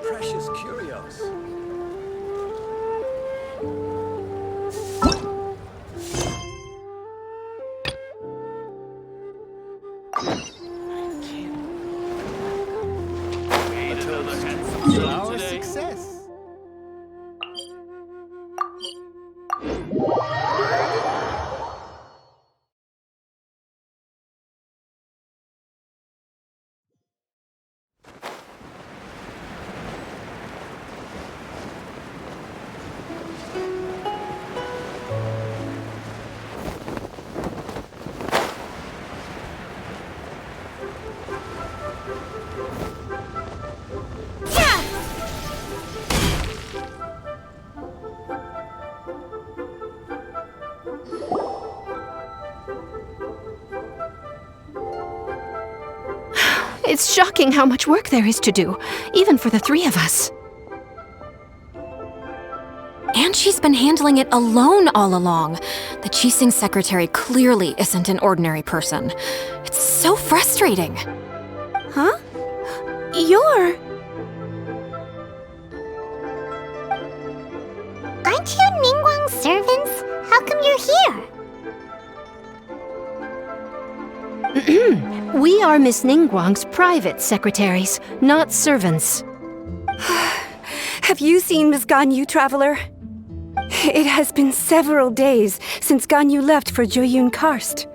precious curios. Our success. It's shocking how much work there is to do, even for the three of us. And she's been handling it alone all along. The Qixing secretary clearly isn't an ordinary person. It's so frustrating. Huh? You're... Aren't you Ningguang's servants? How come you're here? We are Miss Ningguang's private secretaries, not servants. Have you seen Miss Ganyu, Traveler? It has been several days since Ganyu left for Joyun Karst.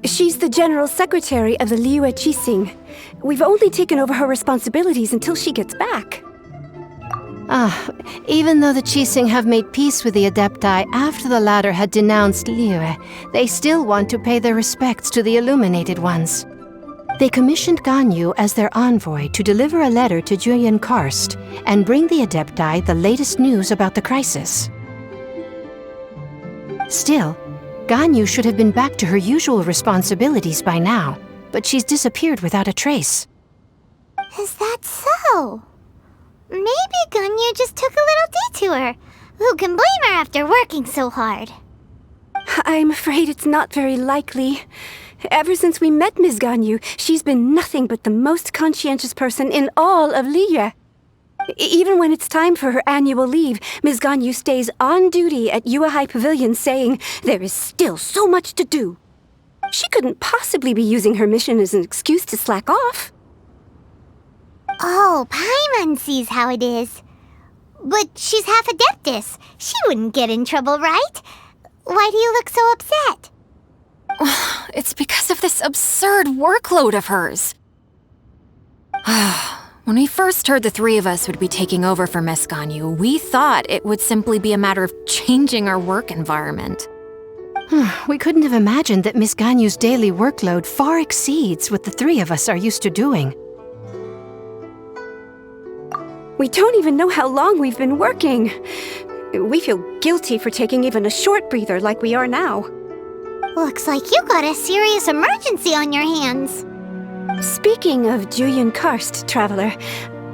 She's the general secretary of the Liyue Qixing. We've only taken over her responsibilities until she gets back. Even though the Qixing have made peace with the Adepti after the latter had denounced Liyue, they still want to pay their respects to the Illuminated Ones. They commissioned Ganyu as their envoy to deliver a letter to Joyun Karst and bring the Adepti the latest news about the crisis. Still, Ganyu should have been back to her usual responsibilities by now, but she's disappeared without a trace. Is that so? Maybe Ganyu just took a little detour. Who can blame her after working so hard? I'm afraid it's not very likely. Ever since we met Ms. Ganyu, she's been nothing but the most conscientious person in all of Liyue. Even when it's time for her annual leave, Ms. Ganyu stays on duty at Yuehai Pavilion saying there is still so much to do. She couldn't possibly be using her mission as an excuse to slack off. Oh, Paimon sees how it is. But she's half Adeptus. She wouldn't get in trouble, right? Why do you look so upset? It's because of this absurd workload of hers. When we first heard the three of us would be taking over for Miss Ganyu, we thought it would simply be a matter of changing our work environment. We couldn't have imagined that Miss Ganyu's daily workload far exceeds what the three of us are used to doing. We don't even know how long we've been working. We feel guilty for taking even a short breather like we are now. Looks like you got a serious emergency on your hands. Speaking of Joyun Karst, Traveler,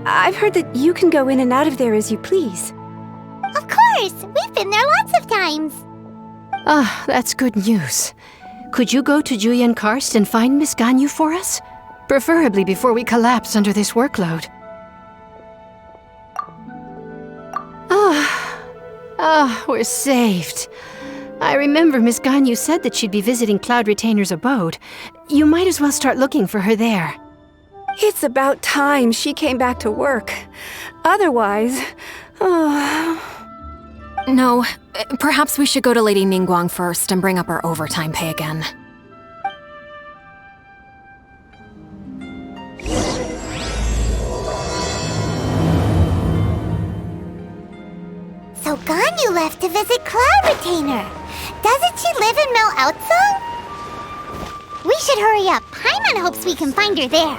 I've heard that you can go in and out of there as you please. Of course! We've been there lots of times. That's good news. Could you go to Joyun Karst and find Miss Ganyu for us? Preferably before we collapse under this workload. We're saved. I remember Miss Ganyu said that she'd be visiting Cloud Retainer's abode. You might as well start looking for her there. It's about time she came back to work. Otherwise... No, perhaps we should go to Lady Ningguang first and bring up our overtime pay again. So Ganyu left to visit Cloud Retainer. Doesn't she live in Mel Outsong? We should hurry up. Paimon hopes we can find her there.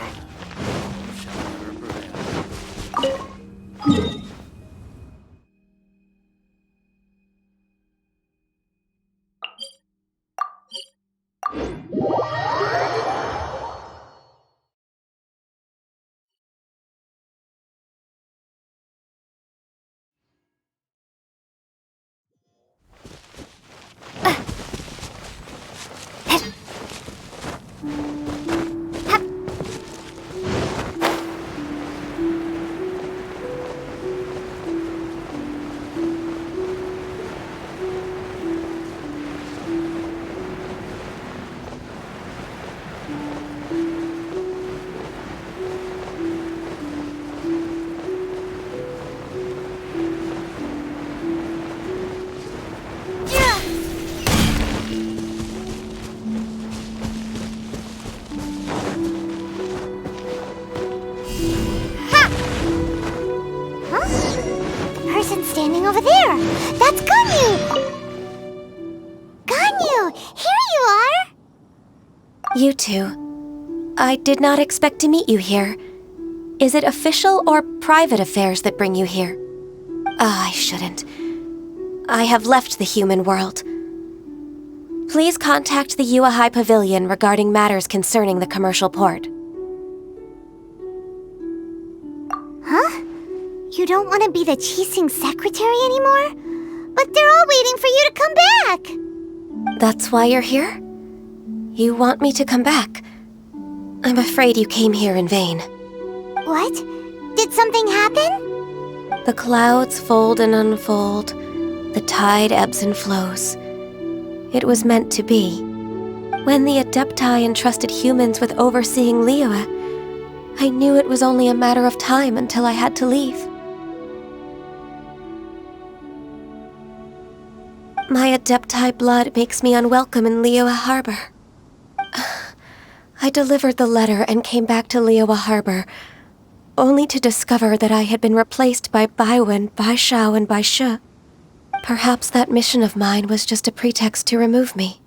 standing over there. That's Ganyu! Ganyu, here you are! You two. I did not expect to meet you here. Is it official or private affairs that bring you here? I shouldn't. I have left the human world. Please contact the Yuehai Pavilion regarding matters concerning the commercial port. Huh? You don't want to be the Qixing secretary anymore? But they're all waiting for you to come back! That's why you're here? You want me to come back? I'm afraid you came here in vain. What? Did something happen? The clouds fold and unfold. The tide ebbs and flows. It was meant to be. When the Adepti entrusted humans with overseeing Liyue, I knew it was only a matter of time until I had to leave. My Adepti blood makes me unwelcome in Liyue Harbor. I delivered the letter and came back to Liyue Harbor, only to discover that I had been replaced by Baiwen, Baishao, and Baishe. Perhaps that mission of mine was just a pretext to remove me.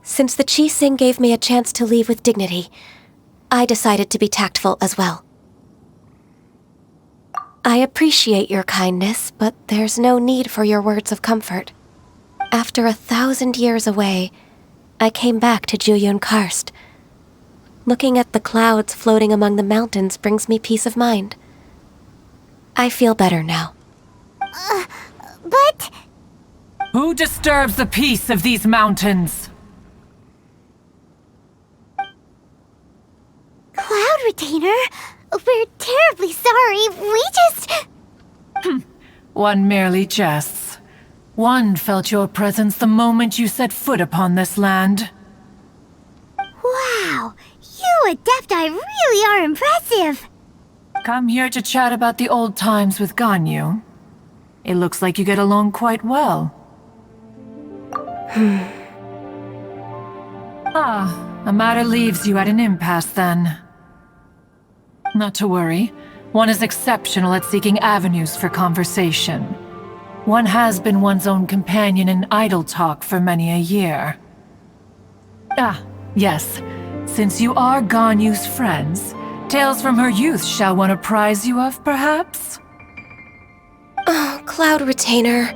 Since the Qixing gave me a chance to leave with dignity, I decided to be tactful as well. I appreciate your kindness, but there's no need for your words of comfort. After 1,000 years away, I came back to Jueyun Karst. Looking at the clouds floating among the mountains brings me peace of mind. I feel better now. But... Who disturbs the peace of these mountains? Cloud Retainer, we're terribly sorry. We just... One merely jests. One felt your presence the moment you set foot upon this land. Wow, you Adepti really are impressive. Come here to chat about the old times with Ganyu. It looks like you get along quite well. A matter leaves you at an impasse then. Not to worry. One is exceptional at seeking avenues for conversation. One has been one's own companion in idle talk for many a year. Yes. Since you are Ganyu's friends, tales from her youth shall one apprise you of, perhaps? Oh, Cloud Retainer.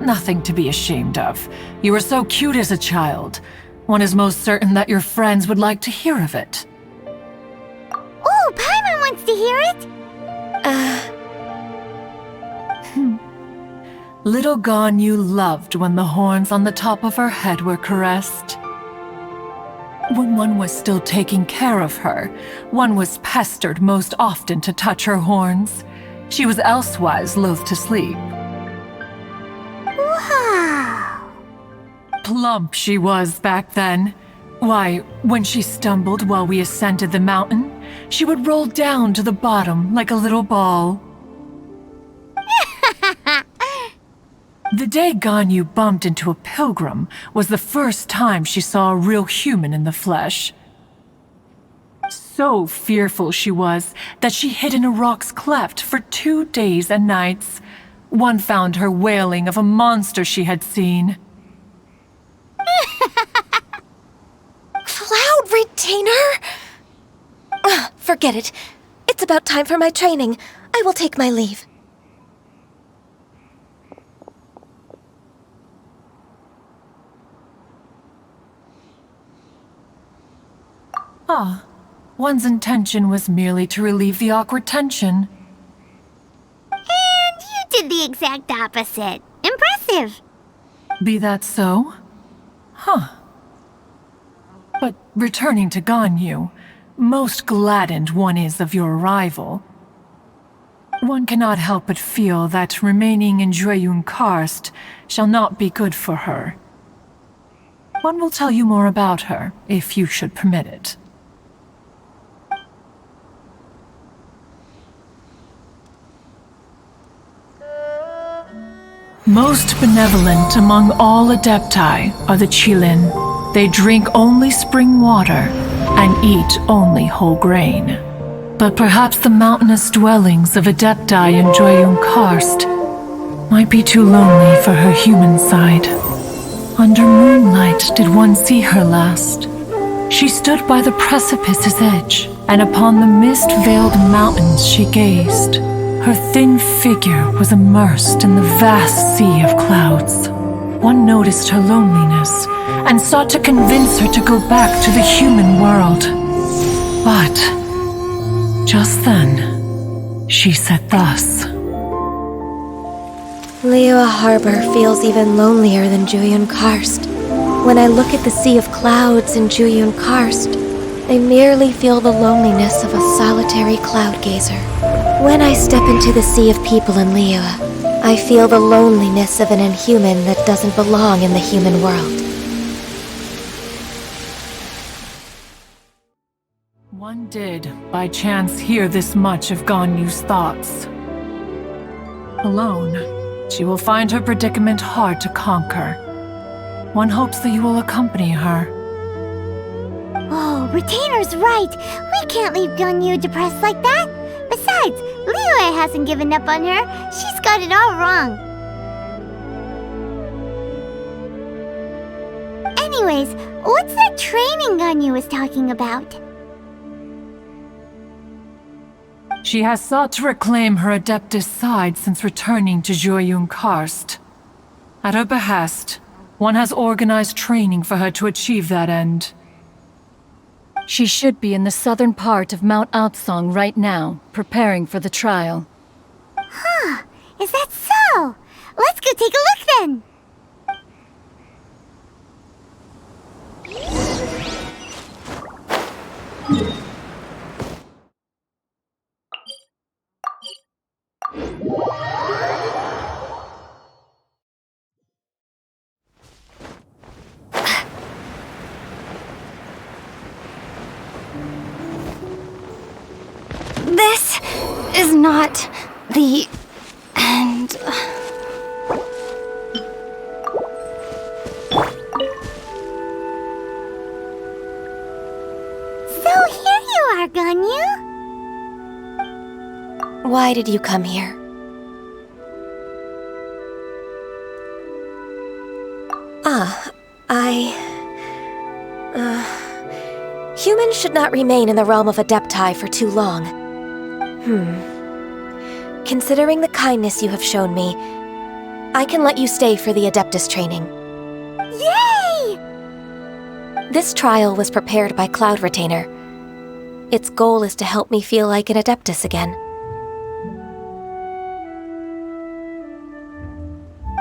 Nothing to be ashamed of. You were so cute as a child. One is most certain that your friends would like to hear of it. Oh, Paimon wants to hear it! Little Ganyu loved when the horns on the top of her head were caressed. When one was still taking care of her, one was pestered most often to touch her horns. She was elsewise loath to sleep. Wow! Plump she was back then. Why, when she stumbled while we ascended the mountain, she would roll down to the bottom like a little ball. The day Ganyu bumped into a pilgrim was the first time she saw a real human in the flesh. So fearful she was that she hid in a rock's cleft for 2 days and nights. One found her wailing of a monster she had seen. Cloud Retainer? Forget it. It's about time for my training. I will take my leave. One's intention was merely to relieve the awkward tension. And you did the exact opposite. Impressive. Be that so? But returning to Ganyu, most gladdened one is of your arrival. One cannot help but feel that remaining in Jueyun Karst shall not be good for her. One will tell you more about her, if you should permit it. Most benevolent among all Adepti are the Qilin. They drink only spring water and eat only whole grain. But perhaps the mountainous dwellings of Adepti in Joyun Karst might be too lonely for her human side. Under moonlight did one see her last. She stood by the precipice's edge, and upon the mist-veiled mountains she gazed. Her thin figure was immersed in the vast sea of clouds. One noticed her loneliness and sought to convince her to go back to the human world. But just then, she said thus. Liyue Harbor feels even lonelier than Joyun Karst. When I look at the sea of clouds in Joyun Karst, I merely feel the loneliness of a solitary cloud gazer. When I step into the sea of people in Liyue, I feel the loneliness of an inhuman that doesn't belong in the human world. One did, by chance, hear this much of Ganyu's thoughts. Alone, she will find her predicament hard to conquer. One hopes that you will accompany her. Oh, Retainer's right. We can't leave Ganyu depressed like that. Besides, Liyue hasn't given up on her. She's got it all wrong. Anyways, what's that training Ganyu was talking about? She has sought to reclaim her Adeptus side since returning to Joyun Karst. At her behest, one has organized training for her to achieve that end. She should be in the southern part of Mount Aotsong right now, preparing for the trial. Huh, is that so? Let's go take a look then! This is not the end. So here you are, Ganyu. Why did you come here? Humans should not remain in the realm of Adepti for too long. Considering the kindness you have shown me, I can let you stay for the Adeptus training. Yay! This trial was prepared by Cloud Retainer. Its goal is to help me feel like an Adeptus again.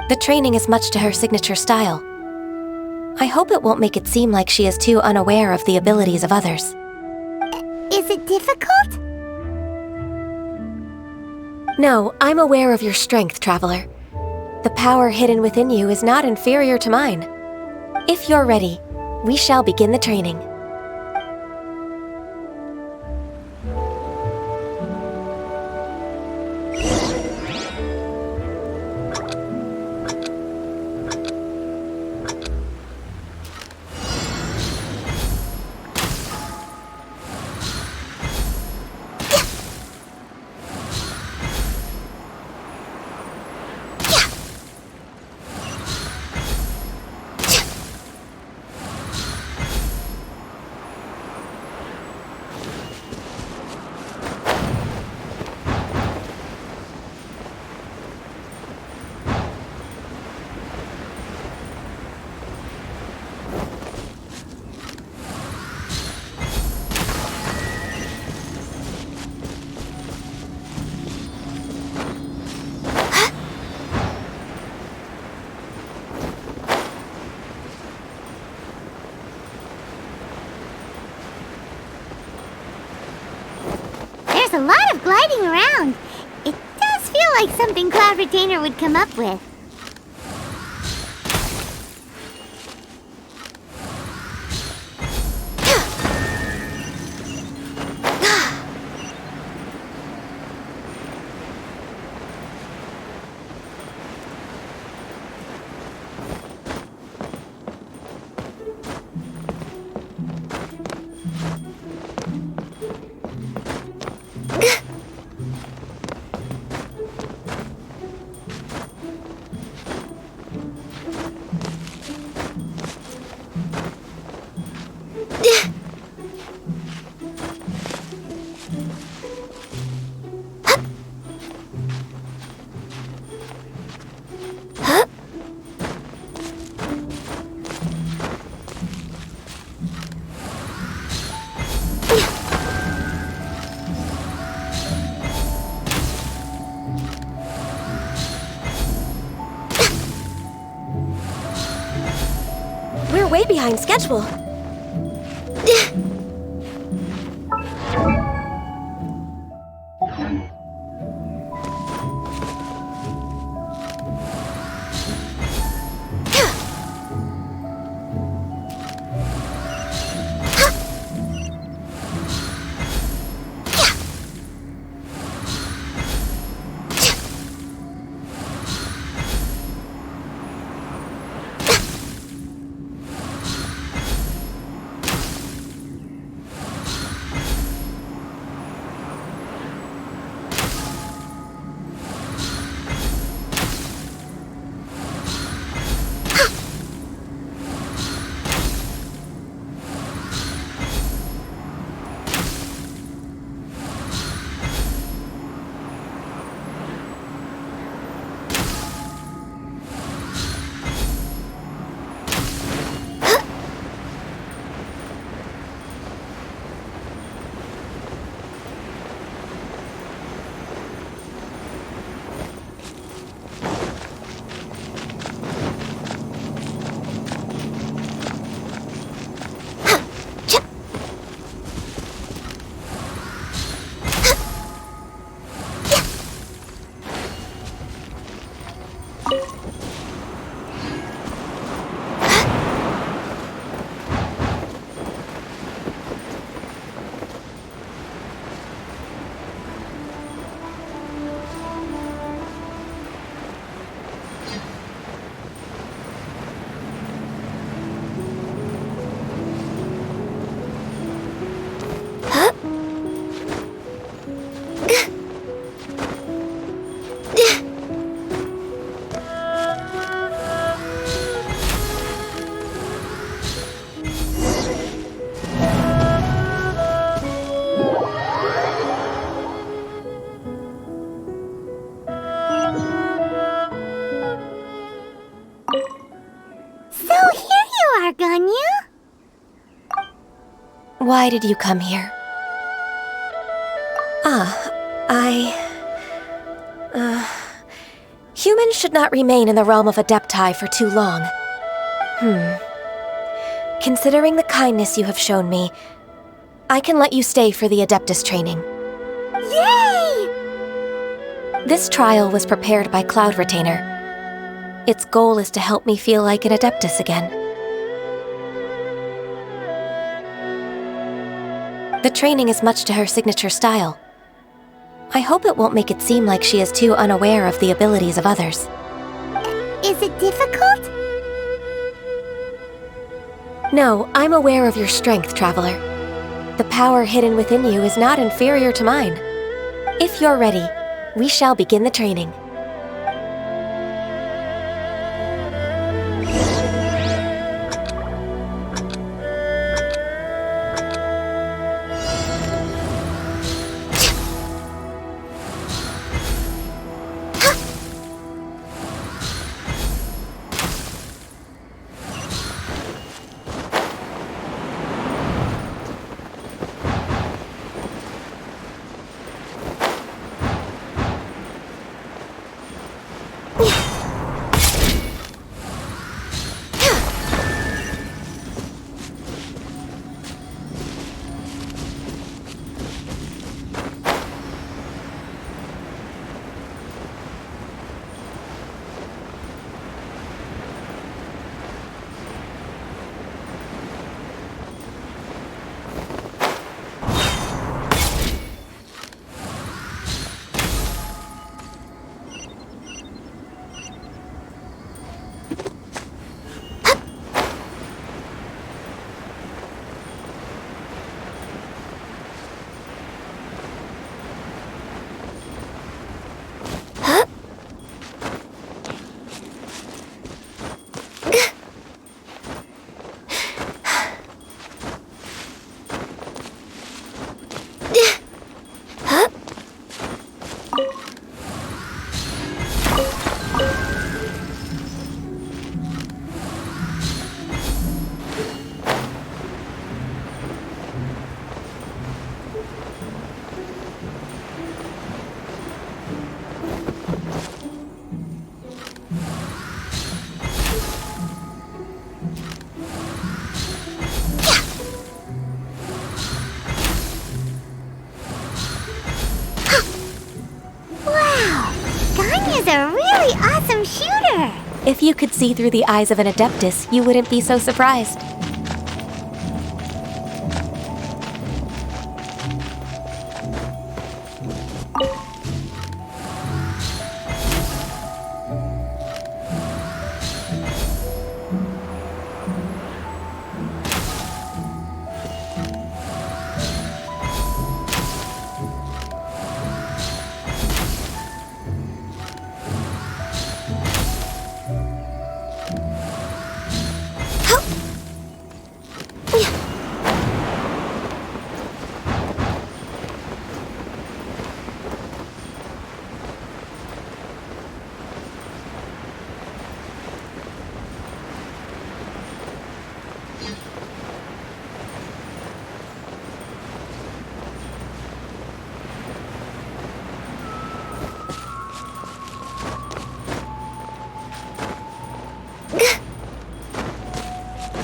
The training is much to her signature style. I hope it won't make it seem like she is too unaware of the abilities of others. Is it difficult? No, I'm aware of your strength, Traveler. The power hidden within you is not inferior to mine. If you're ready, we shall begin the training. There's a lot of gliding around. It does feel like something Cloud Retainer would come up with. way behind schedule. Ganyu? Why did you come here? Humans should not remain in the realm of Adepti for too long. Considering the kindness you have shown me, I can let you stay for the Adeptus training. Yay! This trial was prepared by Cloud Retainer. Its goal is to help me feel like an Adeptus again. The training is much to her signature style. I hope it won't make it seem like she is too unaware of the abilities of others. Is it difficult? No, I'm aware of your strength, Traveler. The power hidden within you is not inferior to mine. If you're ready, we shall begin the training. really awesome shooter! If you could see through the eyes of an Adeptus, you wouldn't be so surprised.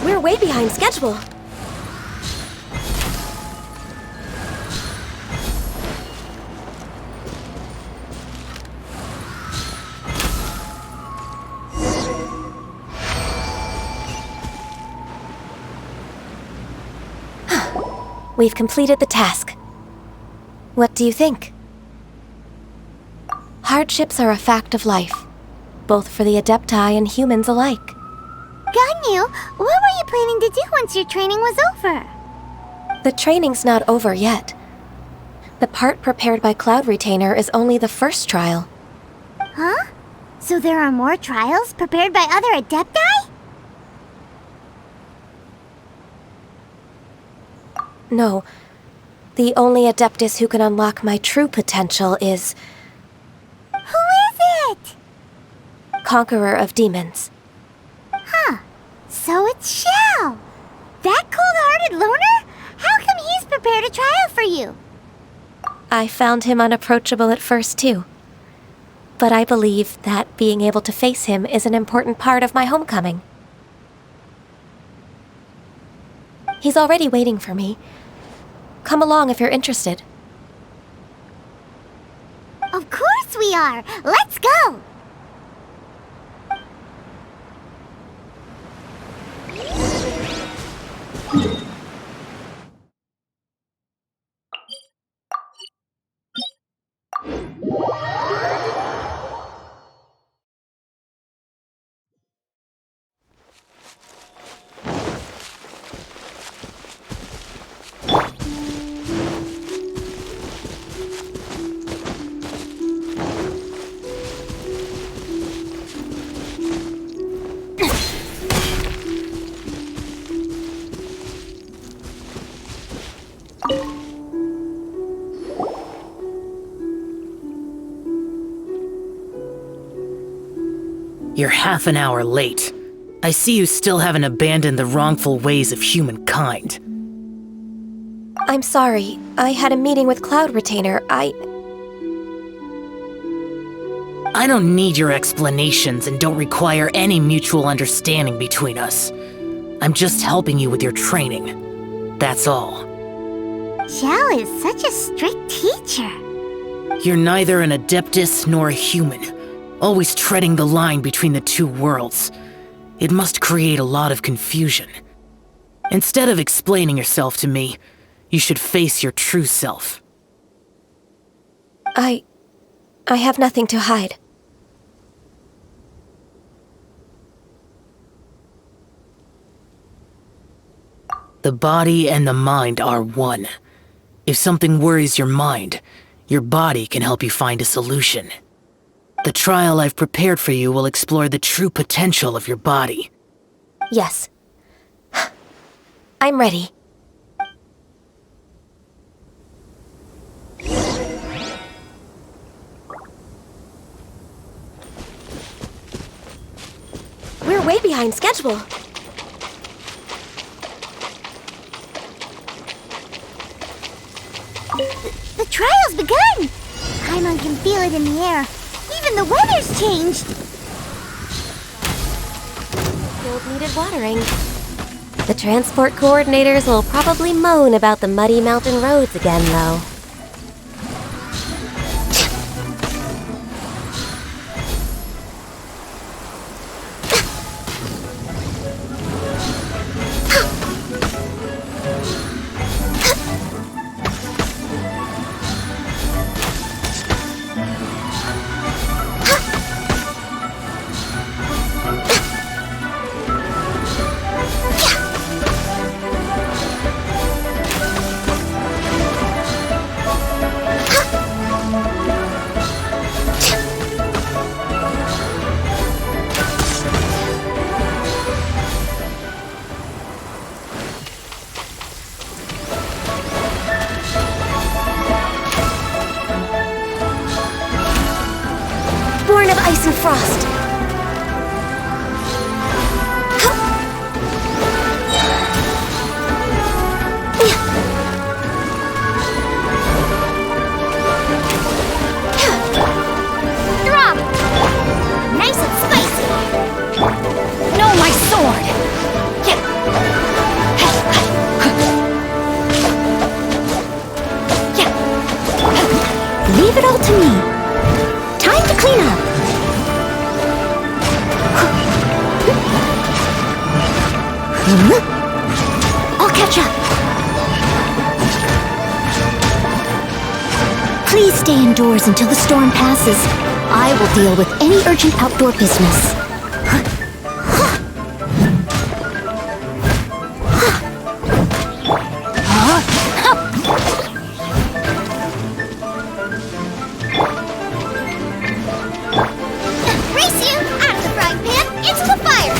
We're way behind schedule. We've completed the task. What do you think? Hardships are a fact of life, both for the Adepti and humans alike. Ganyu, what were you planning to do once your training was over? The training's not over yet. The part prepared by Cloud Retainer is only the first trial. Huh? So there are more trials prepared by other Adepti? No. The only Adeptus who can unlock my true potential is Who is it? Conqueror of Demons. Huh. So it's Xiao. That cold-hearted loner? How come he's prepared a trial for you? I found him unapproachable at first, too. But I believe that being able to face him is an important part of my homecoming. He's already waiting for me. Come along if you're interested. Of course we are! Let's go! You're half an hour late. I see you still haven't abandoned the wrongful ways of humankind. I'm sorry. I had a meeting with Cloud Retainer. I don't need your explanations and don't require any mutual understanding between us. I'm just helping you with your training. That's all. Xiao is such a strict teacher. You're neither an Adeptus nor a human, always treading the line between the two worlds. It must create a lot of confusion. Instead of explaining yourself to me, you should face your true self. I have nothing to hide. The body and the mind are one. If something worries your mind, your body can help you find a solution. The trial I've prepared for you will explore the true potential of your body. Yes. I'm ready. We're way behind schedule. The trial's begun! Paimon can feel it in the air. Even the weather's changed! Field needed watering. The transport coordinators will probably moan about the muddy mountain roads again, though. of ice and frost. Drop! Nice and spicy! No, my sword! Leave it all to me. Time to clean up. I'll catch up. Please stay indoors until the storm passes. I will deal with any urgent outdoor business. Race you out of the frying pan into the fire!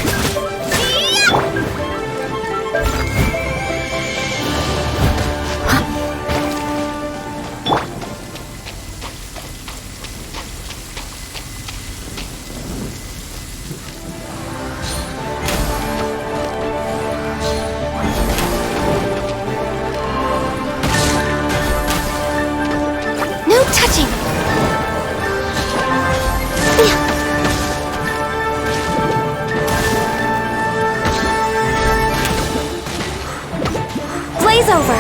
No touching! Blaze over!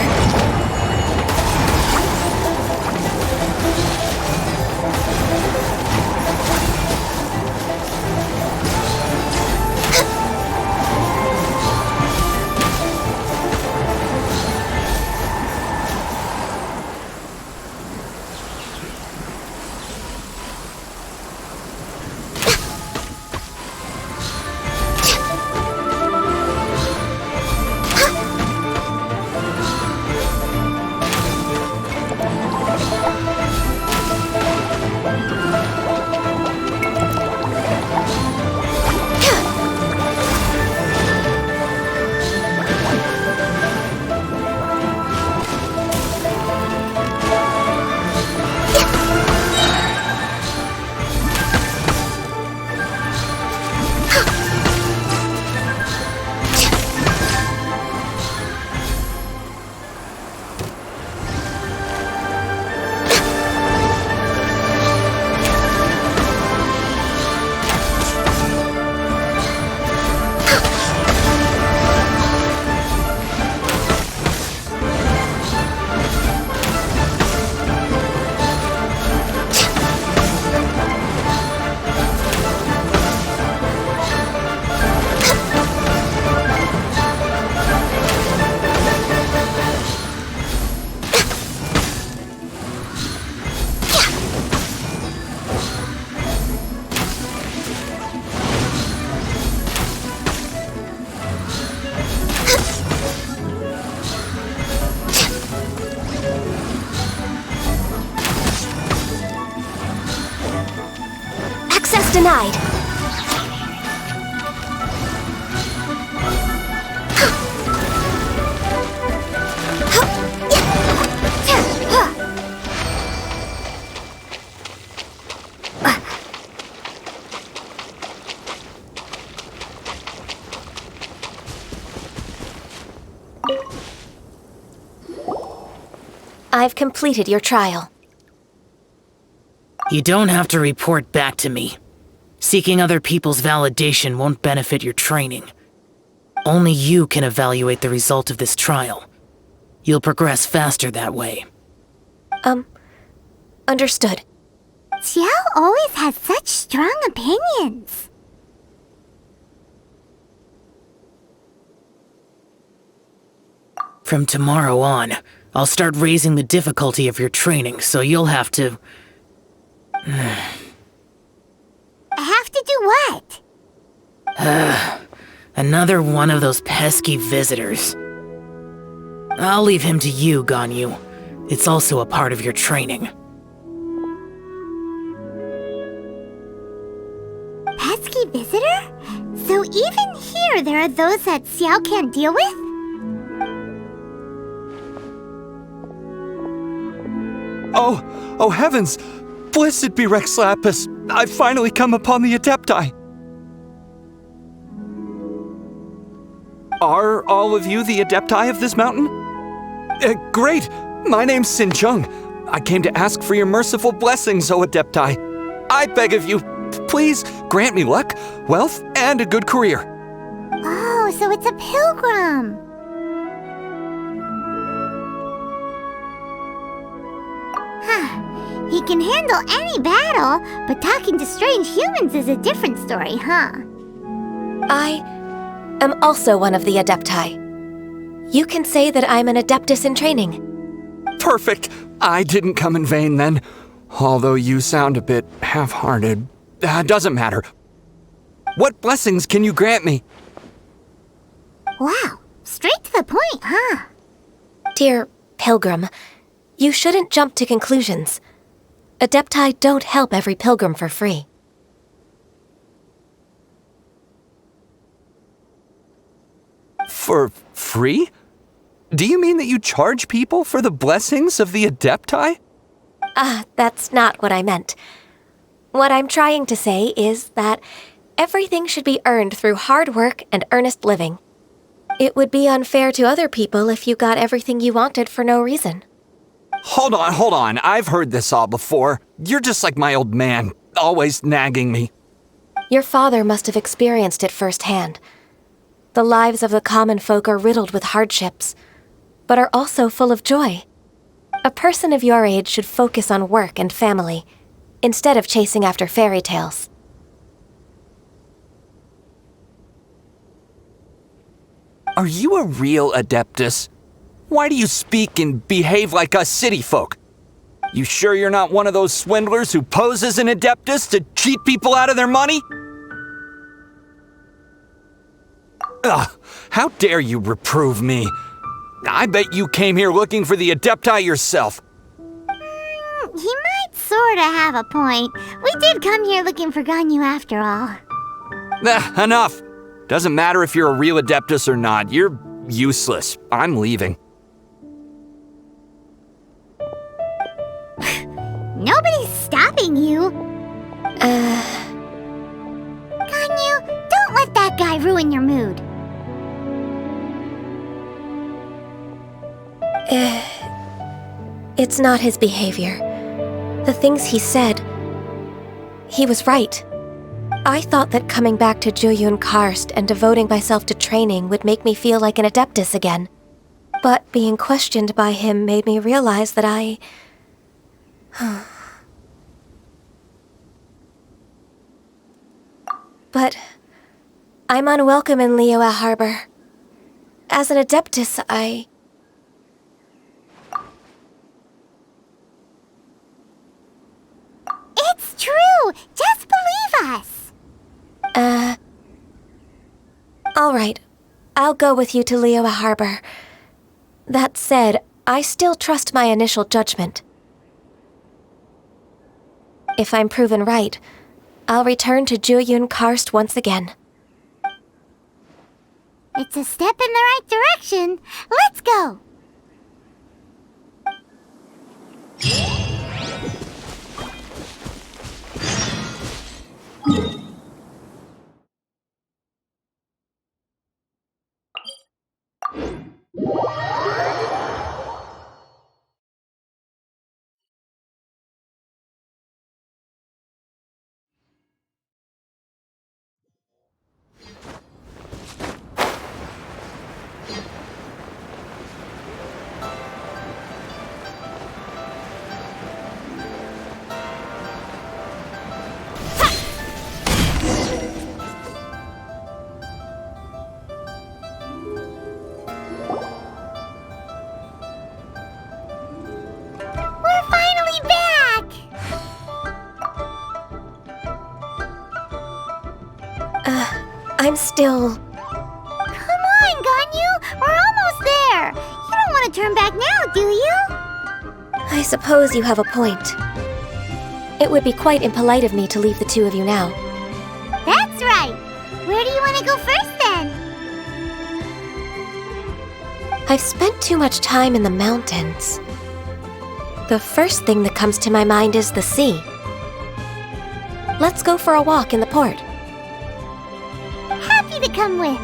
Access denied. I've completed your trial. You don't have to report back to me. Seeking other people's validation won't benefit your training. Only you can evaluate the result of this trial. You'll progress faster that way. Understood. Xiao always has such strong opinions. From tomorrow on, I'll start raising the difficulty of your training, so you'll have to... I have to do what? Another one of those pesky visitors. I'll leave him to you, Ganyu. It's also a part of your training. Pesky visitor? So even here there are those that Xiao can't deal with? Oh heavens! Blessed be Rex Lapis! I've finally come upon the Adepti. Are all of you the Adepti of this mountain? Great! My name's Xinzheng. I came to ask for your merciful blessings, O Adepti. I beg of you, please grant me luck, wealth, and a good career. Oh, so it's a pilgrim. Huh. He can handle any battle, but talking to strange humans is a different story, huh? I am also one of the Adepti. You can say that I'm an Adeptus in training. Perfect. I didn't come in vain then. Although you sound a bit half-hearted. Doesn't matter. What blessings can you grant me? Wow, straight to the point, huh? Dear Pilgrim, you shouldn't jump to conclusions. Adepti don't help every pilgrim for free. For free? Do you mean that you charge people for the blessings of the Adepti? That's not what I meant. What I'm trying to say is that everything should be earned through hard work and earnest living. It would be unfair to other people if you got everything you wanted for no reason. Hold on. I've heard this all before. You're just like my old man, always nagging me. Your father must have experienced it firsthand. The lives of the common folk are riddled with hardships, but are also full of joy. A person of your age should focus on work and family, instead of chasing after fairy tales. Are you a real Adeptus? Why do you speak and behave like us city folk? You sure you're not one of those swindlers who pose as an Adeptus to cheat people out of their money? Ugh, how dare you reprove me? I bet you came here looking for the Adepti yourself. He might sorta have a point. We did come here looking for Ganyu after all. Enough! Doesn't matter if you're a real Adeptus or not. You're useless. I'm leaving. Nobody's stopping you. Ganyu, don't let that guy ruin your mood. It's not his behavior. The things he said, he was right. I thought that coming back to Jueyun Karst and devoting myself to training would make me feel like an Adeptus again. But being questioned by him made me realize that I... But I'm unwelcome in Liyue Harbor. As an Adeptus, It's true! Just believe us! All right. I'll go with you to Liyue Harbor. That said, I still trust my initial judgment. If I'm proven right, I'll return to Jueyun Karst once again. It's a step in the right direction. Let's go! We're finally back! I'm still... Come on, Ganyu! We're almost there! You don't want to turn back now, do you? I suppose you have a point. It would be quite impolite of me to leave the two of you now. That's right! Where do you want to go first, then? I've spent too much time in the mountains. The first thing that comes to my mind is the sea. Let's go for a walk in the port. Happy to come with.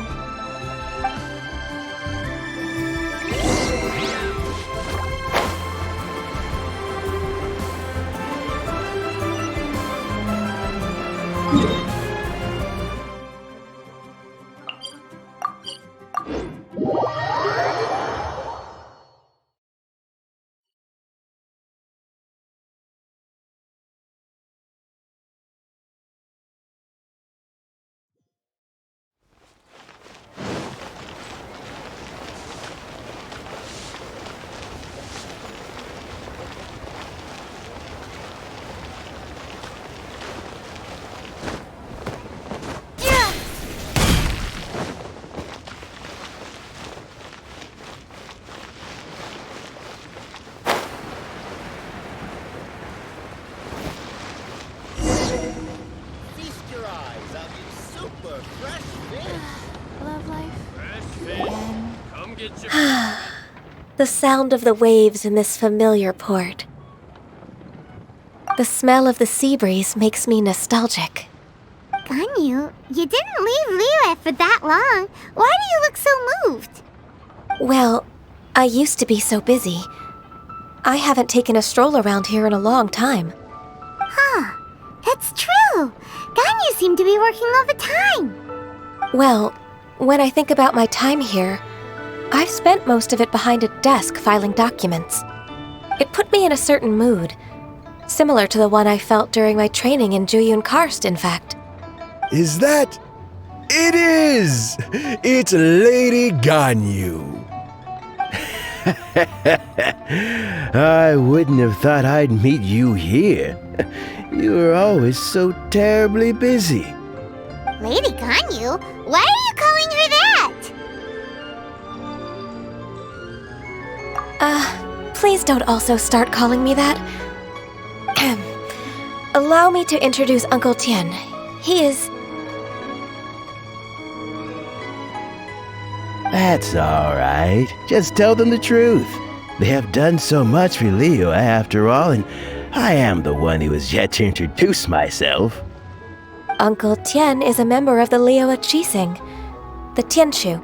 The sound of the waves in this familiar port. The smell of the sea breeze makes me nostalgic. Ganyu, you didn't leave Liyue for that long. Why do you look so moved? Well, I used to be so busy. I haven't taken a stroll around here in a long time. Huh, that's true. Ganyu seemed to be working all the time. Well, when I think about my time here, I've spent most of it behind a desk filing documents. It put me in a certain mood, similar to the one I felt during my training in Jueyun Karst, in fact. Is that? It is! It's Lady Ganyu. I wouldn't have thought I'd meet you here. You were always so terribly busy. Lady Ganyu? Why are you calling her that? Please don't also start calling me that. Allow me to introduce Uncle Tian. He is... That's all right. Just tell them the truth. They have done so much for Liyue after all, and I am the one who has yet to introduce myself. Uncle Tian is a member of the Liyue Qixing, the Tianshu.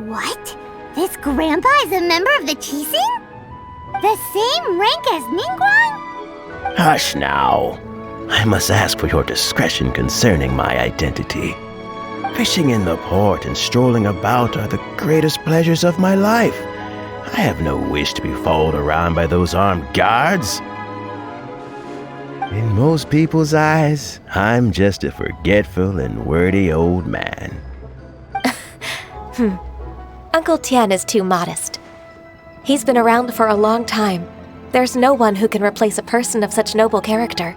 What? This grandpa is a member of the Qixing? The same rank as Ningguang? Hush now. I must ask for your discretion concerning my identity. Fishing in the port and strolling about are the greatest pleasures of my life. I have no wish to be followed around by those armed guards. In most people's eyes, I'm just a forgetful and wordy old man. Uncle Tian is too modest. He's been around for a long time. There's no one who can replace a person of such noble character.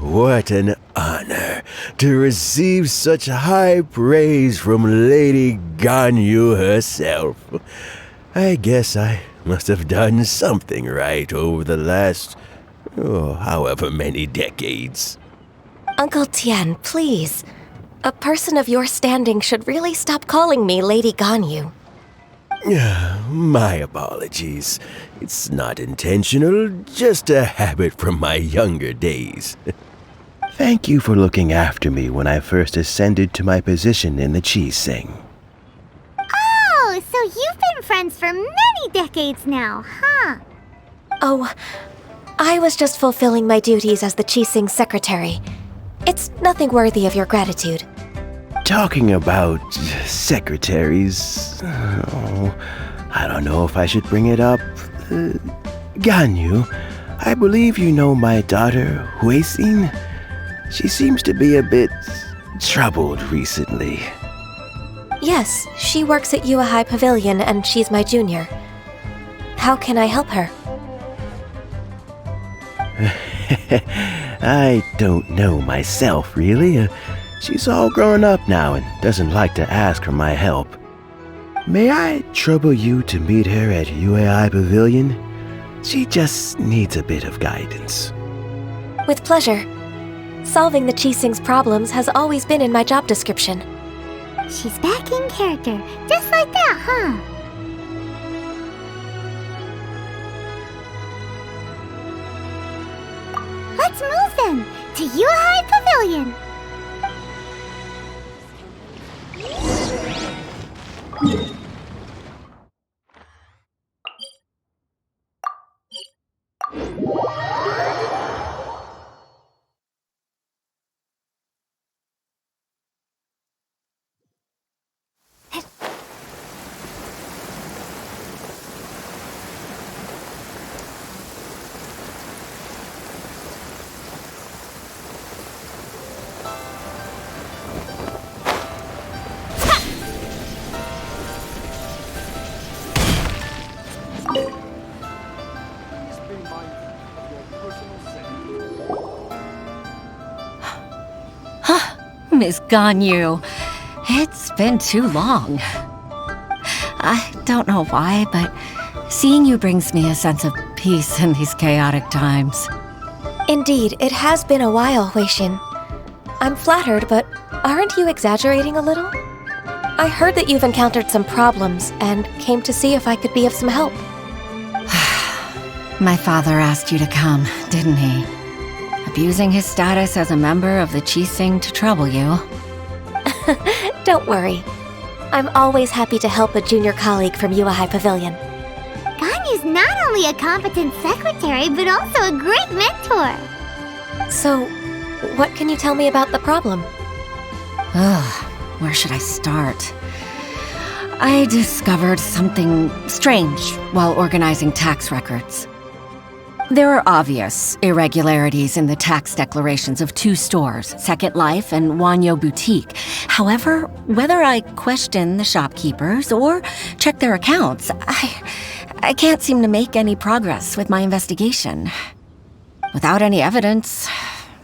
What an honor to receive such high praise from Lady Ganyu herself. I guess I must have done something right over the last, however many decades. Uncle Tian, please. A person of your standing should really stop calling me Lady Ganyu. My apologies. It's not intentional, just a habit from my younger days. Thank you for looking after me when I first ascended to my position in the Qixing. Oh, so you've been friends for many decades now, huh? Oh, I was just fulfilling my duties as the Qixing secretary. It's nothing worthy of your gratitude. Talking about secretaries, I don't know if I should bring it up. Ganyu, I believe you know my daughter, Huixin. She seems to be a bit troubled recently. Yes, she works at Yue High Pavilion and she's my junior. How can I help her? I don't know myself, really. She's all grown up now and doesn't like to ask for my help. May I trouble you to meet her at Yue High Pavilion? She just needs a bit of guidance. With pleasure. Solving the Qixing's problems has always been in my job description. She's back in character, just like that, Huh. Let's move then to Yuhai Pavilion. Miss Ganyu, it's been too long. I don't know why, but seeing you brings me a sense of peace in these chaotic times. Indeed, it has been a while, Huixin. I'm flattered, but aren't you exaggerating a little? I heard that you've encountered some problems and came to see if I could be of some help. My father asked you to come, didn't he? Abusing his status as a member of the Qixing to trouble you. Don't worry. I'm always happy to help a junior colleague from Yuhai Pavilion. Ganyu's not only a competent secretary, but also a great mentor. So, what can you tell me about the problem? Ugh, where should I start? I discovered something strange while organizing tax records. There are obvious irregularities in the tax declarations of two stores, Second Life and Wanyo Boutique. However, whether I question the shopkeepers or check their accounts, I can't seem to make any progress with my investigation. Without any evidence,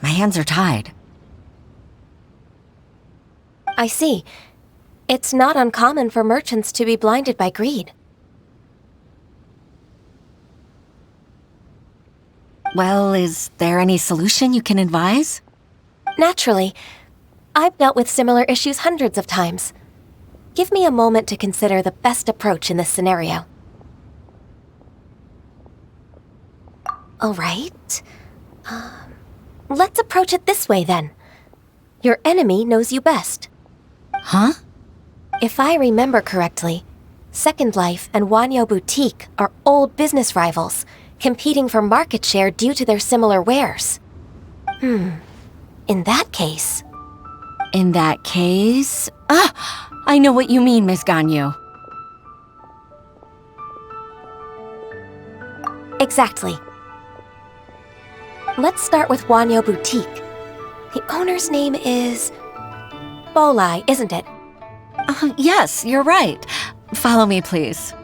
my hands are tied. I see. It's not uncommon for merchants to be blinded by greed. Well, is there any solution you can advise? Naturally. I've dealt with similar issues hundreds of times. Give me a moment to consider the best approach in this scenario. All right. Let's approach it this way, then. Your enemy knows you best. Huh? If I remember correctly, Second Life and Wanyo Boutique are old business rivals, competing for market share due to their similar wares. In that case... I know what you mean, Miss Ganyu. Exactly. Let's start with Wanyo Boutique. The owner's name is... Bolai, isn't it? Yes, you're right. Follow me, please.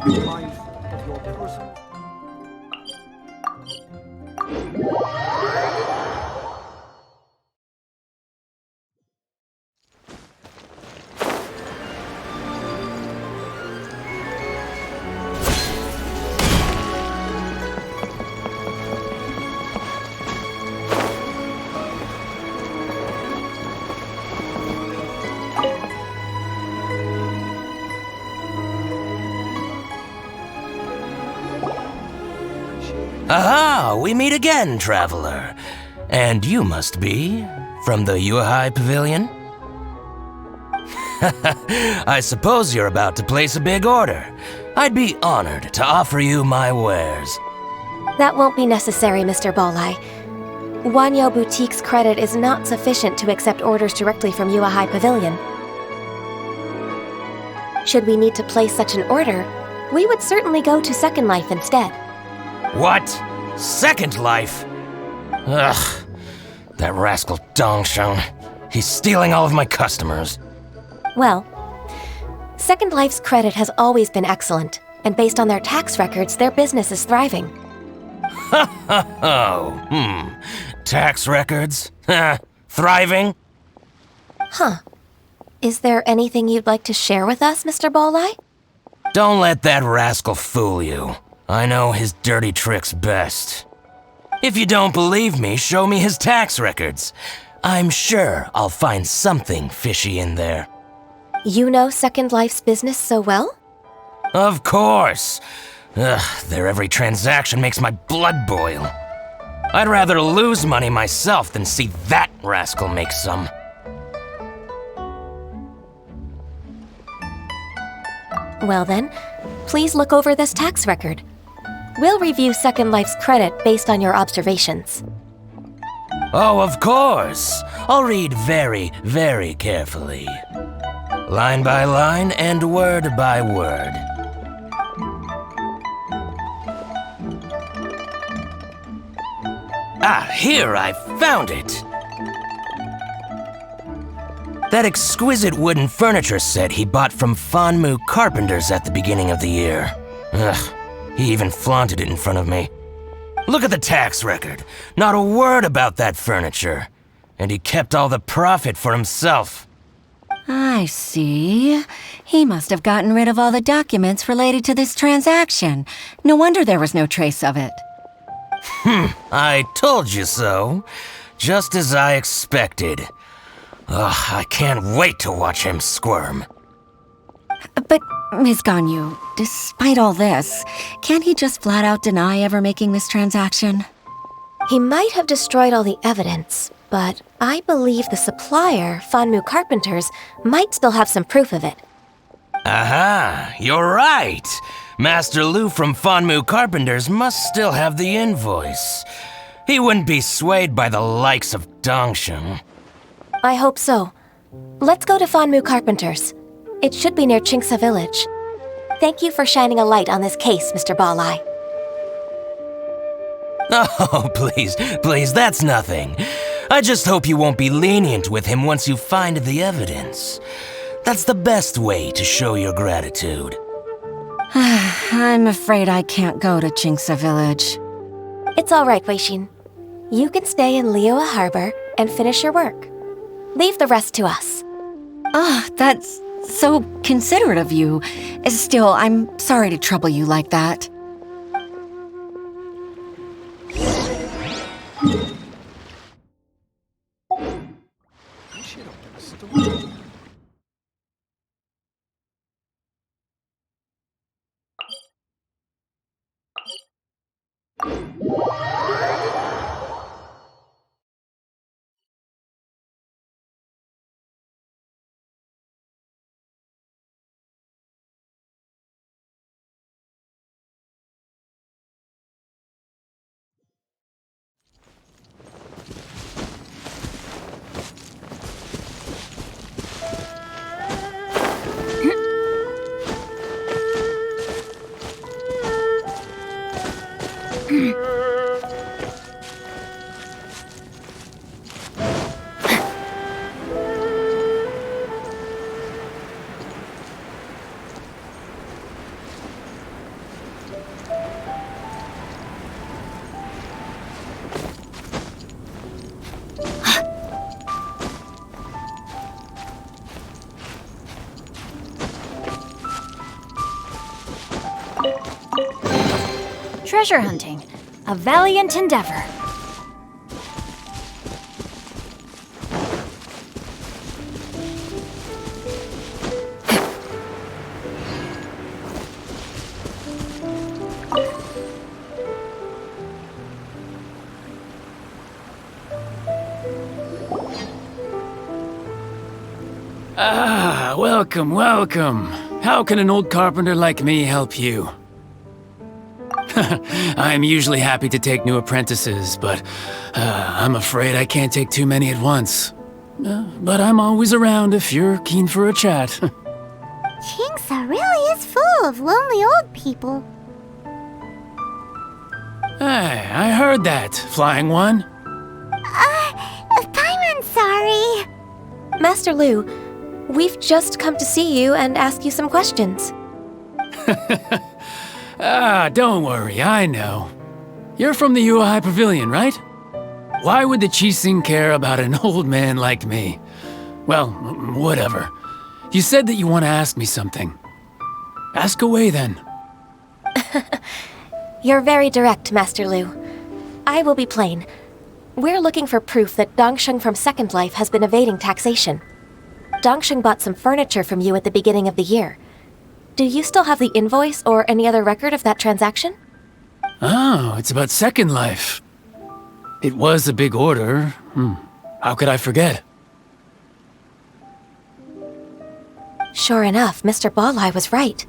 Be mindful of your personal... Aha! We meet again, traveler. And you must be from the Yuhai Pavilion? I suppose you're about to place a big order. I'd be honored to offer you my wares. That won't be necessary, Mr. Bolai. Wanyo Boutique's credit is not sufficient to accept orders directly from Yuhai Pavilion. Should we need to place such an order, we would certainly go to Second Life instead. What? Second Life? Ugh. That rascal Dongsheng. He's stealing all of my customers. Well, Second Life's credit has always been excellent, and based on their tax records, their business is thriving. Tax records? Thriving? Huh. Is there anything you'd like to share with us, Mr. Bolai? Don't let that rascal fool you. I know his dirty tricks best. If you don't believe me, show me his tax records. I'm sure I'll find something fishy in there. You know Second Life's business so well? Of course. Ugh, their every transaction makes my blood boil. I'd rather lose money myself than see that rascal make some. Well then, please look over this tax record. We'll review Second Life's credit based on your observations. Oh, of course. I'll read very, very carefully. Line by line and word by word. Ah, here, I found it! That exquisite wooden furniture set he bought from Fanmu Carpenters at the beginning of the year. Ugh, he even flaunted it in front of me. Look at the tax record. Not a word about that furniture. And he kept all the profit for himself. I see. He must have gotten rid of all the documents related to this transaction. No wonder there was no trace of it. I told you so. Just as I expected. Ugh, I can't wait to watch him squirm. But, Ms. Ganyu, despite all this, can't he just flat out deny ever making this transaction? He might have destroyed all the evidence, but I believe the supplier, Fanmu Carpenters, might still have some proof of it. Aha, you're right. Master Lu from Fanmu Carpenters must still have the invoice. He wouldn't be swayed by the likes of Dongsheng. I hope so. Let's go to Fanmu Carpenters. It should be near Qingsa Village. Thank you for shining a light on this case, Mr. Balai. Oh, please, that's nothing. I just hope you won't be lenient with him once you find the evidence. That's the best way to show your gratitude. I'm afraid I can't go to Qingsa Village. It's all right, Weixin. You can stay in Liyue Harbor and finish your work. Leave the rest to us. Ah, that's so considerate of you. Still, I'm sorry to trouble you like that. Treasure hunting, a valiant endeavor. Ah, welcome, welcome. How can an old carpenter like me help you? I'm usually happy to take new apprentices, but I'm afraid I can't take too many at once. But I'm always around if you're keen for a chat. Qingsa really is full of lonely old people. Hey, I heard that, Flying One. I'm sorry. Master Lu, we've just come to see you and ask you some questions. Don't worry, I know. You're from the Yuehai Pavilion, right? Why would the Qixing care about an old man like me? Well, whatever. You said that you want to ask me something. Ask away, then. You're very direct, Master Lu. I will be plain. We're looking for proof that Dongsheng from Second Life has been evading taxation. Dongsheng bought some furniture from you at the beginning of the year. Do you still have the invoice or any other record of that transaction? Oh, it's about Second Life. It was a big order. How could I forget? Sure enough, Mr. Balai was right.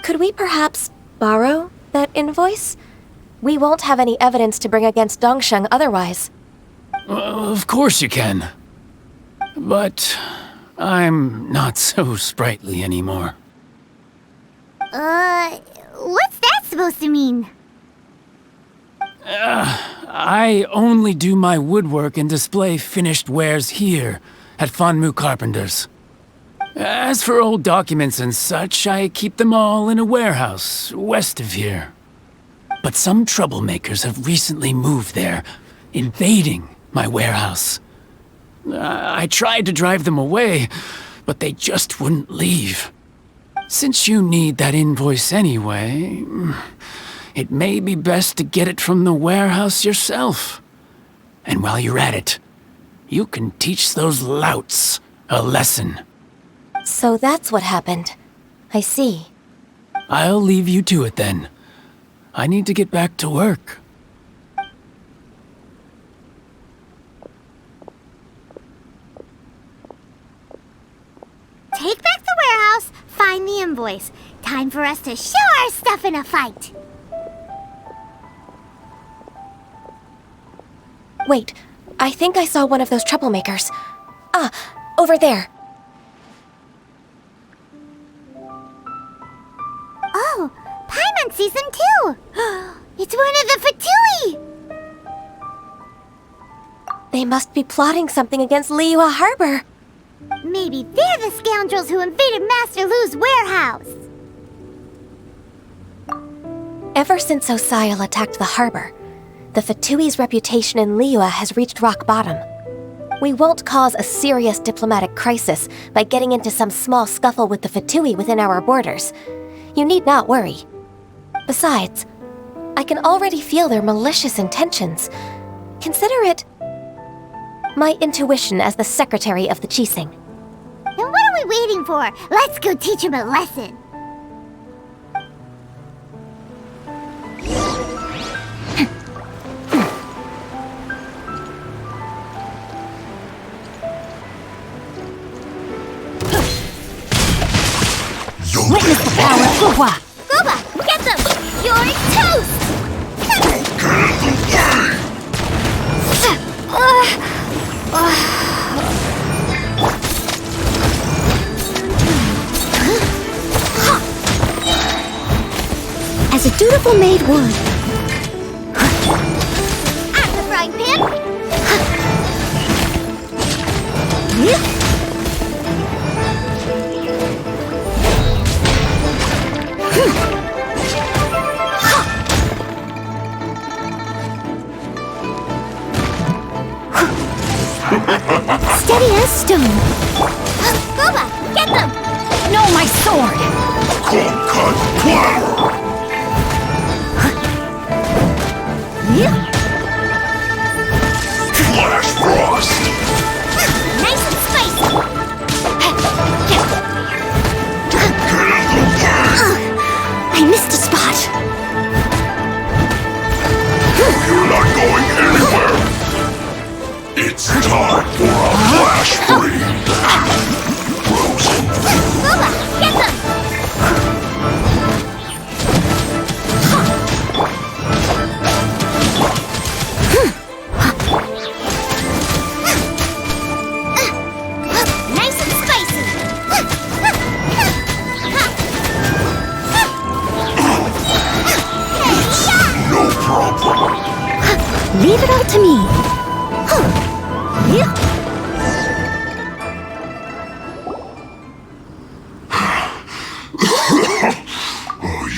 Could we perhaps borrow that invoice? We won't have any evidence to bring against Dongsheng otherwise. Of course you can. But I'm not so sprightly anymore. What's that supposed to mean? I only do my woodwork and display finished wares here at Fanmu Carpenters. As for old documents and such, I keep them all in a warehouse west of here. But some troublemakers have recently moved there, invading my warehouse. I tried to drive them away, but they just wouldn't leave. Since you need that invoice anyway, it may be best to get it from the warehouse yourself. And while you're at it, you can teach those louts a lesson. So that's what happened. I see. I'll leave you to it then. I need to get back to work. Take back the warehouse, find the invoice. Time for us to show our stuff in a fight. Wait, I think I saw one of those troublemakers. Ah, over there. Oh, Paimon Season 2! It's one of the Fatui! They must be plotting something against Liyue Harbor. Maybe they're the scoundrels who invaded Master Lu's warehouse. Ever since Osial attacked the harbor, the Fatui's reputation in Liyue has reached rock bottom. We won't cause a serious diplomatic crisis by getting into some small scuffle with the Fatui within our borders. You need not worry. Besides, I can already feel their malicious intentions. Consider it my intuition as the secretary of the Qixing. Then what are we waiting for? Let's go teach him a lesson. Witness the power of Guhua! Guba, get them! You're toast! As a dutiful maid would. At the frying pan! Steady as stone. Guba, get them! No, my sword! Flash Frost! Nice and spicy! I missed a spot. You're not going anywhere! It's time for a flash freeze! Frozen! Guba, get them! Nice and spicy! No problem! Leave it all to me.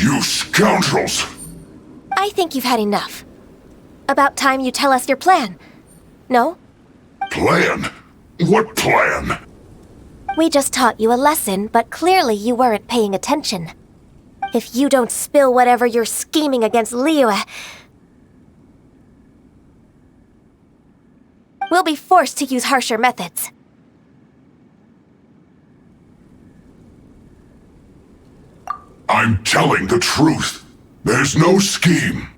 You scoundrels! I think you've had enough. About time you tell us your plan. No? Plan? What plan? We just taught you a lesson, but clearly you weren't paying attention. If you don't spill whatever you're scheming against Liyue... we'll be forced to use harsher methods. I'm telling the truth. There's no scheme.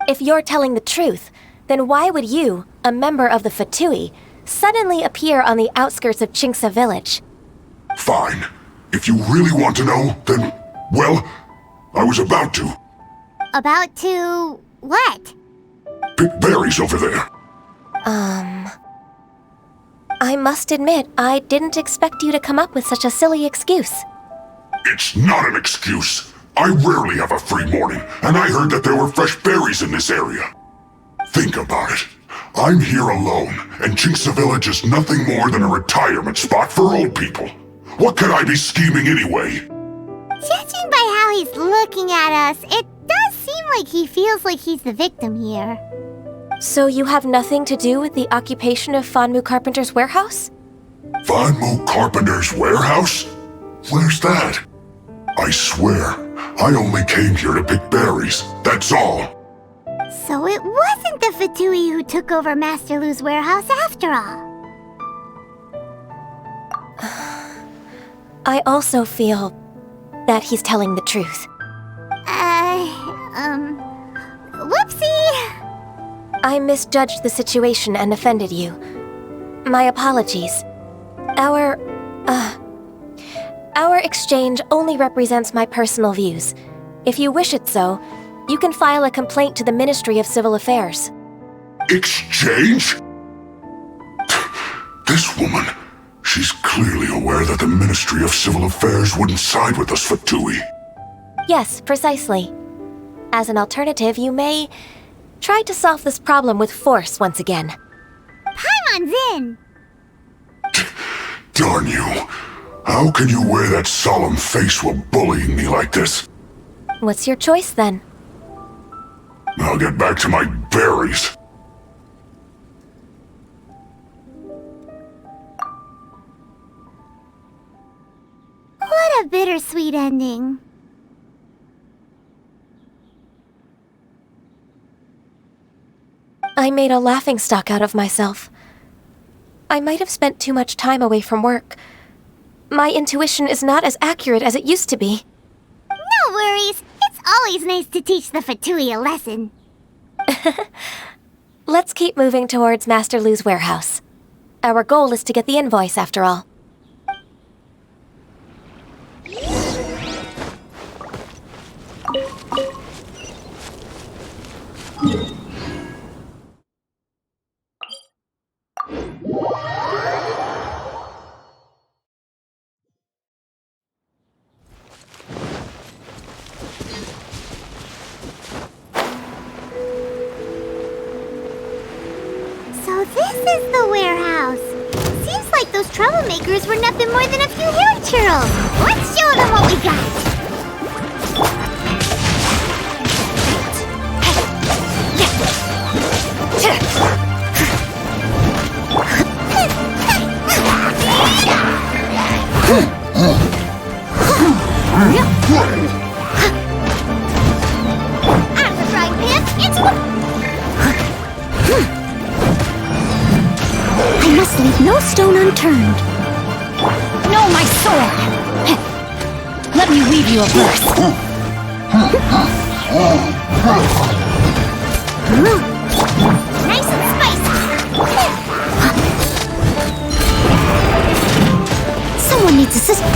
If you're telling the truth, then why would you, a member of the Fatui, suddenly appear on the outskirts of Chingsa village? Fine. If you really want to know, then, well, I was about to. About to... what? Pick berries over there. I must admit, I didn't expect you to come up with such a silly excuse. It's not an excuse. I rarely have a free morning, and I heard that there were fresh berries in this area. Think about it. I'm here alone, and Chingsa Village is nothing more than a retirement spot for old people. What could I be scheming anyway? Judging by how he's looking at us, it does seem like he feels like he's the victim here. So you have nothing to do with the occupation of Fanmu Carpenter's warehouse? Fanmu Carpenter's warehouse? Where's that? I swear, I only came here to pick berries, that's all. So it wasn't the Fatui who took over Master Lu's warehouse after all. I also feel that he's telling the truth. Whoopsie! I misjudged the situation and offended you. My apologies. Our exchange only represents my personal views. If you wish it so, you can file a complaint to the Ministry of Civil Affairs. Exchange? This woman, she's clearly aware that the Ministry of Civil Affairs wouldn't side with us, Fatui. Yes, precisely. As an alternative, you may try to solve this problem with force once again. Paimon's in! Darn you. How can you wear that solemn face while bullying me like this? What's your choice, then? I'll get back to my berries. What a bittersweet ending. I made a laughingstock out of myself. I might have spent too much time away from work. My intuition is not as accurate as it used to be. No worries. It's always nice to teach the Fatui a lesson. Let's keep moving towards Master Lu's warehouse. Our goal is to get the invoice, after all. So this is the warehouse. Seems like those troublemakers were nothing more than a few hairy churls. Let's show them what we got. Out of the frying pan, it's I must leave no stone unturned. No, my sword! Let me weave you a verse. nice and spicy. Someone needs assistance.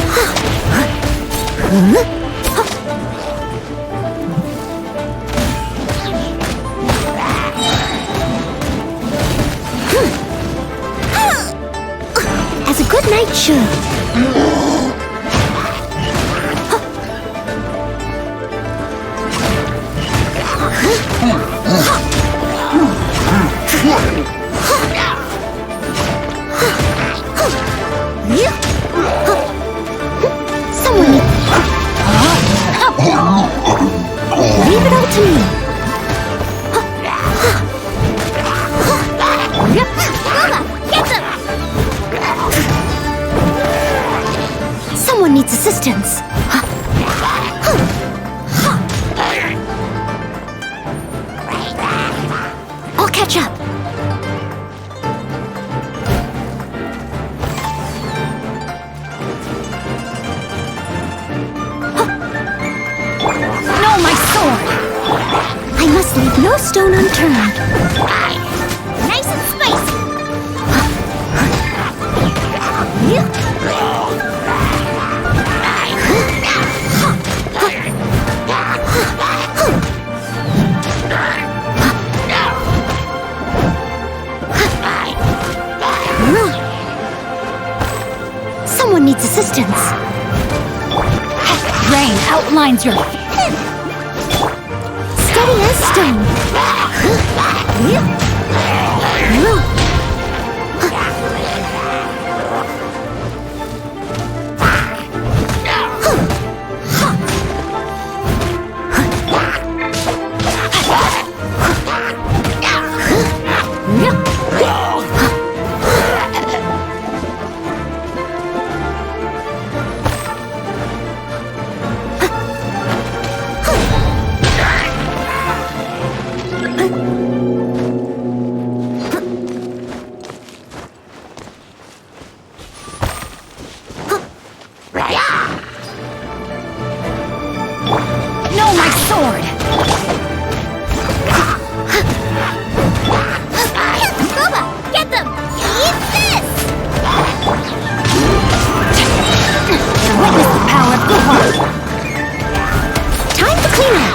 As a good knight should. Someone needs... Leave it all to me. Someone needs assistance. I'll catch up. stone unturned. Nice and spicy. Someone needs assistance. Rain outlines your... Steady as stone. No, my sword! Boba, get them! Eat this! Witness the power of good heart! Time to clean up!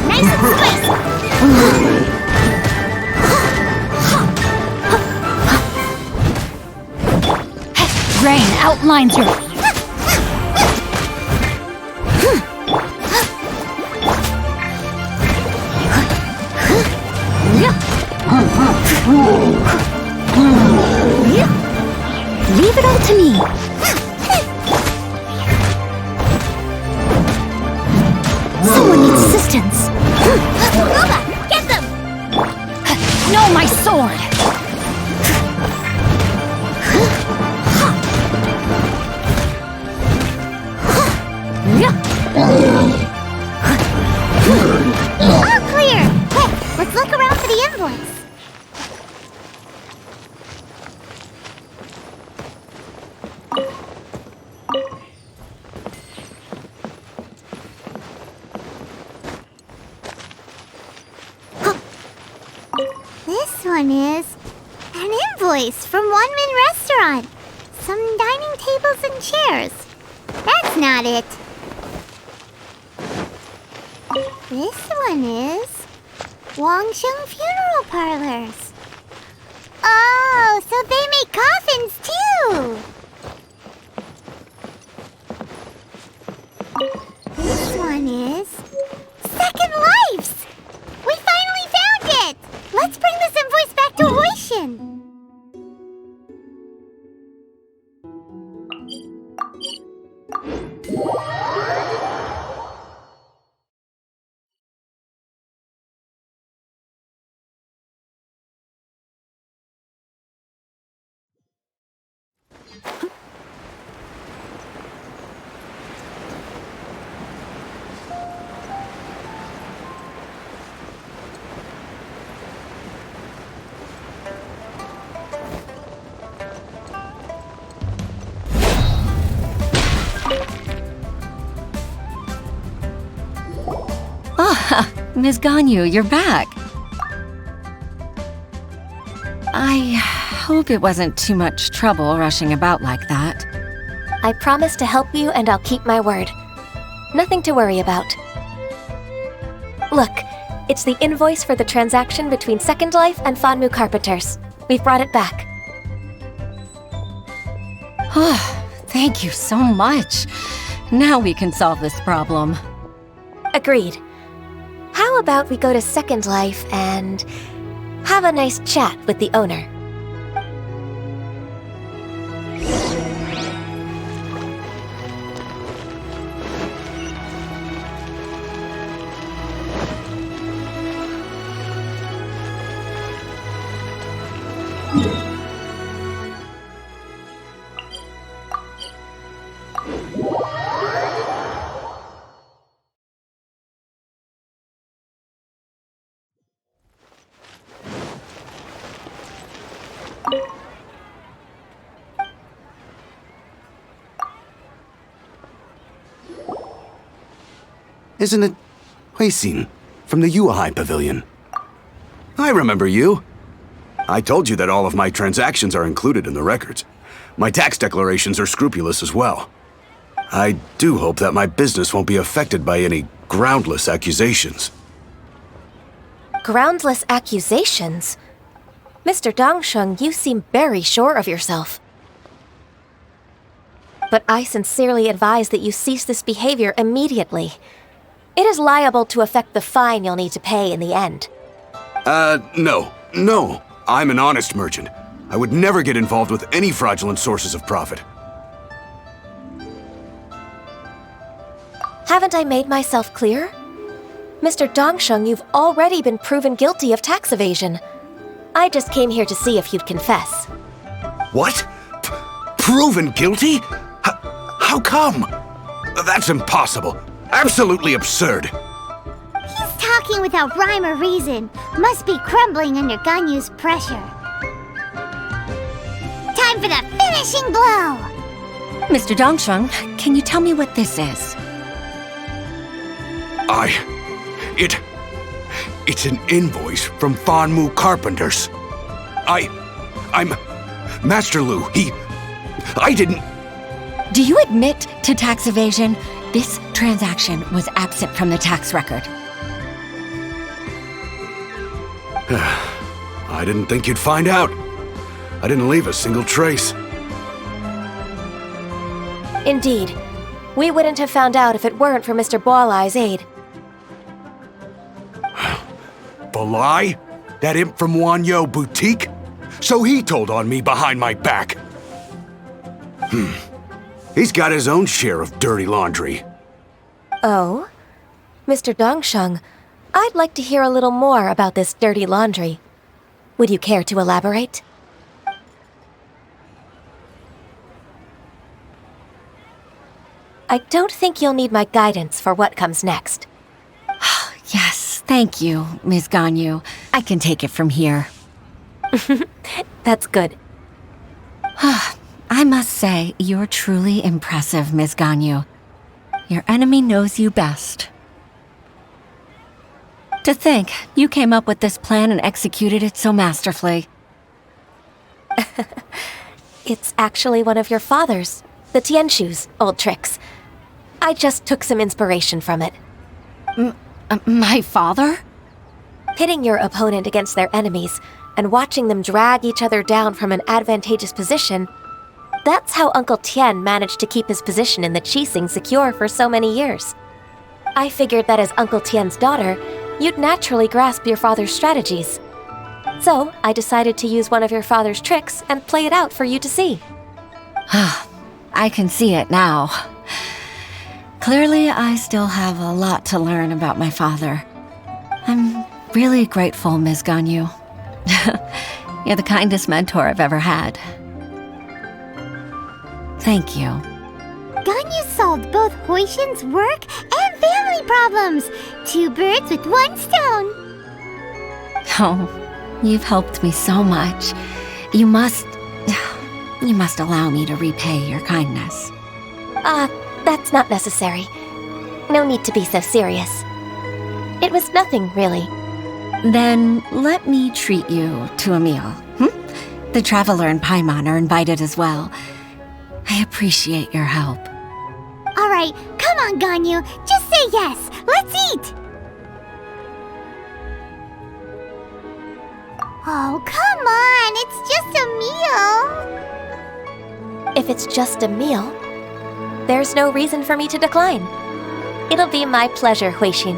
Nice and spicy! Rain outlines your... Leave it all to me. Someone needs assistance. Boba, get them! No, my sword! All clear! Hey, let's look around for the invoice. This one is an invoice from One Min Restaurant. Some dining tables and chairs. That's not it. This one is Wangsheng Funeral Parlors. Oh, so they make coffins too. This one is Second Lives. We finally found it. Let's bring this invoice back to Huishin. Ah, Ms. Ganyu, you're back. I hope it wasn't too much trouble rushing about like that. I promise to help you and I'll keep my word. Nothing to worry about. Look, it's the invoice for the transaction between Second Life and Fanmu Carpenters. We've brought it back. Oh, thank you so much. Now we can solve this problem. Agreed. How about we go to Second Life and have a nice chat with the owner? Isn't it Huixin from the Yuehai Pavilion? I remember you. I told you that all of my transactions are included in the records. My tax declarations are scrupulous as well. I do hope that my business won't be affected by any groundless accusations. Groundless accusations? Mr. Dongsheng, you seem very sure of yourself. But I sincerely advise that you cease this behavior immediately. It is liable to affect the fine you'll need to pay in the end. No. I'm an honest merchant. I would never get involved with any fraudulent sources of profit. Haven't I made myself clear? Mr. Dongsheng, you've already been proven guilty of tax evasion. I just came here to see if you'd confess. What? Proven guilty? How come? That's impossible. Absolutely absurd. He's talking without rhyme or reason. Must be crumbling under Ganyu's pressure. Time for the finishing blow! Mr. Dongsheng, can you tell me what this is? It's an invoice from Fanmu Carpenters. I'm Master Lu. I didn't... Do you admit to tax evasion? This transaction was absent from the tax record. I didn't think you'd find out. I didn't leave a single trace. Indeed. We wouldn't have found out if it weren't for Mr. Boalai's aid. Balai? That imp from Wanyo Boutique? So he told on me behind my back. He's got his own share of dirty laundry. Oh? Mr. Dongsheng, I'd like to hear a little more about this dirty laundry. Would you care to elaborate? I don't think you'll need my guidance for what comes next. Yes, thank you, Ms. Ganyu. I can take it from here. That's good. I must say, you're truly impressive, Ms. Ganyu. Your enemy knows you best. To think, you came up with this plan and executed it so masterfully. It's actually one of your father's, the Tianshu's, old tricks. I just took some inspiration from it. My father? Pitting your opponent against their enemies and watching them drag each other down from an advantageous position, that's how Uncle Tian managed to keep his position in the Qixing secure for so many years. I figured that as Uncle Tian's daughter, you'd naturally grasp your father's strategies. So, I decided to use one of your father's tricks and play it out for you to see. I can see it now. Clearly, I still have a lot to learn about my father. I'm really grateful, Ms. Ganyu. You're the kindest mentor I've ever had. Thank you. Ganyu solved both Huixin's work and family problems. 2 birds with 1 stone. Oh, you've helped me so much. You must allow me to repay your kindness. That's not necessary. No need to be so serious. It was nothing, really. Then let me treat you to a meal. The Traveler and Paimon are invited as well. I appreciate your help. All right, come on, Ganyu. Just say yes. Let's eat. Oh, come on. It's just a meal. If it's just a meal, there's no reason for me to decline. It'll be my pleasure, Huixin.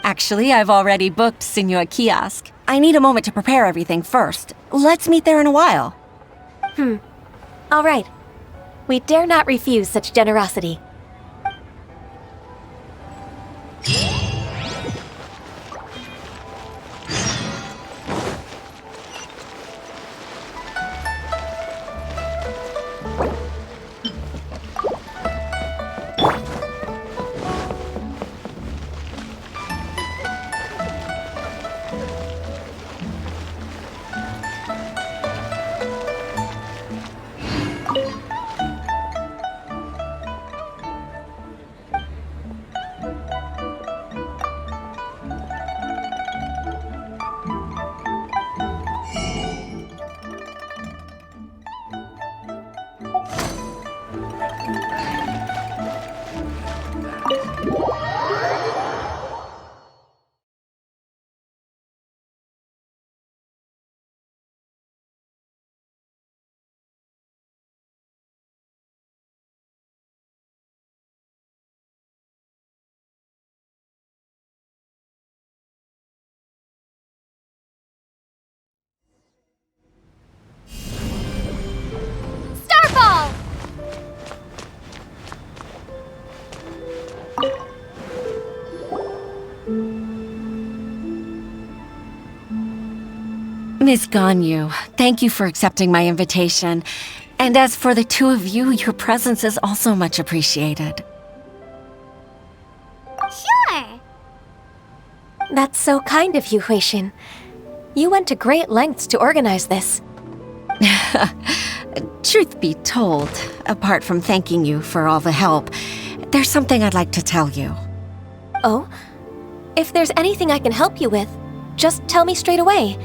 Actually, I've already booked Sinua Kiosk. I need a moment to prepare everything first. Let's meet there in a while. All right. We dare not refuse such generosity. Miss Ganyu, thank you for accepting my invitation. And as for the two of you, your presence is also much appreciated. Sure! That's so kind of you, Huixin. You went to great lengths to organize this. Truth be told, apart from thanking you for all the help, there's something I'd like to tell you. Oh? If there's anything I can help you with, just tell me straight away.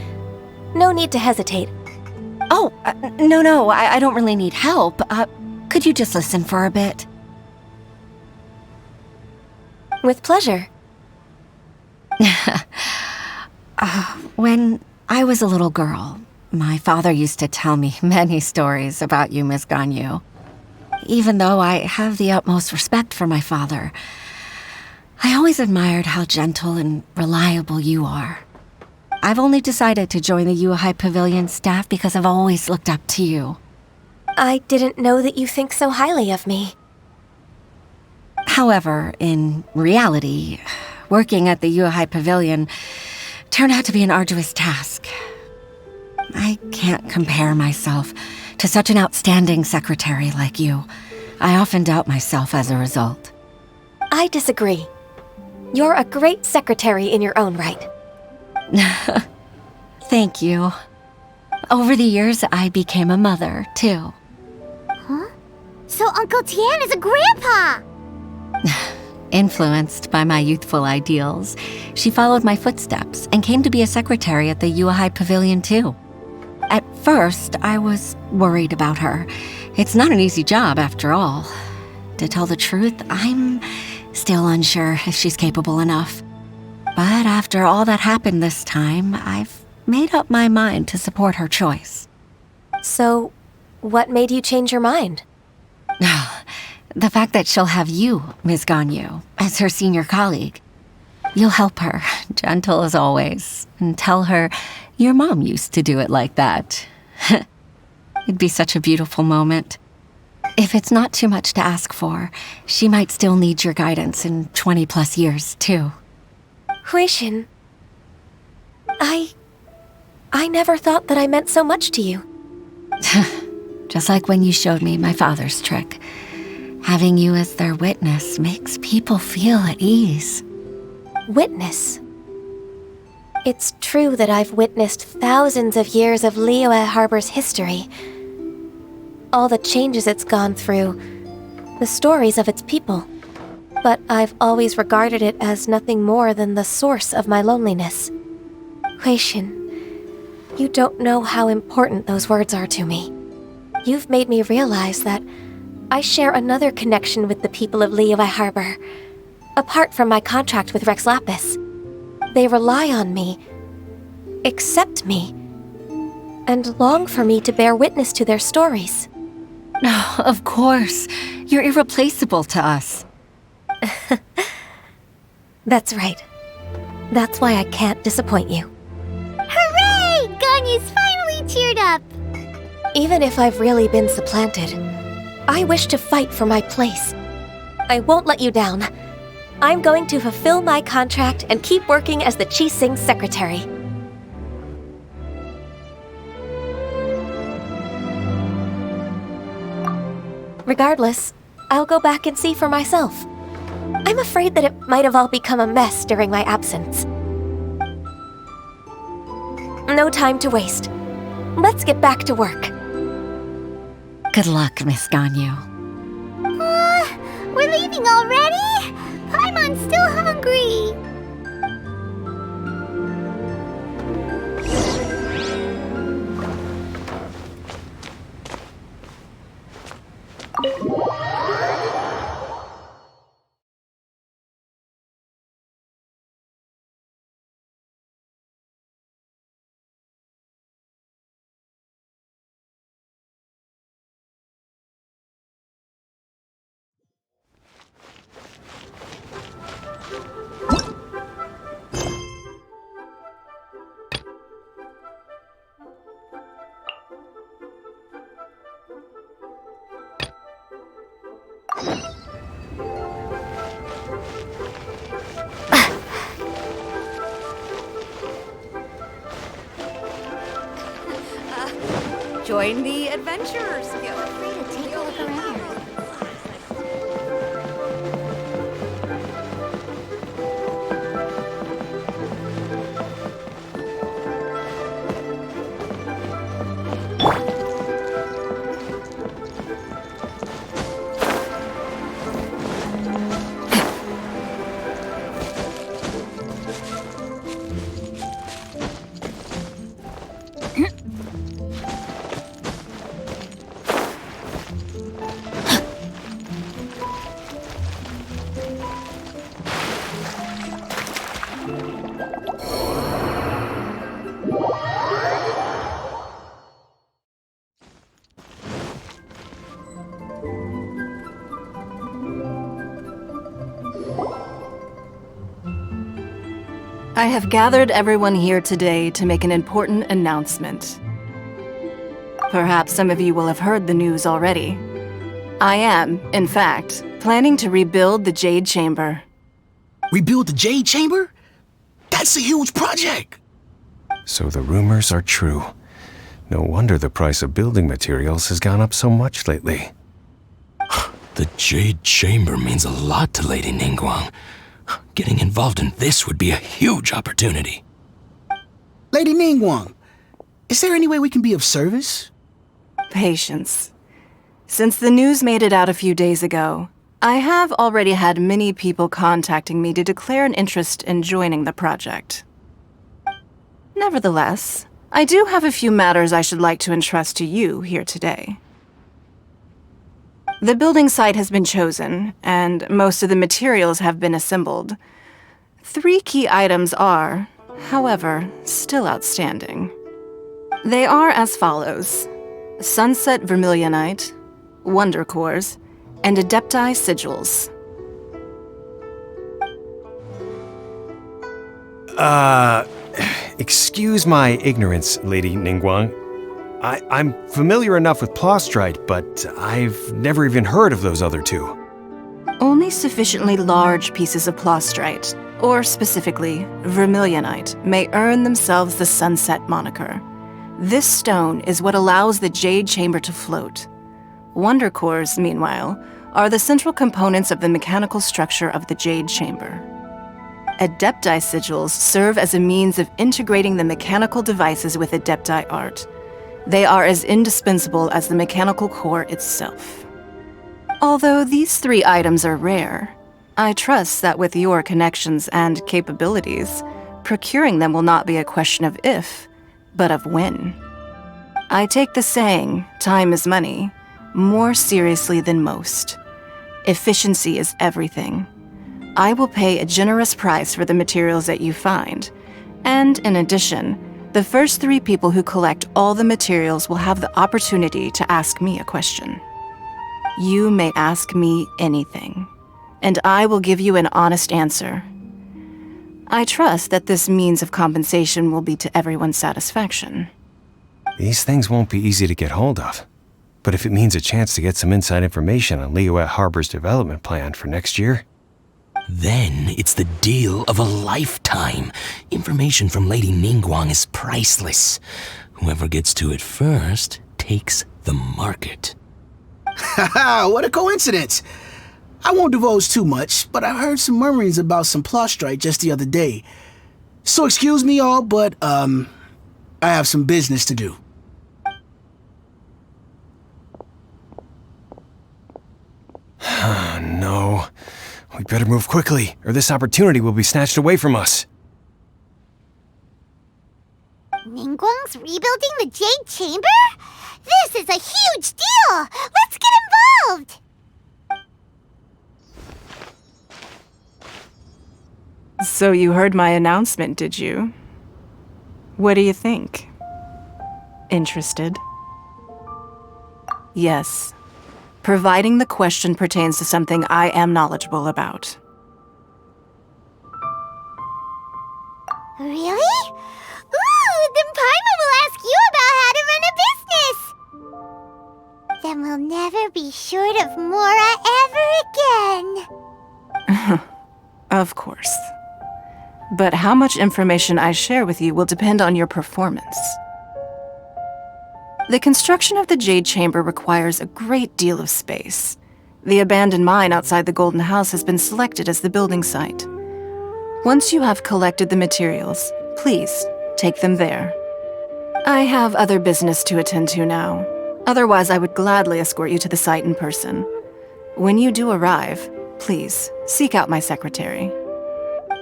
No need to hesitate. Oh, no, I don't really need help. Could you just listen for a bit? With pleasure. When I was a little girl, my father used to tell me many stories about you, Miss Ganyu. Even though I have the utmost respect for my father, I always admired how gentle and reliable you are. I've only decided to join the Yuhai Pavilion staff because I've always looked up to you. I didn't know that you think so highly of me. However, in reality, working at the Yuhai Pavilion turned out to be an arduous task. I can't compare myself to such an outstanding secretary like you. I often doubt myself as a result. I disagree. You're a great secretary in your own right. Thank you. Over the years, I became a mother, too. Huh? So Uncle Tian is a grandpa! Influenced by my youthful ideals, she followed my footsteps and came to be a secretary at the Yuhai Pavilion, too. At first, I was worried about her. It's not an easy job, after all. To tell the truth, I'm still unsure if she's capable enough. But after all that happened this time, I've made up my mind to support her choice. So, what made you change your mind? The fact that she'll have you, Ms. Ganyu, as her senior colleague. You'll help her, gentle as always, and tell her your mom used to do it like that. It'd be such a beautiful moment. If it's not too much to ask for, she might still need your guidance in 20+ years, too. Huixin, I never thought that I meant so much to you. Just like when you showed me my father's trick. Having you as their witness makes people feel at ease. Witness? It's true that I've witnessed thousands of years of Liyue Harbor's history. All the changes it's gone through, the stories of its people. But I've always regarded it as nothing more than the source of my loneliness. Huixin, you don't know how important those words are to me. You've made me realize that I share another connection with the people of Liyue Harbor, apart from my contract with Rex Lapis. They rely on me, accept me, and long for me to bear witness to their stories. Oh, of course. You're irreplaceable to us. That's right. That's why I can't disappoint you. Hooray! Ganyu's finally cheered up! Even if I've really been supplanted, I wish to fight for my place. I won't let you down. I'm going to fulfill my contract and keep working as the Qixing secretary. Regardless, I'll go back and see for myself. I'm afraid that it might have all become a mess during my absence. No time to waste. Let's get back to work. Good luck, Miss Ganyu. We're leaving already? Paimon's still hungry. Join the Adventurers Guild. Feel free to take a look around. I have gathered everyone here today to make an important announcement. Perhaps some of you will have heard the news already. I am, in fact, planning to rebuild the Jade Chamber. Rebuild the Jade Chamber? That's a huge project! So the rumors are true. No wonder the price of building materials has gone up so much lately. The Jade Chamber means a lot to Lady Ningguang. Getting involved in this would be a huge opportunity. Lady Ningguang, is there any way we can be of service? Patience. Since the news made it out a few days ago, I have already had many people contacting me to declare an interest in joining the project. Nevertheless, I do have a few matters I should like to entrust to you here today. The building site has been chosen, and most of the materials have been assembled. 3 key items are, however, still outstanding. They are as follows: Sunset Vermilionite, Wonder Cores, and Adepti Sigils. Excuse my ignorance, Lady Ningguang. I'm familiar enough with Plostrite, but I've never even heard of those other 2. Only sufficiently large pieces of Plostrite, or specifically Vermilionite, may earn themselves the Sunset moniker. This stone is what allows the Jade Chamber to float. Wonder Cores, meanwhile, are the central components of the mechanical structure of the Jade Chamber. Adepti Sigils serve as a means of integrating the mechanical devices with Adepti art. They are as indispensable as the mechanical core itself. Although these 3 items are rare, I trust that with your connections and capabilities, procuring them will not be a question of if, but of when. I take the saying, time is money, more seriously than most. Efficiency is everything. I will pay a generous price for the materials that you find, and in addition, the first 3 people who collect all the materials will have the opportunity to ask me a question. You may ask me anything, and I will give you an honest answer. I trust that this means of compensation will be to everyone's satisfaction. These things won't be easy to get hold of. But if it means a chance to get some inside information on Liyue Harbor's development plan for next year... Then it's the deal of a lifetime. Information from Lady Ningguang is priceless. Whoever gets to it first takes the market. Haha, what a coincidence! I won't divulge too much, but I heard some murmurings about some Plostrite just the other day. So excuse me all, but, I have some business to do. No. We better move quickly, or this opportunity will be snatched away from us. Ningguang's rebuilding the Jade Chamber? This is a huge deal! Let's get involved! So you heard my announcement, did you? What do you think? Interested? Yes. Providing the question pertains to something I am knowledgeable about. Really? Ooh, then Paimon will ask you about how to run a business! Then we'll never be short of Mora ever again. Of course. But how much information I share with you will depend on your performance. The construction of the Jade Chamber requires a great deal of space. The abandoned mine outside the Golden House has been selected as the building site. Once you have collected the materials, please take them there. I have other business to attend to now. Otherwise, I would gladly escort you to the site in person. When you do arrive, please seek out my secretary.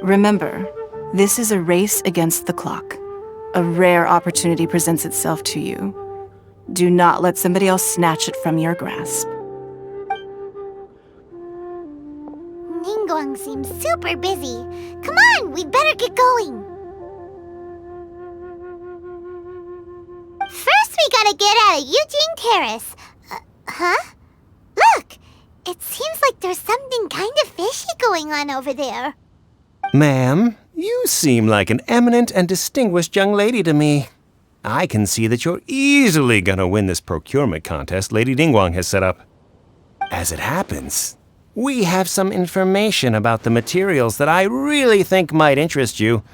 Remember, this is a race against the clock. A rare opportunity presents itself to you. Do not let somebody else snatch it from your grasp. Ningguang seems super busy. Come on, we'd better get going. First, we gotta get out of Eugene Terrace. Huh? Look! It seems like there's something kind of fishy going on over there. Ma'am, you seem like an eminent and distinguished young lady to me. I can see that you're easily gonna win this procurement contest Lady Ningguang has set up. As it happens, we have some information about the materials that I really think might interest you.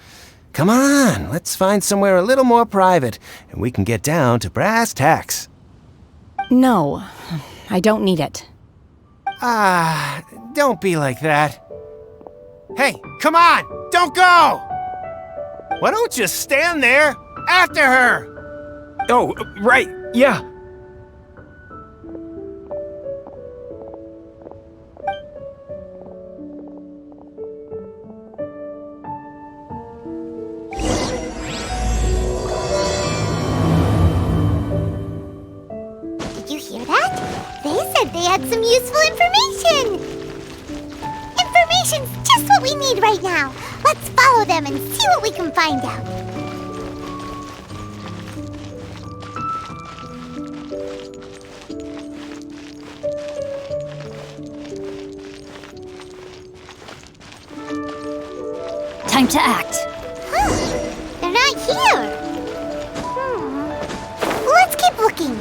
Come on, let's find somewhere a little more private, and we can get down to brass tacks. No, I don't need it. Don't be like that. Hey, come on! Don't go! Why don't you stand there after her? Oh, right, yeah. Did you hear that? They said they had some useful information. Information's just what we need right now. Let's follow them and see what we can find out. Time to act. Huh. They're not here. Let's keep looking.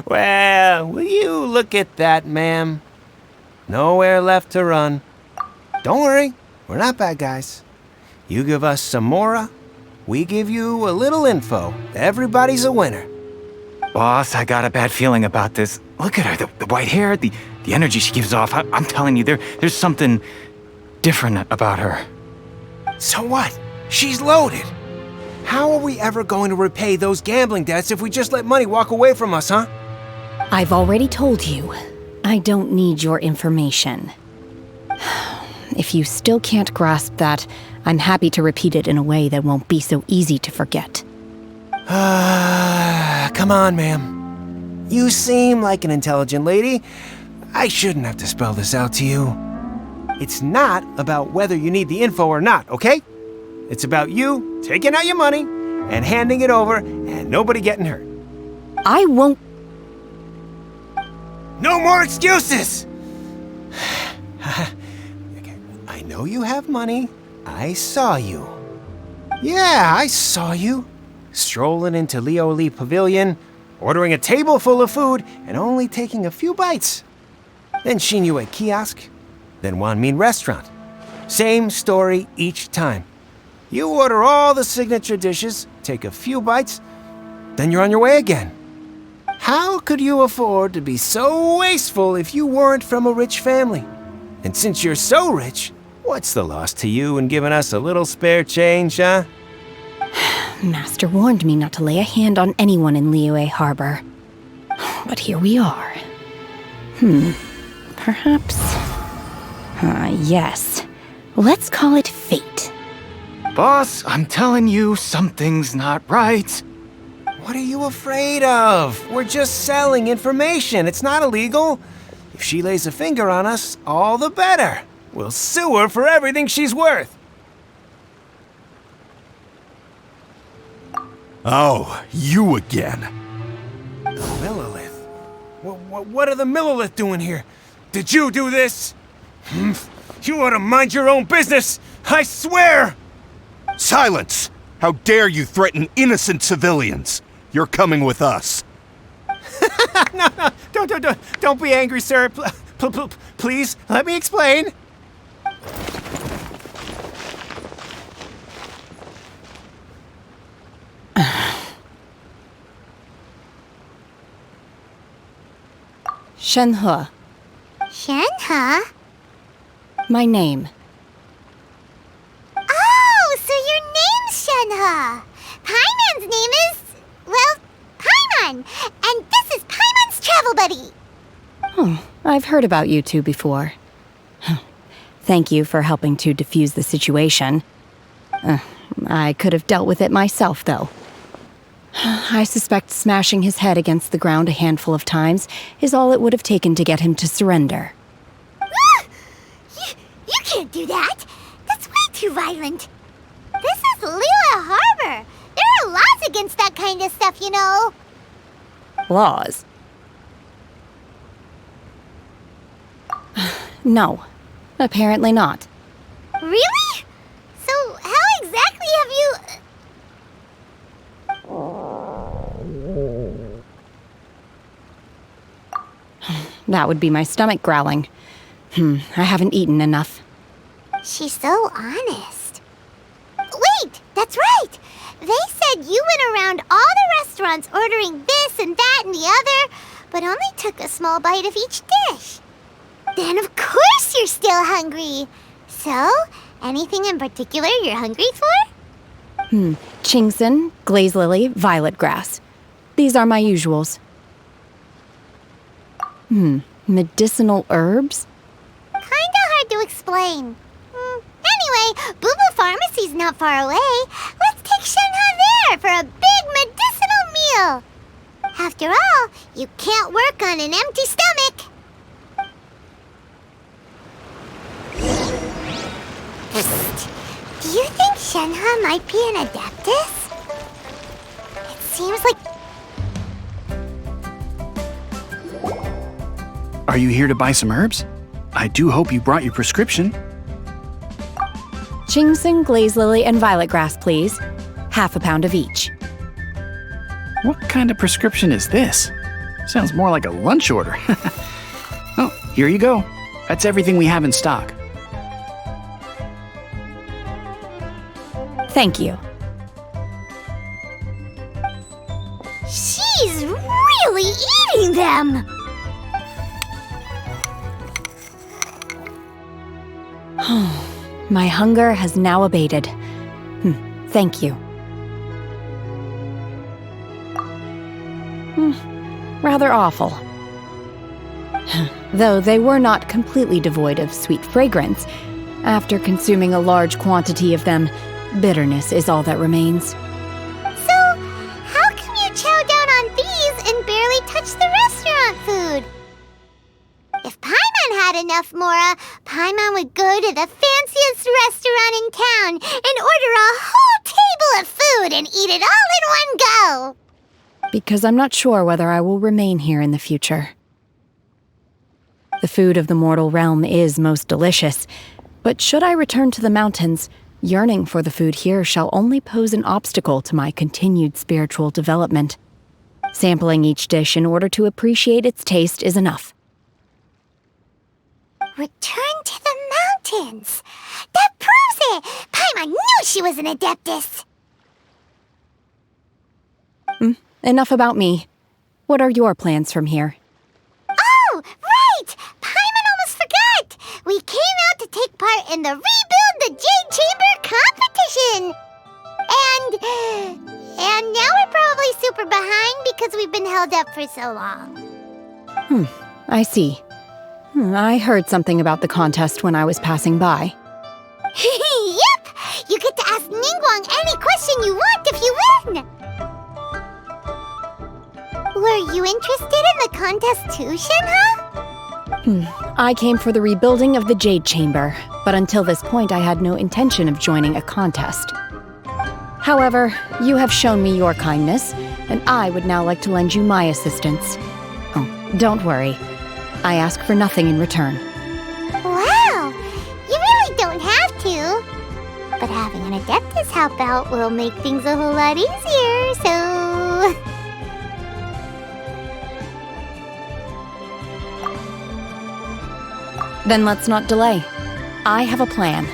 Well, will you look at that, ma'am? Nowhere left to run. Don't worry, we're not bad guys. You give us some mora, we give you a little info. Everybody's a winner. Boss, I got a bad feeling about this. Look at her, the white hair, the energy she gives off. I'm telling you, there's something different about her. So what? She's loaded. How are we ever going to repay those gambling debts if we just let money walk away from us, huh? I've already told you, I don't need your information. If you still can't grasp that, I'm happy to repeat it in a way that won't be so easy to forget. Come on, ma'am. You seem like an intelligent lady. I shouldn't have to spell this out to you. It's not about whether you need the info or not, okay? It's about you taking out your money and handing it over and nobody getting hurt. I won't. No more excuses! I know you have money. I saw you. Yeah, I saw you. Strolling into Leo Lee Pavilion, ordering a table full of food, and only taking a few bites. Then Shinue Kiosk, then Wanmin Restaurant. Same story each time. You order all the signature dishes, take a few bites, then you're on your way again. How could you afford to be so wasteful if you weren't from a rich family? And since you're so rich, what's the loss to you in giving us a little spare change, huh? Master warned me not to lay a hand on anyone in Liyue Harbor. But here we are. Perhaps... yes. Let's call it fate. Boss, I'm telling you, something's not right. What are you afraid of? We're just selling information. It's not illegal. If she lays a finger on us, all the better. We'll sue her for everything she's worth. Oh, you again. The Millilith? What are the Millilith doing here? Did you do this? You ought to mind your own business! I swear! Silence! How dare you threaten innocent civilians? You're coming with us. No, don't be angry, sir. Please, let me explain. Shenhe, Shenhe? my name. Oh, so your name's Shenhe. Paimon's name is, well, Paimon. And this is Paimon's travel buddy. Oh, I've heard about you two before. Thank you for helping to defuse the situation. I could have dealt with it myself, though. I suspect smashing his head against the ground a handful of times is all it would have taken to get him to surrender. You can't do that. That's way too violent. This is Liyue Harbor. There are laws against that kind of stuff, you know. Laws? No, apparently not. Really? So how exactly have you... That would be my stomach growling. I haven't eaten enough. She's so honest. Wait, that's right. They said you went around all the restaurants ordering this and that and the other, but only took a small bite of each dish. Then of course you're still hungry. So, anything in particular you're hungry for? Chingson, glaze lily, violet grass. These are my usuals. Medicinal herbs? Kinda hard to explain. Anyway, Boo Pharmacy's not far away. Let's take Shenhe there for a big medicinal meal. After all, you can't work on an empty stomach. Psst. Do you think Shenhe might be an Adeptus? It seems like... Are you here to buy some herbs? I do hope you brought your prescription. Chingson, glaze lily, and violet grass, please. Half a pound of each. What kind of prescription is this? Sounds more like a lunch order. Oh, here you go. That's everything we have in stock. Thank you. She's really eating them! My hunger has now abated. Thank you. Rather awful. Though they were not completely devoid of sweet fragrance. After consuming a large quantity of them, bitterness is all that remains. So, how come you chow down on these and barely touch the restaurant food? If Paimon had enough Mora, Paimon would go to the fanciest restaurant in town and order a whole table of food and eat it all in one go. Because I'm not sure whether I will remain here in the future. The food of the mortal realm is most delicious, but should I return to the mountains, yearning for the food here shall only pose an obstacle to my continued spiritual development. Sampling each dish in order to appreciate its taste is enough. Return to the mountains! That proves it! Paimon knew she was an Adeptus! Enough about me. What are your plans from here? Oh, right! Paimon almost forgot! We came out to take part in the Rebuild the Jade Chamber competition! And now we're probably super behind because we've been held up for so long. I see. I heard something about the contest when I was passing by. Yep! You get to ask Ningguang any question you want if you win! Were you interested in the contest too, Shenhe? I came for the rebuilding of the Jade Chamber, but until this point I had no intention of joining a contest. However, you have shown me your kindness, and I would now like to lend you my assistance. Oh, don't worry. I ask for nothing in return. Wow! You really don't have to. But having an Adeptus help out will make things a whole lot easier, so... Then let's not delay. I have a plan.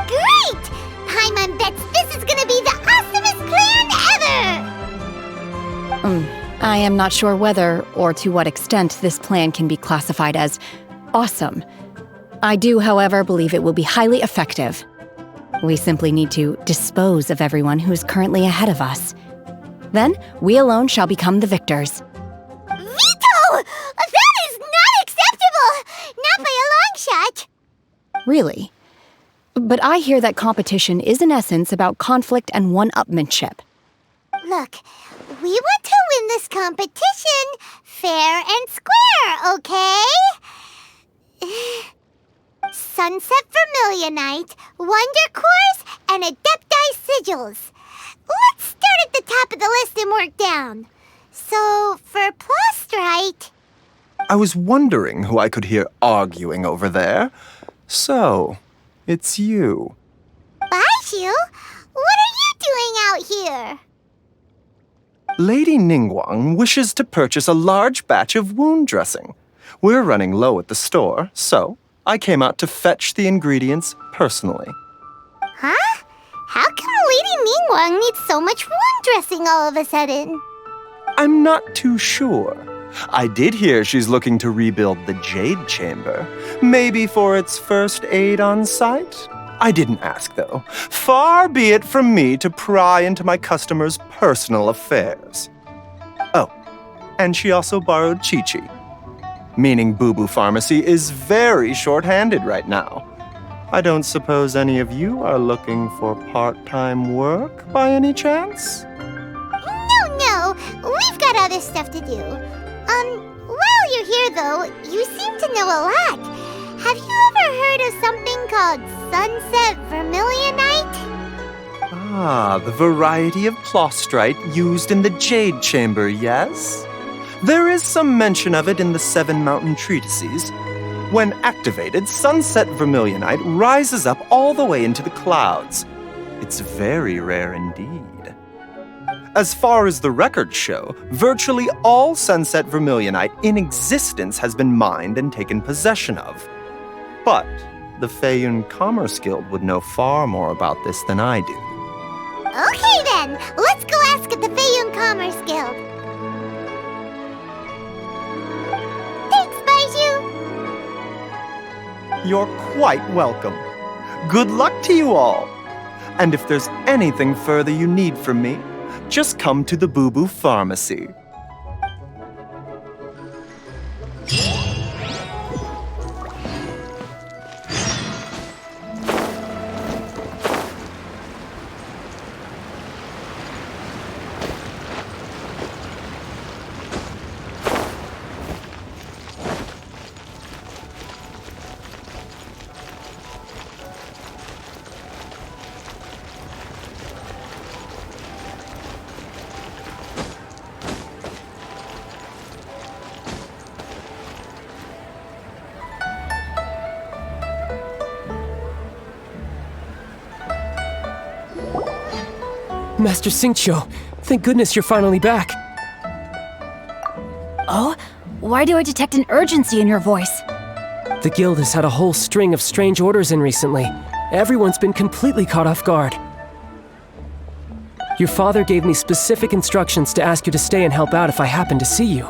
Great! Paimon bets this is gonna be the awesomest plan ever! I am not sure whether or to what extent this plan can be classified as awesome. I do, however, believe it will be highly effective. We simply need to dispose of everyone who's currently ahead of us. Then, we alone shall become the victors. Veto! That is not acceptable! Not by a long shot! Really? But I hear that competition is in essence about conflict and one-upmanship. Look, we want to win this competition fair and square, okay? Sunset Vermilionite, Wonder Cores, and Adepti Sigils. Let's start at the top of the list and work down. So, for Plostrite... I was wondering who I could hear arguing over there. So, it's you. Baishu? What are you doing out here? Lady Ningguang wishes to purchase a large batch of wound dressing. We're running low at the store, so I came out to fetch the ingredients personally. Huh? How come Lady Ningguang needs so much wound dressing all of a sudden? I'm not too sure. I did hear she's looking to rebuild the Jade Chamber. Maybe for its first aid on site? I didn't ask, though. Far be it from me to pry into my customers' personal affairs. Oh, and she also borrowed Chi-Chi. Meaning Boo Boo Pharmacy is very short-handed right now. I don't suppose any of you are looking for part-time work by any chance? No, we've got other stuff to do. While you're here though, you seem to know a lot. Have you ever heard of something called Sunset Vermilionite? Ah, the variety of Plostrite used in the Jade Chamber, yes? There is some mention of it in the Seven Mountain Treatises. When activated, Sunset Vermilionite rises up all the way into the clouds. It's very rare indeed. As far as the records show, virtually all Sunset Vermilionite in existence has been mined and taken possession of. But the Feiyun Commerce Guild would know far more about this than I do. Okay then, let's go ask at the Feiyun Commerce Guild. Thanks, Baishu! You're quite welcome. Good luck to you all. And if there's anything further you need from me, just come to the Boo Boo Pharmacy. Master Xingqiu, thank goodness you're finally back. Oh? Why do I detect an urgency in your voice? The guild has had a whole string of strange orders in recently. Everyone's been completely caught off guard. Your father gave me specific instructions to ask you to stay and help out if I happen to see you.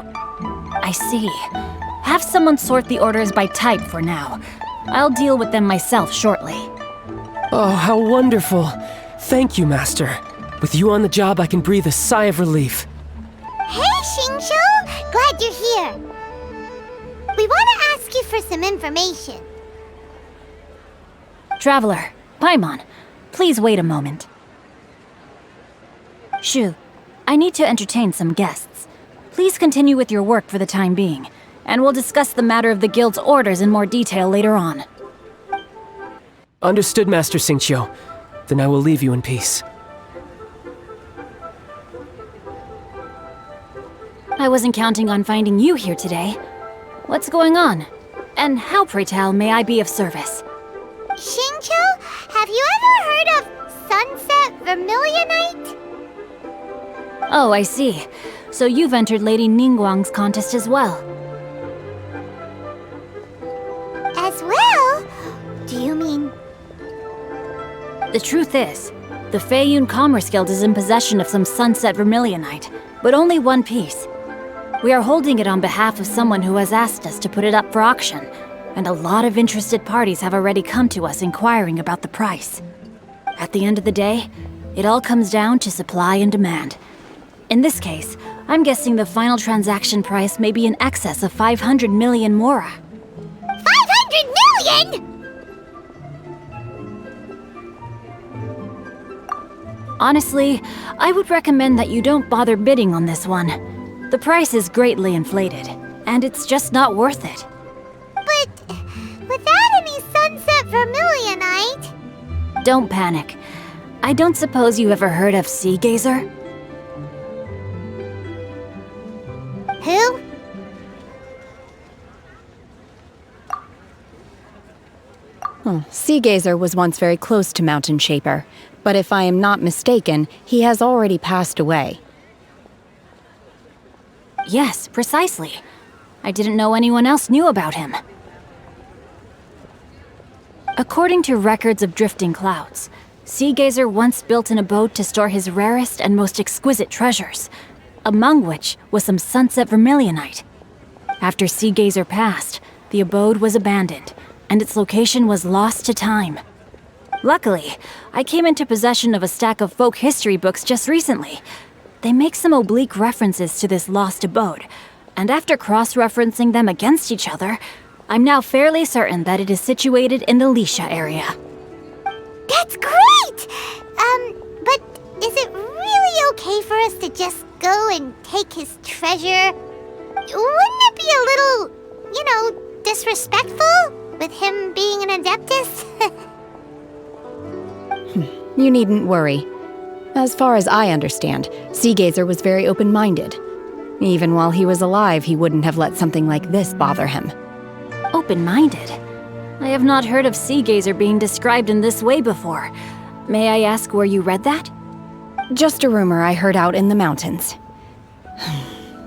I see. Have someone sort the orders by type for now. I'll deal with them myself shortly. Oh, how wonderful. Thank you, Master. With you on the job, I can breathe a sigh of relief. Hey, Xingqiu! Glad you're here. We want to ask you for some information. Traveler, Paimon, please wait a moment. Shu, I need to entertain some guests. Please continue with your work for the time being, and we'll discuss the matter of the guild's orders in more detail later on. Understood, Master Xingqiu. Then I will leave you in peace. I wasn't counting on finding you here today. What's going on? And how, pray tell, may I be of service? Xingqiu, have you ever heard of Sunset Vermilionite? Oh, I see. So you've entered Lady Ningguang's contest as well. The truth is, the Feiyun Commerce Guild is in possession of some sunset vermilionite, but only one piece. We are holding it on behalf of someone who has asked us to put it up for auction, and a lot of interested parties have already come to us inquiring about the price. At the end of the day, it all comes down to supply and demand. In this case, I'm guessing the final transaction price may be in excess of 500 million mora. 500 million?! Honestly, I would recommend that you don't bother bidding on this one. The price is greatly inflated, and it's just not worth it. But without any sunset vermilionite... Don't panic. I don't suppose you ever heard of Sea Gazer? Who? Sea Gazer was once very close to Mountain Shaper, but if I am not mistaken, he has already passed away. Yes, precisely. I didn't know anyone else knew about him. According to records of drifting clouds, Sea Gazer once built an abode to store his rarest and most exquisite treasures, among which was some sunset vermilionite. After Sea Gazer passed, the abode was abandoned, and its location was lost to time. Luckily, I came into possession of a stack of folk history books just recently. They make some oblique references to this lost abode, and after cross-referencing them against each other, I'm now fairly certain that it is situated in the Lisha area. That's great! But is it really okay for us to just go and take his treasure? Wouldn't it be a little, disrespectful with him being an Adeptus? You needn't worry. As far as I understand, Sea Gazer was very open-minded. Even while he was alive, he wouldn't have let something like this bother him. Open-minded? I have not heard of Sea Gazer being described in this way before. May I ask where you read that? Just a rumor I heard out in the mountains.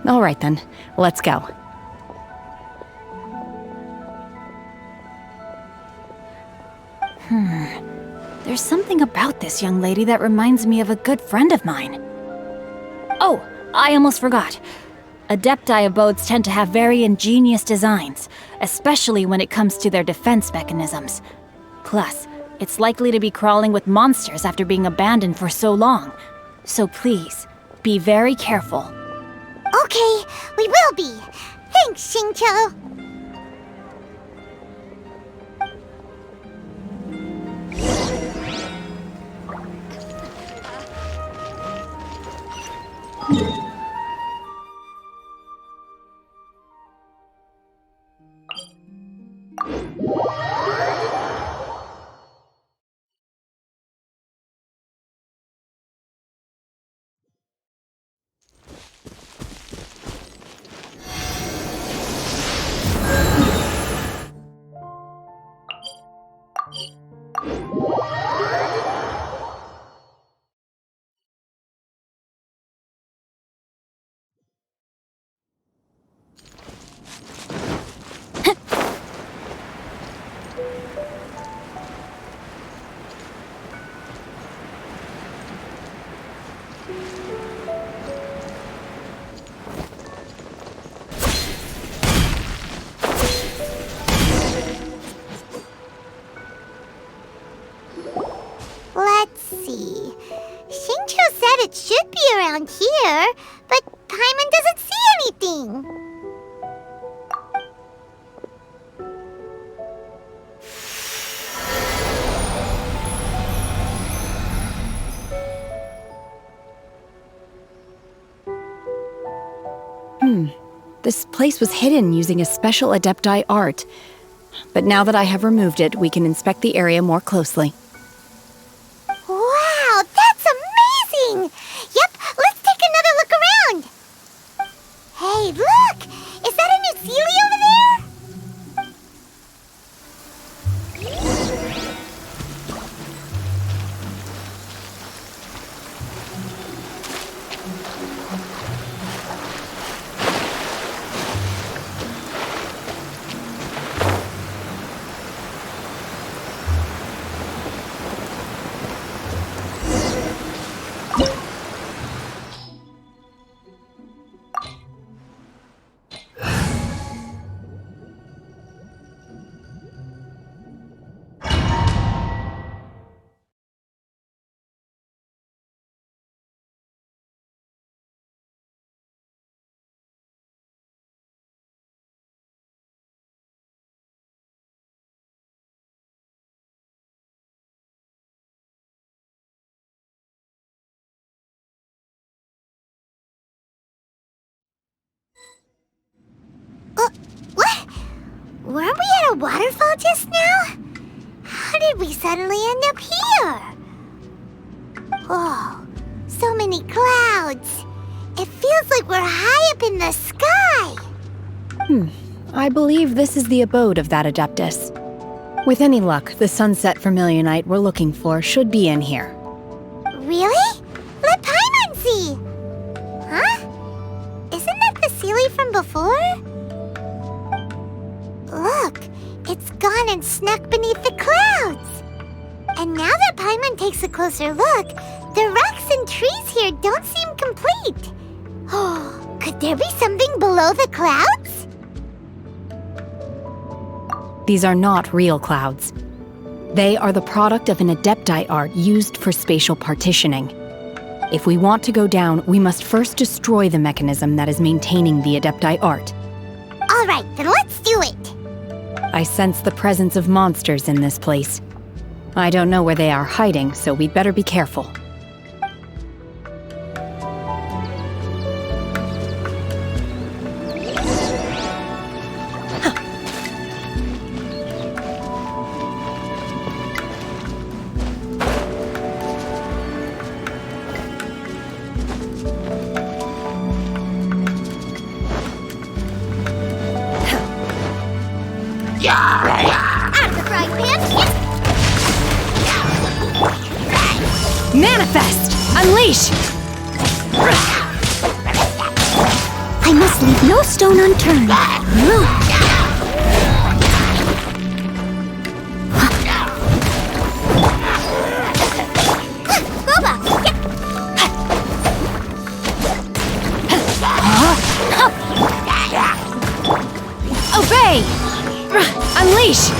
All right then, let's go. There's something about this young lady that reminds me of a good friend of mine. Oh, I almost forgot. Adepti abodes tend to have very ingenious designs, especially when it comes to their defense mechanisms. Plus, it's likely to be crawling with monsters after being abandoned for so long. So please, be very careful. Okay, we will be. Thanks, Xingqiu. Let's see. Xingqiu said it should be around here, but Paimon doesn't see anything. This place was hidden using a special Adepti art. But now that I have removed it, we can inspect the area more closely. Wow, that's amazing! Yep, let's take another look around. Hey, look! Is that a new Sealy over there? Weren't we at a waterfall just now? How did we suddenly end up here? Oh, so many clouds. It feels like we're high up in the sky. I believe this is the abode of that Adeptus. With any luck, the sunset vermilionite we're looking for should be in here. Really? Let Paimon see! Huh? Isn't that the Sealy from before? Look, it's gone and snuck beneath the clouds. And now that Paimon takes a closer look, the rocks and trees here don't seem complete. Oh, could there be something below the clouds? These are not real clouds. They are the product of an Adepti art used for spatial partitioning. If we want to go down, we must first destroy the mechanism that is maintaining the Adepti art. All right, then let's do it. I sense the presence of monsters in this place. I don't know where they are hiding, so we'd better be careful. Out of the frying pan! Manifest! Unleash! I must leave no stone unturned. Obey! Unleash!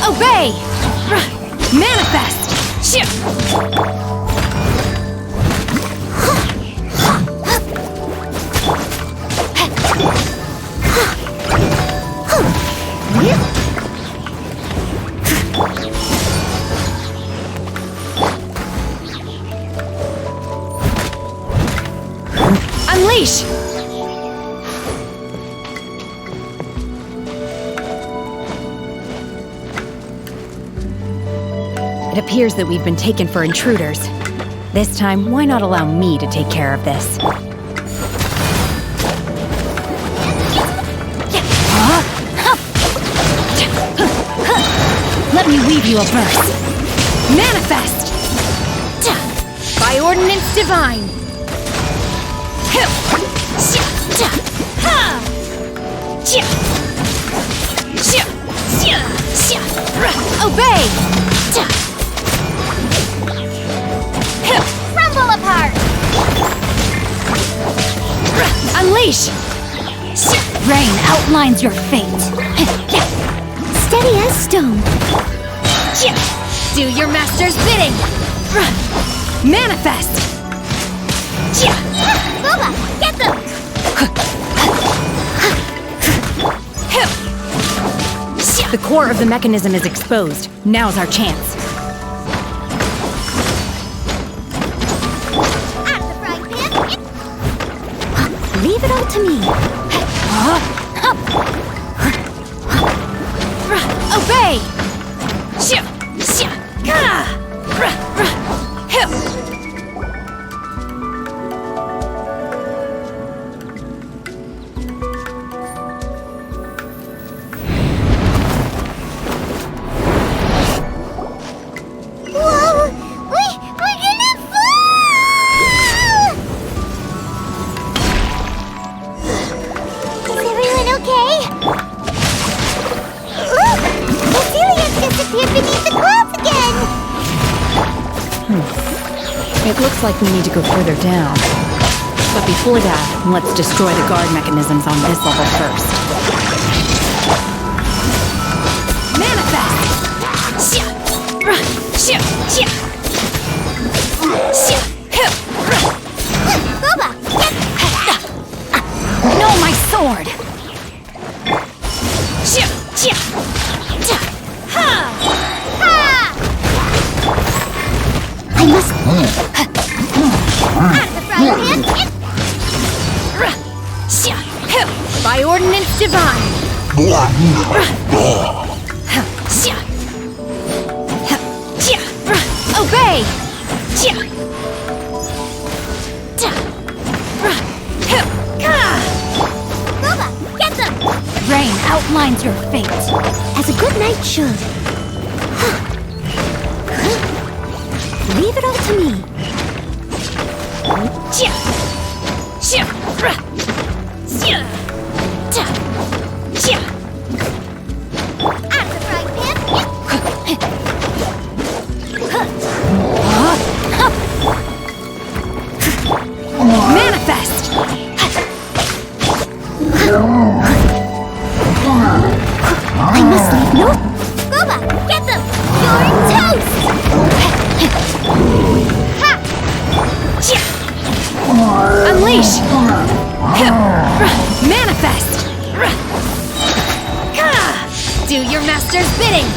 Obey! Manifest! Unleash! It appears that we've been taken for intruders. This time, why not allow me to take care of this? Let me weave you a verse. Manifest! By ordinance divine! Obey! Crumble apart! Unleash! Rain outlines your fate. Steady as stone. Do your master's bidding! Manifest! Boba, get them! The core of the mechanism is exposed. Now's our chance. Leave it all to me. Obey! Whoa! We're gonna fall! Is everyone okay? Look! The Celiacs disappeared beneath the clouds again! It looks like we need to go further down. But before that, let's destroy the guard mechanisms on this level first. Manifest! Boba! No, my sword! I must... Out of the frying pan! By ordinance divine! Obey! Boba, get them! Rain outlines your fate. As a good knight should. Leave it all to me. Out of the frying pan! Manifest! I must leave no... Boba, get them! You're toast! Unleash! Manifest! Do your master's bidding!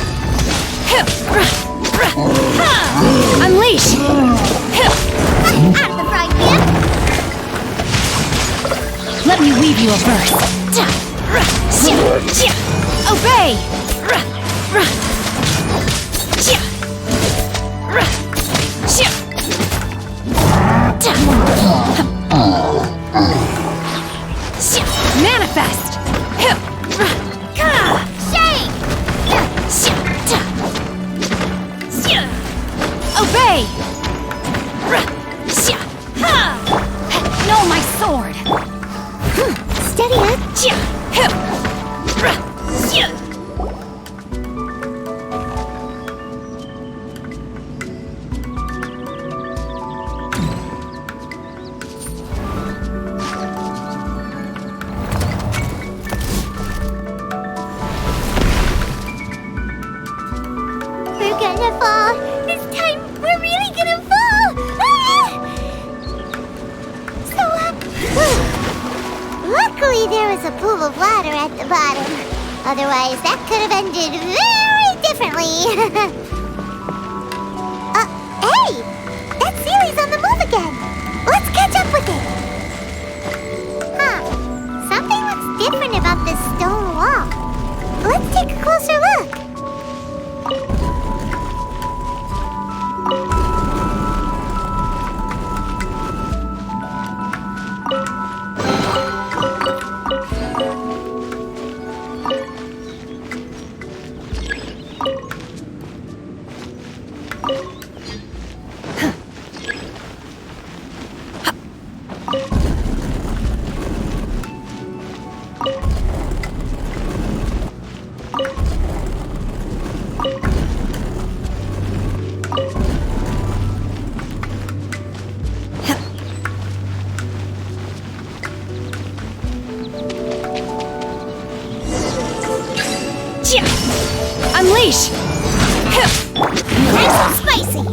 Unleash! Out of the frying pan! Let me weave you a verse. Obey! Manifest! Shame! Obey! No, my sword! Steady it! We're gonna fall! This time, we're really gonna fall! Ah! So, luckily there was a pool of water at the bottom. Otherwise, that could have ended very differently. Hey! That Sealy's on the move again! Let's catch up with it! Huh. Something looks different about this stone wall. Let's take a closer look. Unleash! Nice and spicy!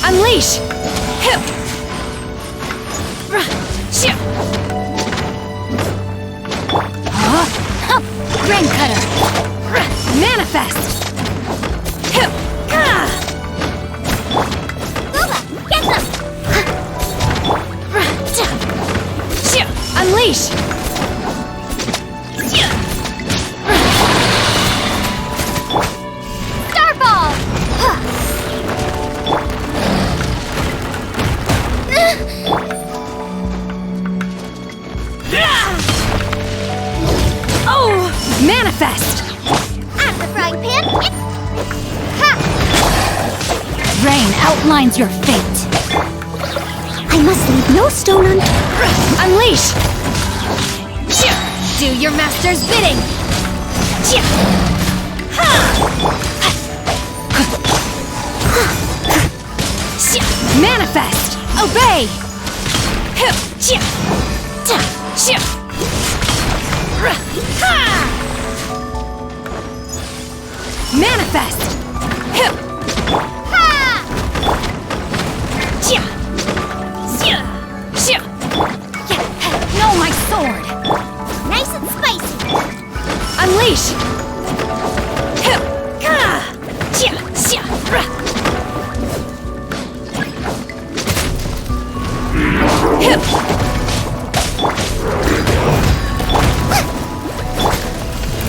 Unleash! Grain cutter! Manifest! Unleash! Starball! Oh! Manifest! Out of the frying pan, Rain outlines your fate. I must leave no stone unturned. Unleash! Do your master's bidding! Manifest! Obey! Manifest! No, my sword! Nice and spicy. Unleash!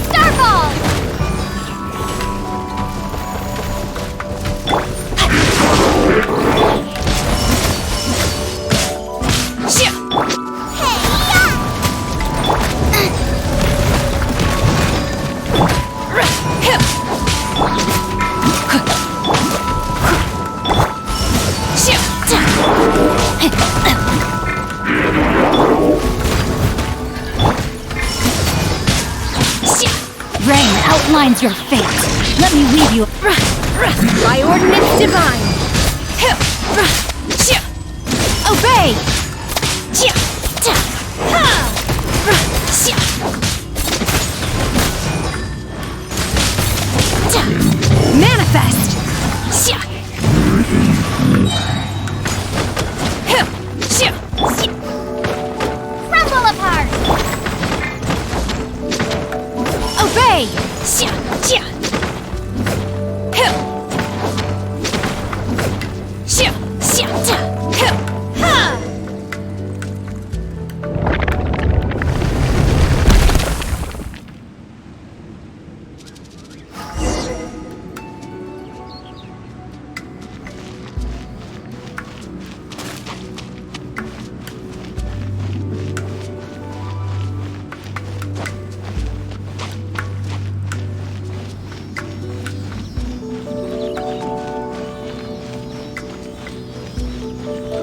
Starball! Rain outlines your fate. Let me leave you. By ordinance divine! Obey! Manifest! Crumble apart! Obey!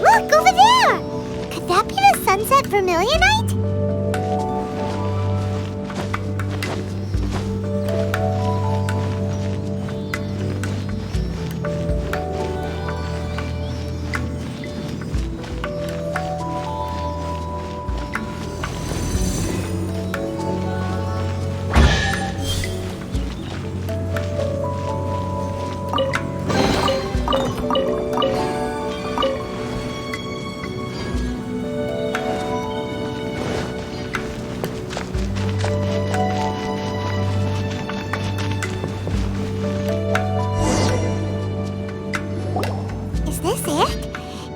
Look, over there! Could that be the sunset vermilionite? Is this it?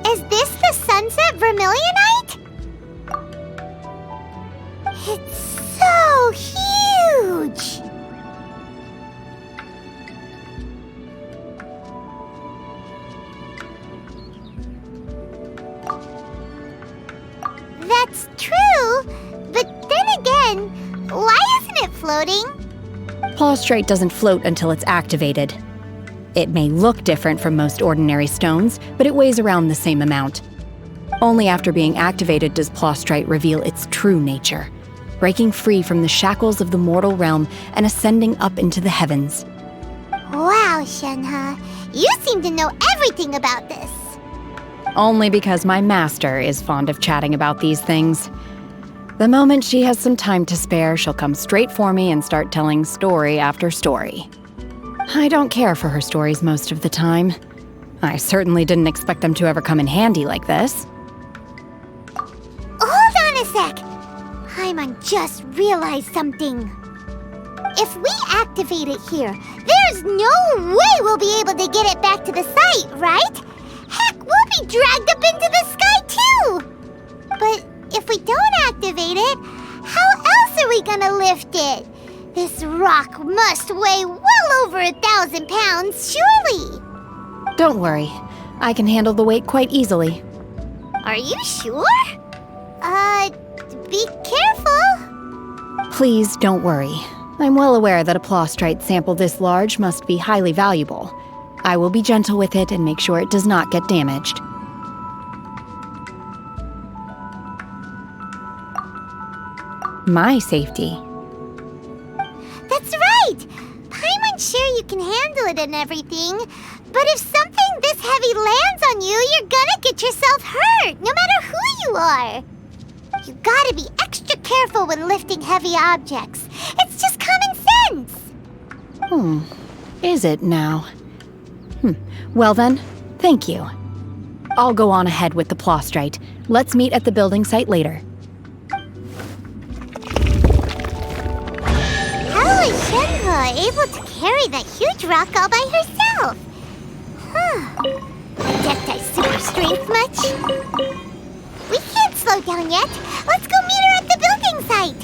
Is this the sunset vermilionite? It's so huge! That's true, but then again, why isn't it floating? Plaustrate doesn't float until it's activated. It may look different from most ordinary stones, but it weighs around the same amount. Only after being activated does Plaustrate reveal its true nature, breaking free from the shackles of the mortal realm and ascending up into the heavens. Wow, Shenhe, you seem to know everything about this. Only because my master is fond of chatting about these things. The moment she has some time to spare, she'll come straight for me and start telling story after story. I don't care for her stories most of the time. I certainly didn't expect them to ever come in handy like this. Hold on a sec! Paimon just realized something. If we activate it here, there's no way we'll be able to get it back to the site, right? Heck, we'll be dragged up into the sky too! But if we don't activate it, how else are we gonna lift it? This rock must weigh well over 1,000 pounds, surely! Don't worry. I can handle the weight quite easily. Are you sure? Be careful! Please don't worry. I'm well aware that a plaustrite sample this large must be highly valuable. I will be gentle with it and make sure it does not get damaged. My safety. That's right! Paimon's sure you can handle it and everything, but if something this heavy lands on you, you're gonna get yourself hurt, no matter who you are. You gotta be extra careful when lifting heavy objects. It's just common sense! Is it now? Well then, thank you. I'll go on ahead with the plaustrite. Let's meet at the building site later. How is Shenhe able to carry that huge rock all by herself? Adepti super strength much? We can't slow down yet. Let's go meet her at the building site.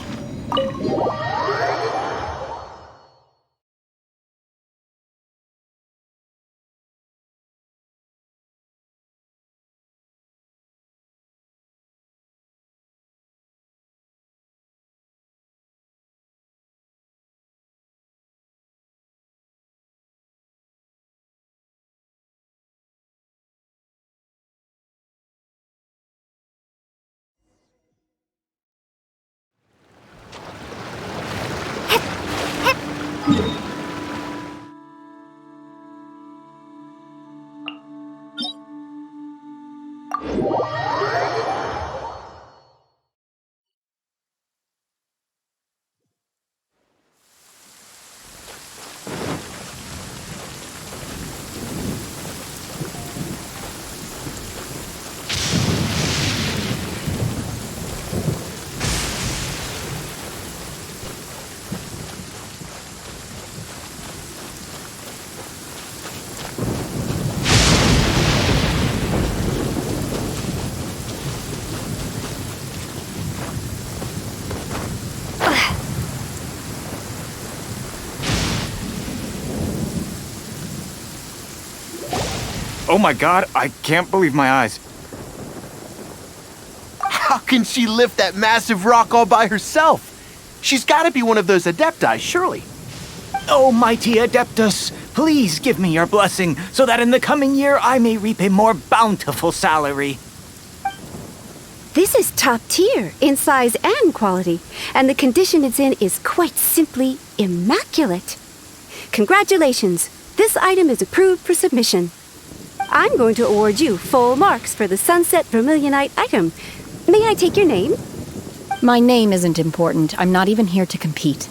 Oh my god, I can't believe my eyes. How can she lift that massive rock all by herself? She's gotta be one of those Adepti, surely. Oh, mighty Adeptus, please give me your blessing so that in the coming year I may reap a more bountiful salary. This is top tier in size and quality, and the condition it's in is quite simply immaculate. Congratulations, this item is approved for submission. I'm going to award you full marks for the Sunset Vermilionite item. May I take your name? My name isn't important. I'm not even here to compete.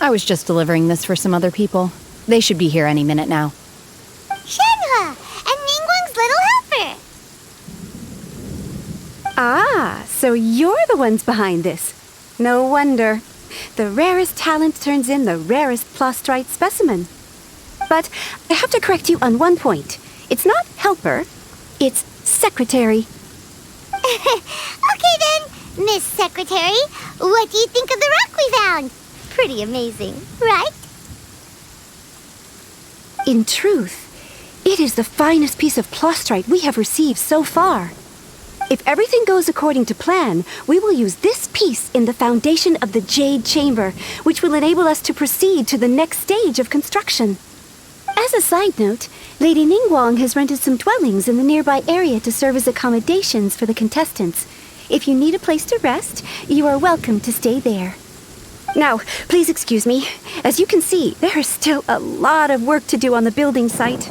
I was just delivering this for some other people. They should be here any minute now. Shenhe! And Ningguang's little helper! Ah, so you're the ones behind this. No wonder. The rarest talent turns in the rarest plaustrite specimen. But I have to correct you on one point. It's not helper, it's secretary. Okay then, Miss Secretary, what do you think of the rock we found? Pretty amazing, right? In truth, it is the finest piece of plaustrite we have received so far. If everything goes according to plan, we will use this piece in the foundation of the Jade Chamber, which will enable us to proceed to the next stage of construction. As a side note, Lady Ningguang has rented some dwellings in the nearby area to serve as accommodations for the contestants. If you need a place to rest, you are welcome to stay there. Now, please excuse me. As you can see, there is still a lot of work to do on the building site.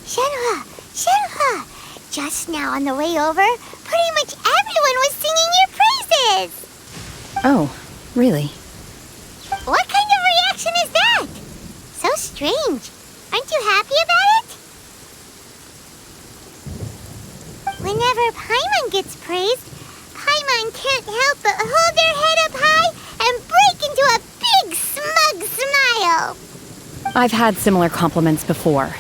Shenhe! Shenhe! Just now on the way over, pretty much everyone was singing your praises! Oh, really? What kind of reaction is that? So strange. Aren't you happy about it? Whenever Paimon gets praised, Paimon can't help but hold their head up high and break into a big smug smile. I've had similar compliments before.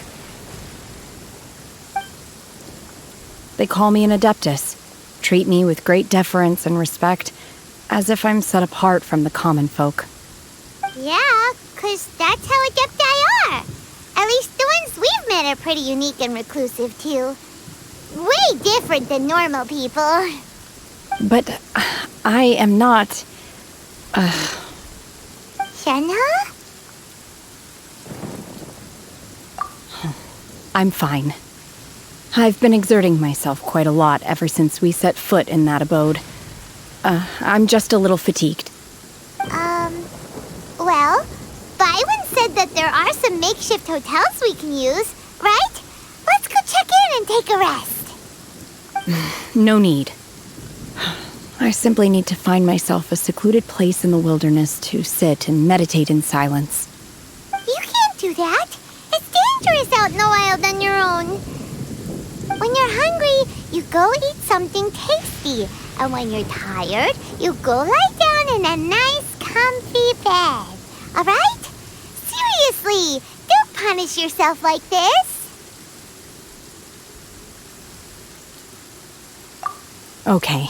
They call me an adeptus, treat me with great deference and respect, as if I'm set apart from the common folk. Yeah, 'cause that's how adepti are. At least the ones we've met are pretty unique and reclusive, too. Way different than normal people. But I am not... Shenhe? I'm fine. I've been exerting myself quite a lot ever since we set foot in that abode. I'm just a little fatigued. Well, Byron said that there are some makeshift hotels we can use, right? Let's go check in and take a rest. No need. I simply need to find myself a secluded place in the wilderness to sit and meditate in silence. You can't do that. It's dangerous out in the wild on your own. When you're hungry, you go eat something tasty. And when you're tired, you go lie down in a nice, comfy bed. All right? Seriously, don't punish yourself like this. Okay.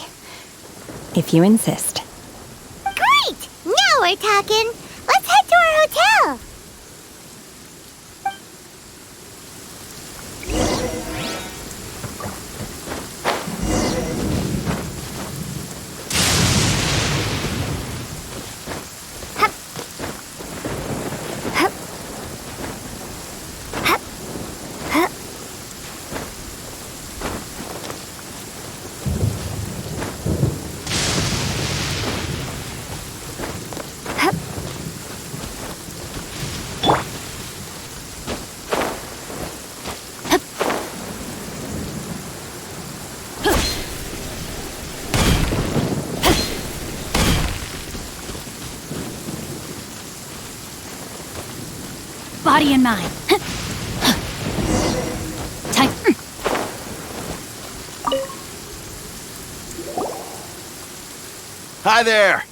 If you insist. Great! Now we're talking. Let's head to our hotel. Body and mind. Time. Hi there!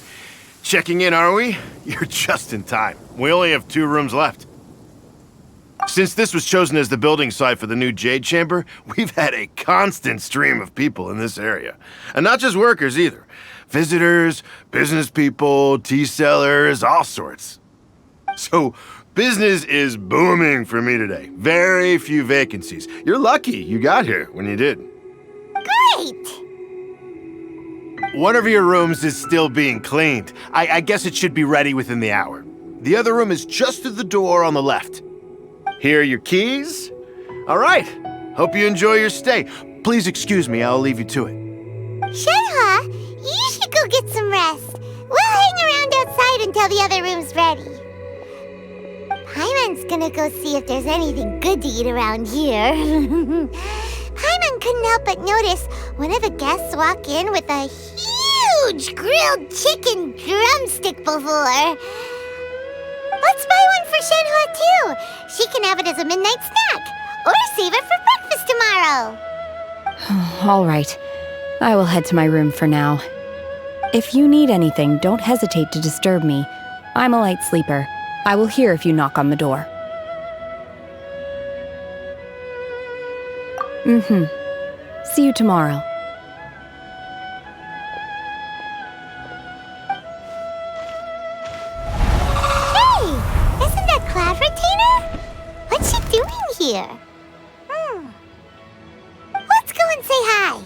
Checking in, are we? You're just in time. We only have 2 rooms left. Since this was chosen as the building site for the new Jade Chamber, we've had a constant stream of people in this area. And not just workers either. Visitors, business people, tea sellers, all sorts. So, business is booming for me today. Very few vacancies. You're lucky you got here when you did. Great! One of your rooms is still being cleaned. I guess it should be ready within the hour. The other room is just to the door on the left. Here are your keys. All right. Hope you enjoy your stay. Please excuse me, I'll leave you to it. Shenhe, you should go get some rest. We'll hang around outside until the other room's ready. Paimon's gonna go see if there's anything good to eat around here. Paimon couldn't help but notice one of the guests walk in with a huge grilled chicken drumstick before. Let's buy one for Shenhe too. She can have it as a midnight snack, or save it for breakfast tomorrow. All right. I will head to my room for now. If you need anything, don't hesitate to disturb me. I'm a light sleeper. I will hear if you knock on the door. See you tomorrow. Hey! Isn't that Cloud Retainer? What's she doing here? Let's go and say hi.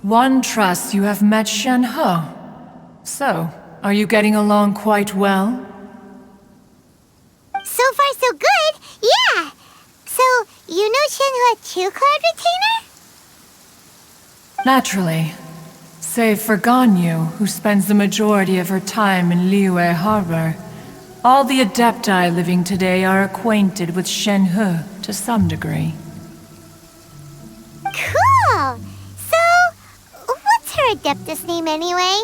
One trusts you have met Shenhe. So, are you getting along quite well? So far, so good. Yeah. So, you know Shenhe too, Cloud Retainer? Naturally. Save for Ganyu, who spends the majority of her time in Liyue Harbor. All the Adepti living today are acquainted with Shenhe to some degree. Cool! So, what's her Adeptus name anyway?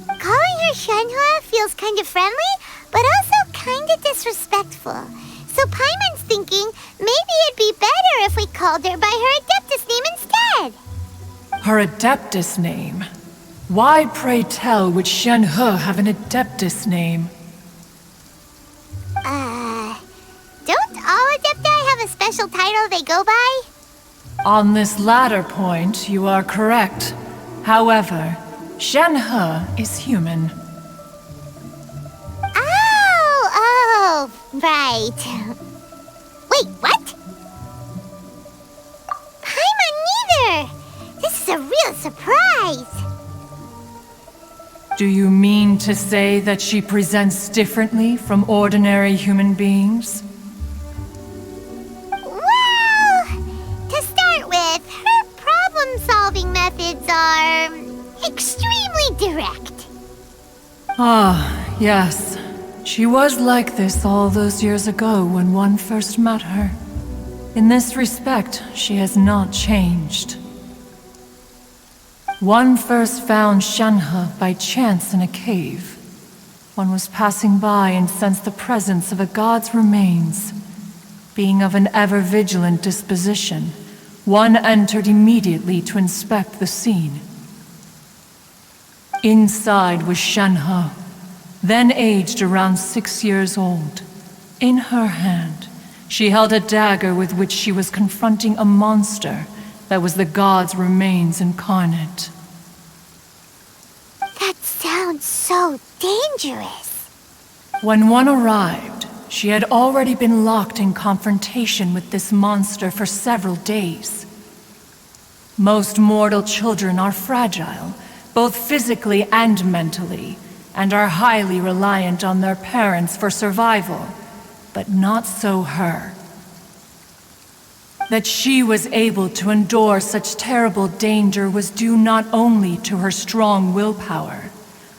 Calling her Shenhe feels kind of friendly, but also kind of disrespectful. So Paimon's thinking maybe it'd be better if we called her by her Adeptus name instead. Her Adeptus name? Why, pray tell, would Shenhe have an Adeptus name? Don't all Adepti have a special title they go by? On this latter point, you are correct. However, Shenhe is human. Oh, right. Wait, what? Paimon neither! This is a real surprise! Do you mean to say that she presents differently from ordinary human beings? Well, to start with, her problem-solving methods are extremely direct. Ah, yes. She was like this all those years ago when one first met her. In this respect, she has not changed. One first found Shenhe by chance in a cave. One was passing by and sensed the presence of a god's remains. Being of an ever-vigilant disposition, one entered immediately to inspect the scene. Inside was Shenhe, then aged around 6 years old. In her hand, she held a dagger with which she was confronting a monster that was the god's remains incarnate. That sounds so dangerous. When one arrived, she had already been locked in confrontation with this monster for several days. Most mortal children are fragile, both physically and mentally, and are highly reliant on their parents for survival, but not so her. That she was able to endure such terrible danger was due not only to her strong willpower,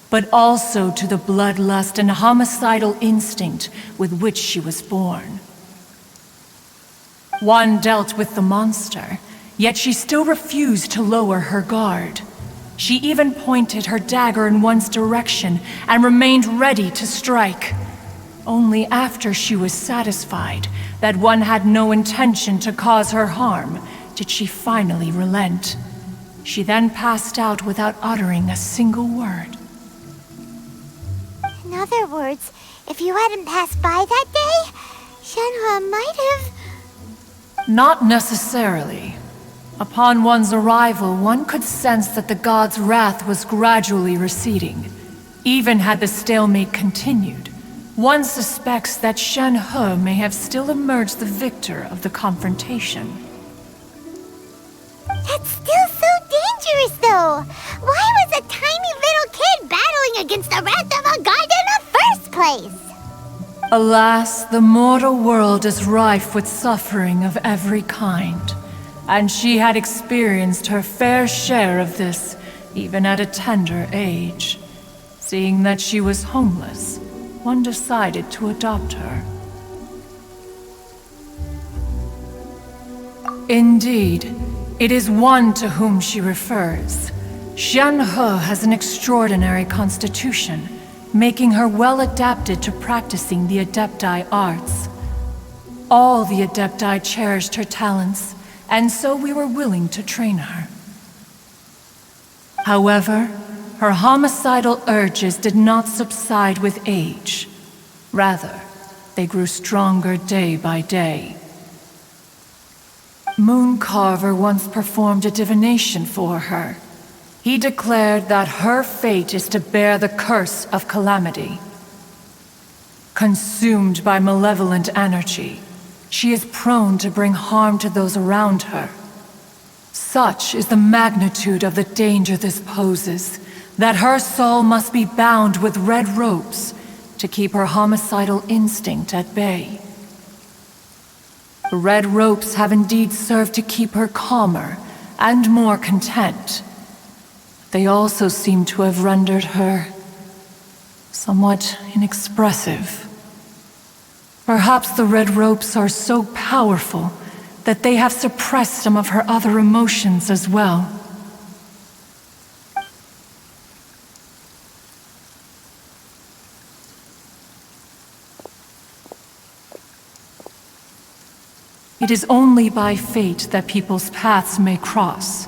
but also to the bloodlust and homicidal instinct with which she was born. One dealt with the monster, yet she still refused to lower her guard. She even pointed her dagger in one's direction and remained ready to strike. Only after she was satisfied that one had no intention to cause her harm did she finally relent. She then passed out without uttering a single word. In other words, if you hadn't passed by that day, Shenhe might have... Not necessarily. Upon one's arrival, one could sense that the god's wrath was gradually receding. Even had the stalemate continued, one suspects that Shenhe may have still emerged the victor of the confrontation. That's still so dangerous, though! Why was a tiny little kid battling against the wrath of a god in the first place? Alas, the mortal world is rife with suffering of every kind, and she had experienced her fair share of this, even at a tender age. Seeing that she was homeless, one decided to adopt her. Indeed, it is one to whom she refers. Shenhe has an extraordinary constitution, making her well adapted to practicing the Adepti arts. All the Adepti cherished her talents, and so we were willing to train her. However, her homicidal urges did not subside with age. Rather, they grew stronger day by day. Mooncarver once performed a divination for her. He declared that her fate is to bear the curse of calamity. Consumed by malevolent energy, she is prone to bring harm to those around her. Such is the magnitude of the danger this poses, that her soul must be bound with red ropes to keep her homicidal instinct at bay. The red ropes have indeed served to keep her calmer, and more content. They also seem to have rendered her somewhat inexpressive. Perhaps the red ropes are so powerful that they have suppressed some of her other emotions as well. It is only by fate that people's paths may cross.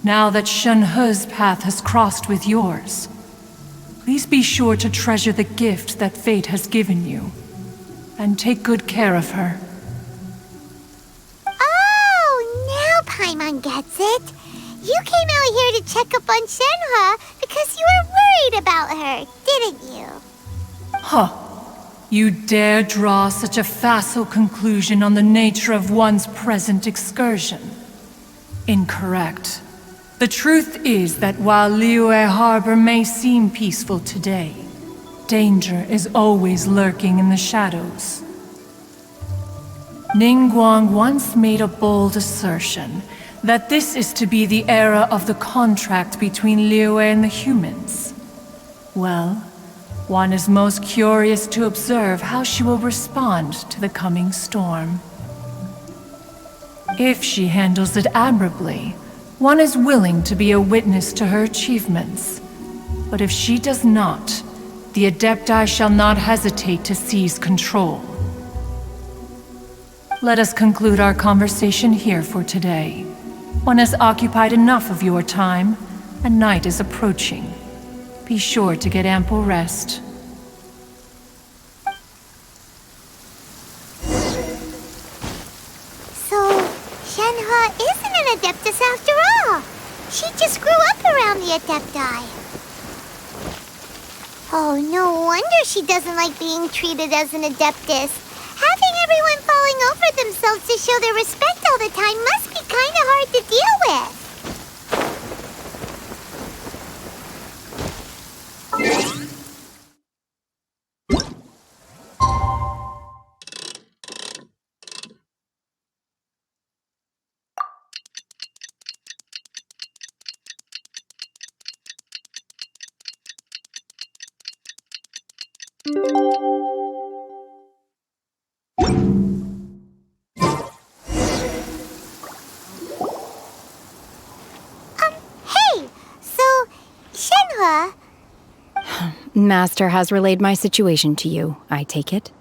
Now that Shenhe's path has crossed with yours, please be sure to treasure the gift that fate has given you, and take good care of her. Oh, now Paimon gets it. You came out here to check up on Shenhe because you were worried about her, didn't you? Huh. You dare draw such a facile conclusion on the nature of one's present excursion? Incorrect. The truth is that while Liyue Harbor may seem peaceful today, danger is always lurking in the shadows. Ningguang once made a bold assertion that this is to be the era of the contract between Liyue and the humans. Well, one is most curious to observe how she will respond to the coming storm. If she handles it admirably, one is willing to be a witness to her achievements. But if she does not, the Adepti shall not hesitate to seize control. Let us conclude our conversation here for today. One has occupied enough of your time, and night is approaching. Be sure to get ample rest. So, Shenhe isn't an Adeptus after all. She just grew up around the Adepti. Oh, no wonder she doesn't like being treated as an Adeptus. Having everyone falling over themselves to show their respect all the time must be kind of hard to deal with. Master has relayed my situation to you, I take it.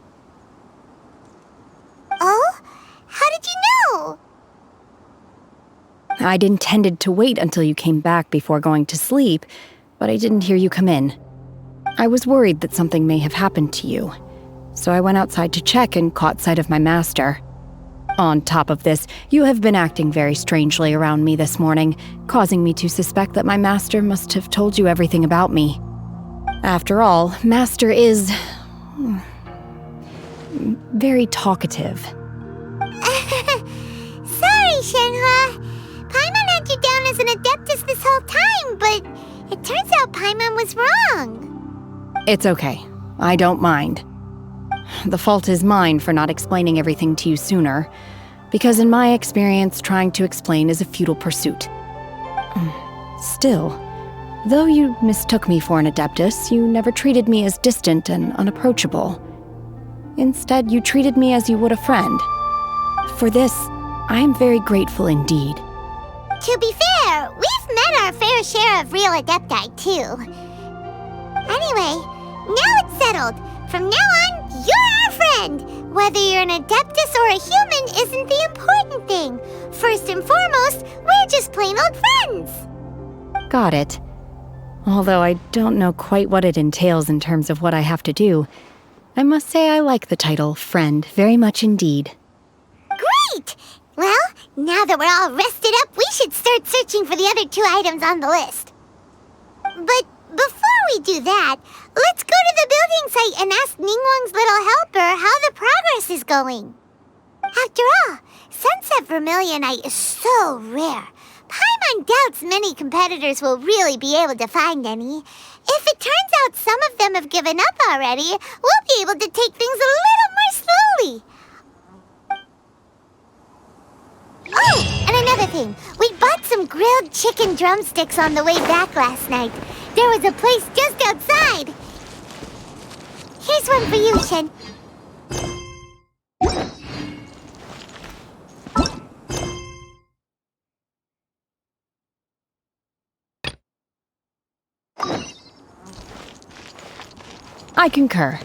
Oh? How did you know? I'd intended to wait until you came back before going to sleep, but I didn't hear you come in. I was worried that something may have happened to you, so I went outside to check and caught sight of my master. On top of this, you have been acting very strangely around me this morning, causing me to suspect that my master must have told you everything about me. After all, Master is very talkative. Sorry, Shenhe. Paimon had you down as an Adeptus this whole time, but it turns out Paimon was wrong. It's okay. I don't mind. The fault is mine for not explaining everything to you sooner, because in my experience, trying to explain is a futile pursuit. Still, though you mistook me for an Adeptus, you never treated me as distant and unapproachable. Instead, you treated me as you would a friend. For this, I am very grateful indeed. To be fair, we've met our fair share of real Adepti, too. Anyway, now it's settled. From now on, you're our friend. Whether you're an Adeptus or a human isn't the important thing. First and foremost, we're just plain old friends. Got it. Although I don't know quite what it entails in terms of what I have to do, I must say I like the title friend very much indeed. Great! Well, now that we're all rested up, we should start searching for the other 2 items on the list. But before we do that, let's go to the building site and ask Ningguang's little helper how the progress is going. After all, Sunset Vermilionite is so rare. Paimon doubts many competitors will really be able to find any. If it turns out some of them have given up already, we'll be able to take things a little more slowly. Oh, and another thing. We bought some grilled chicken drumsticks on the way back last night. There was a place just outside. Here's one for you, Shen. I concur.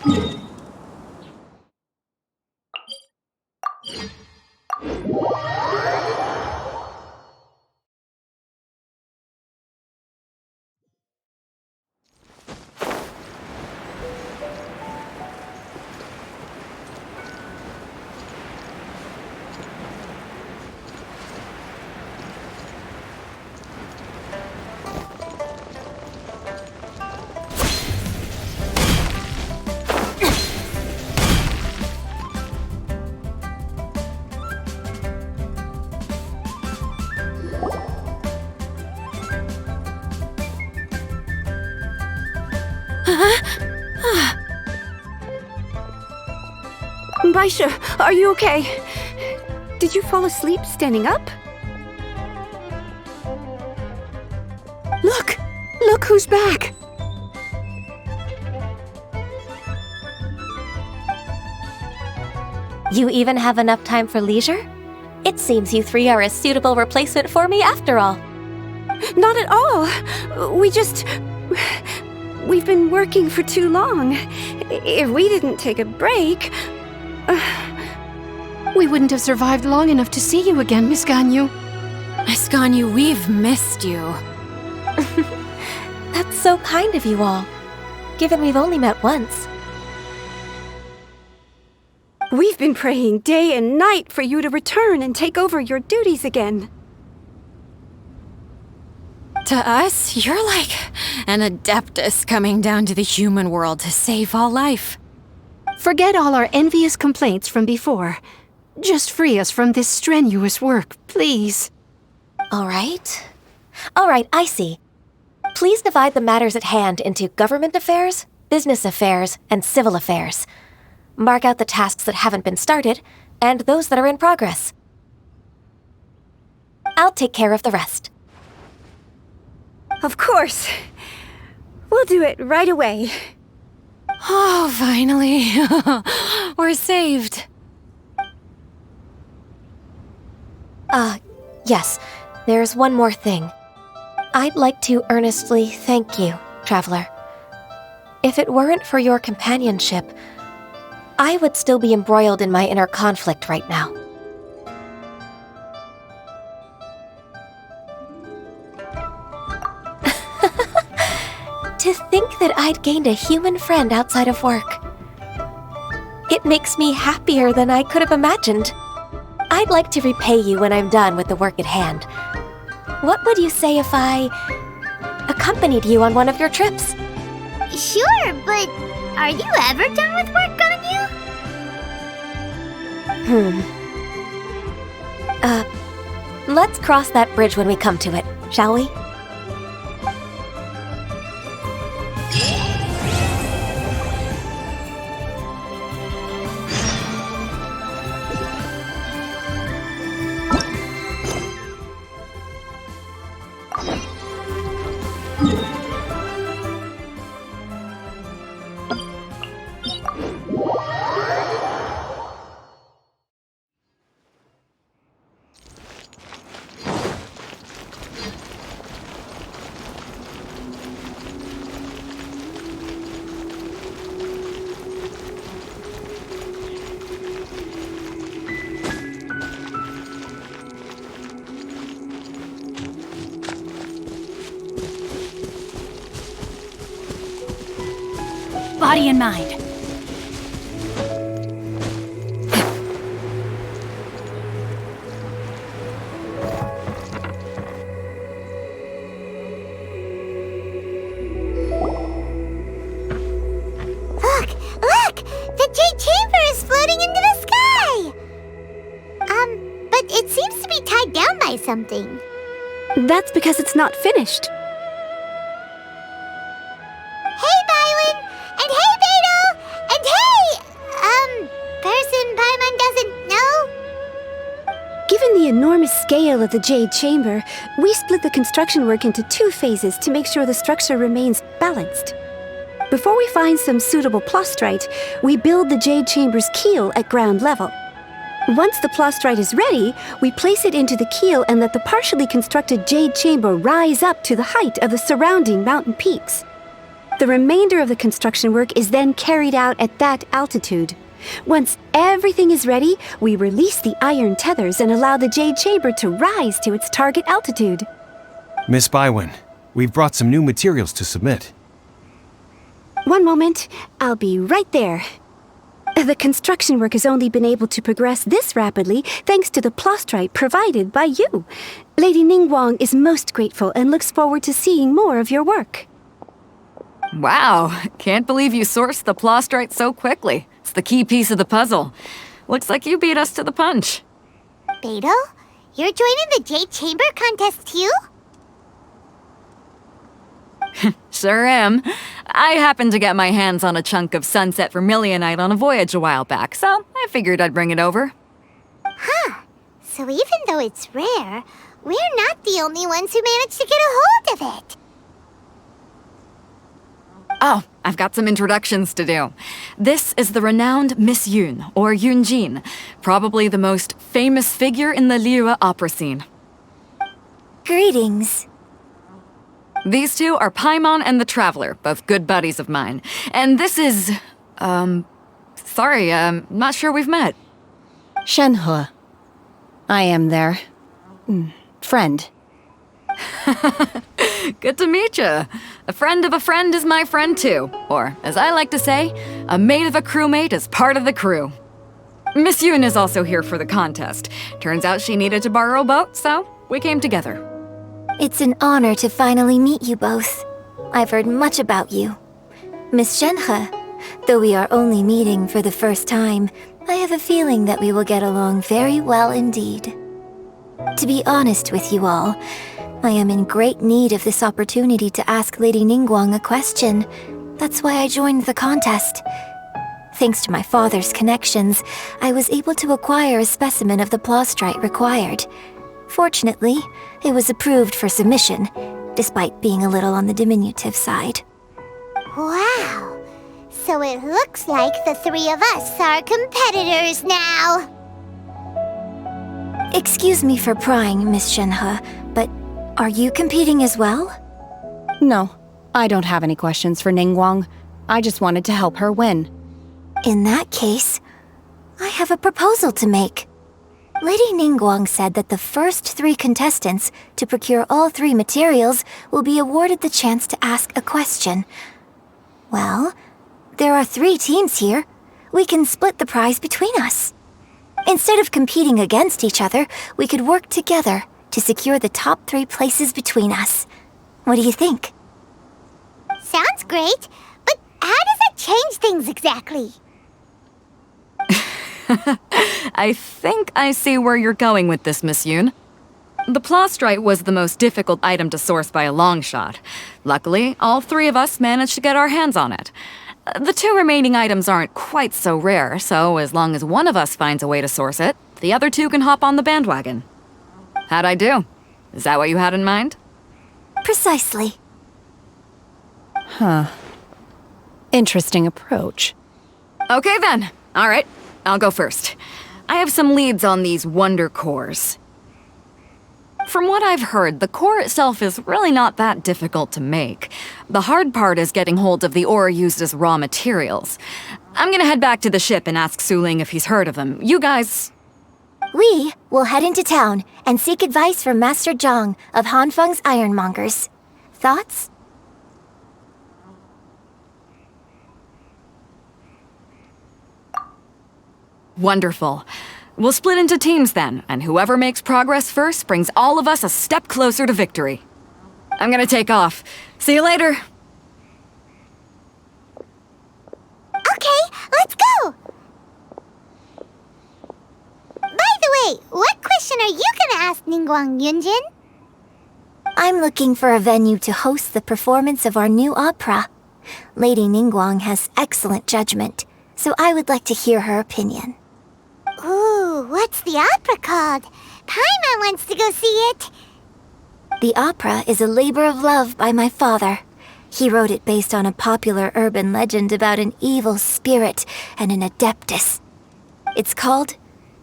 Baisha, are you okay? Did you fall asleep standing up? Look! Look who's back! You even have enough time for leisure? It seems you three are a suitable replacement for me after all. Not at all. We've been working for too long. If we didn't take a break... We wouldn't have survived long enough to see you again, Miss Ganyu. Miss Ganyu, we've missed you. That's so kind of you all, given we've only met once. We've been praying day and night for you to return and take over your duties again. To us, you're like an adeptus coming down to the human world to save all life. Forget all our envious complaints from before. Just free us from this strenuous work, please. All right, I see. Please divide the matters at hand into government affairs, business affairs, and civil affairs. Mark out the tasks that haven't been started, and those that are in progress. I'll take care of the rest. Of course. We'll do it right away. Oh, finally. We're saved. Yes, there's one more thing. I'd like to earnestly thank you, Traveler. If it weren't for your companionship, I would still be embroiled in my inner conflict right now. To think that I'd gained a human friend outside of work. It makes me happier than I could have imagined. I'd like to repay you when I'm done with the work at hand. What would you say if I accompanied you on one of your trips? Sure, but are you ever done with work, Ganyu? Let's cross that bridge when we come to it, shall we? Body and mind. Look! The Jade Chamber is floating into the sky! But it seems to be tied down by something. That's because it's not finished. Hey, Bywin! And hey, Beidou! And hey! Person Paimon doesn't know? Given the enormous scale of the Jade Chamber, we split the construction work into 2 phases to make sure the structure remains balanced. Before we find some suitable plastrite, we build the Jade Chamber's keel at ground level. Once the plastrite is ready, we place it into the keel and let the partially constructed Jade Chamber rise up to the height of the surrounding mountain peaks. The remainder of the construction work is then carried out at that altitude. Once everything is ready, we release the iron tethers and allow the Jade Chamber to rise to its target altitude. Miss Bywin, we've brought some new materials to submit. One moment, I'll be right there. The construction work has only been able to progress this rapidly thanks to the plastrite provided by you. Lady Ningguang is most grateful and looks forward to seeing more of your work. Wow, can't believe you sourced the plastrite so quickly. It's the key piece of the puzzle. Looks like you beat us to the punch. Beidou, you're joining the Jade Chamber contest too? Sure am. I happened to get my hands on a chunk of sunset vermilionite on a voyage a while back, so I figured I'd bring it over. Huh. So even though it's rare, we're not the only ones who managed to get a hold of it. Oh, I've got some introductions to do. This is the renowned Miss Yun, or Yunjin, probably the most famous figure in the Liyue opera scene. Greetings. These two are Paimon and the Traveler, both good buddies of mine. And this is... sorry, not sure we've met. Shenhe. I am their... friend. Good to meet you. A friend of a friend is my friend too. Or, as I like to say, a mate of a crewmate is part of the crew. Miss Yun is also here for the contest. Turns out she needed to borrow a boat, so we came together. It's an honor to finally meet you both. I've heard much about you. Miss Shenhe, though we are only meeting for the first time, I have a feeling that we will get along very well indeed. To be honest with you all, I am in great need of this opportunity to ask Lady Ningguang a question. That's why I joined the contest. Thanks to my father's connections, I was able to acquire a specimen of the plastrite required. Fortunately, it was approved for submission, despite being a little on the diminutive side. Wow. So it looks like the 3 of us are competitors now. Excuse me for prying, Miss Shenhe, but are you competing as well? No, I don't have any questions for Ningguang. I just wanted to help her win. In that case, I have a proposal to make. Lady Ningguang said that the first 3 contestants to procure all 3 materials will be awarded the chance to ask a question. Well, there are 3 teams here. We can split the prize between us. Instead of competing against each other, we could work together to secure the top 3 places between us. What do you think? Sounds great, but how does it change things exactly? I think I see where you're going with this, Miss Yun. The plastrite was the most difficult item to source by a long shot. Luckily, all 3 of us managed to get our hands on it. The 2 remaining items aren't quite so rare, so as long as one of us finds a way to source it, the other 2 can hop on the bandwagon. How'd I do? Is that what you had in mind? Precisely. Huh. Interesting approach. Okay then. All right, I'll go first. I have some leads on these wonder cores. From what I've heard, the core itself is really not that difficult to make. The hard part is getting hold of the ore used as raw materials. I'm gonna head back to the ship and ask Suling if he's heard of them. You guys... We will head into town and seek advice from Master Zhang of Hanfeng's Ironmongers. Thoughts? Wonderful. We'll split into teams then, and whoever makes progress first brings all of us a step closer to victory. I'm gonna take off. See you later. Okay, let's go! By the way, what question are you gonna ask Ningguang, Yunjin? I'm looking for a venue to host the performance of our new opera. Lady Ningguang has excellent judgment, so I would like to hear her opinion. Ooh, what's the opera called? Paimon wants to go see it. The opera is a labor of love by my father. He wrote it based on a popular urban legend about an evil spirit and an adeptus. It's called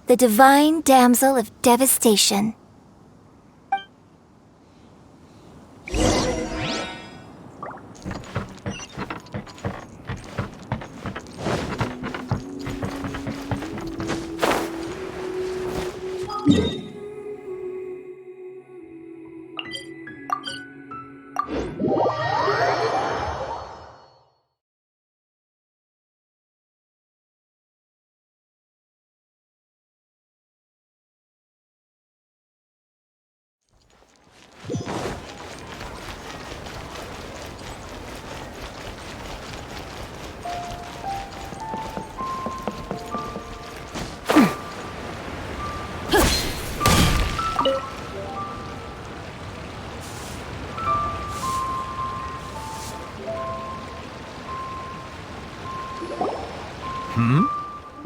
The Divine Damsel of Devastation.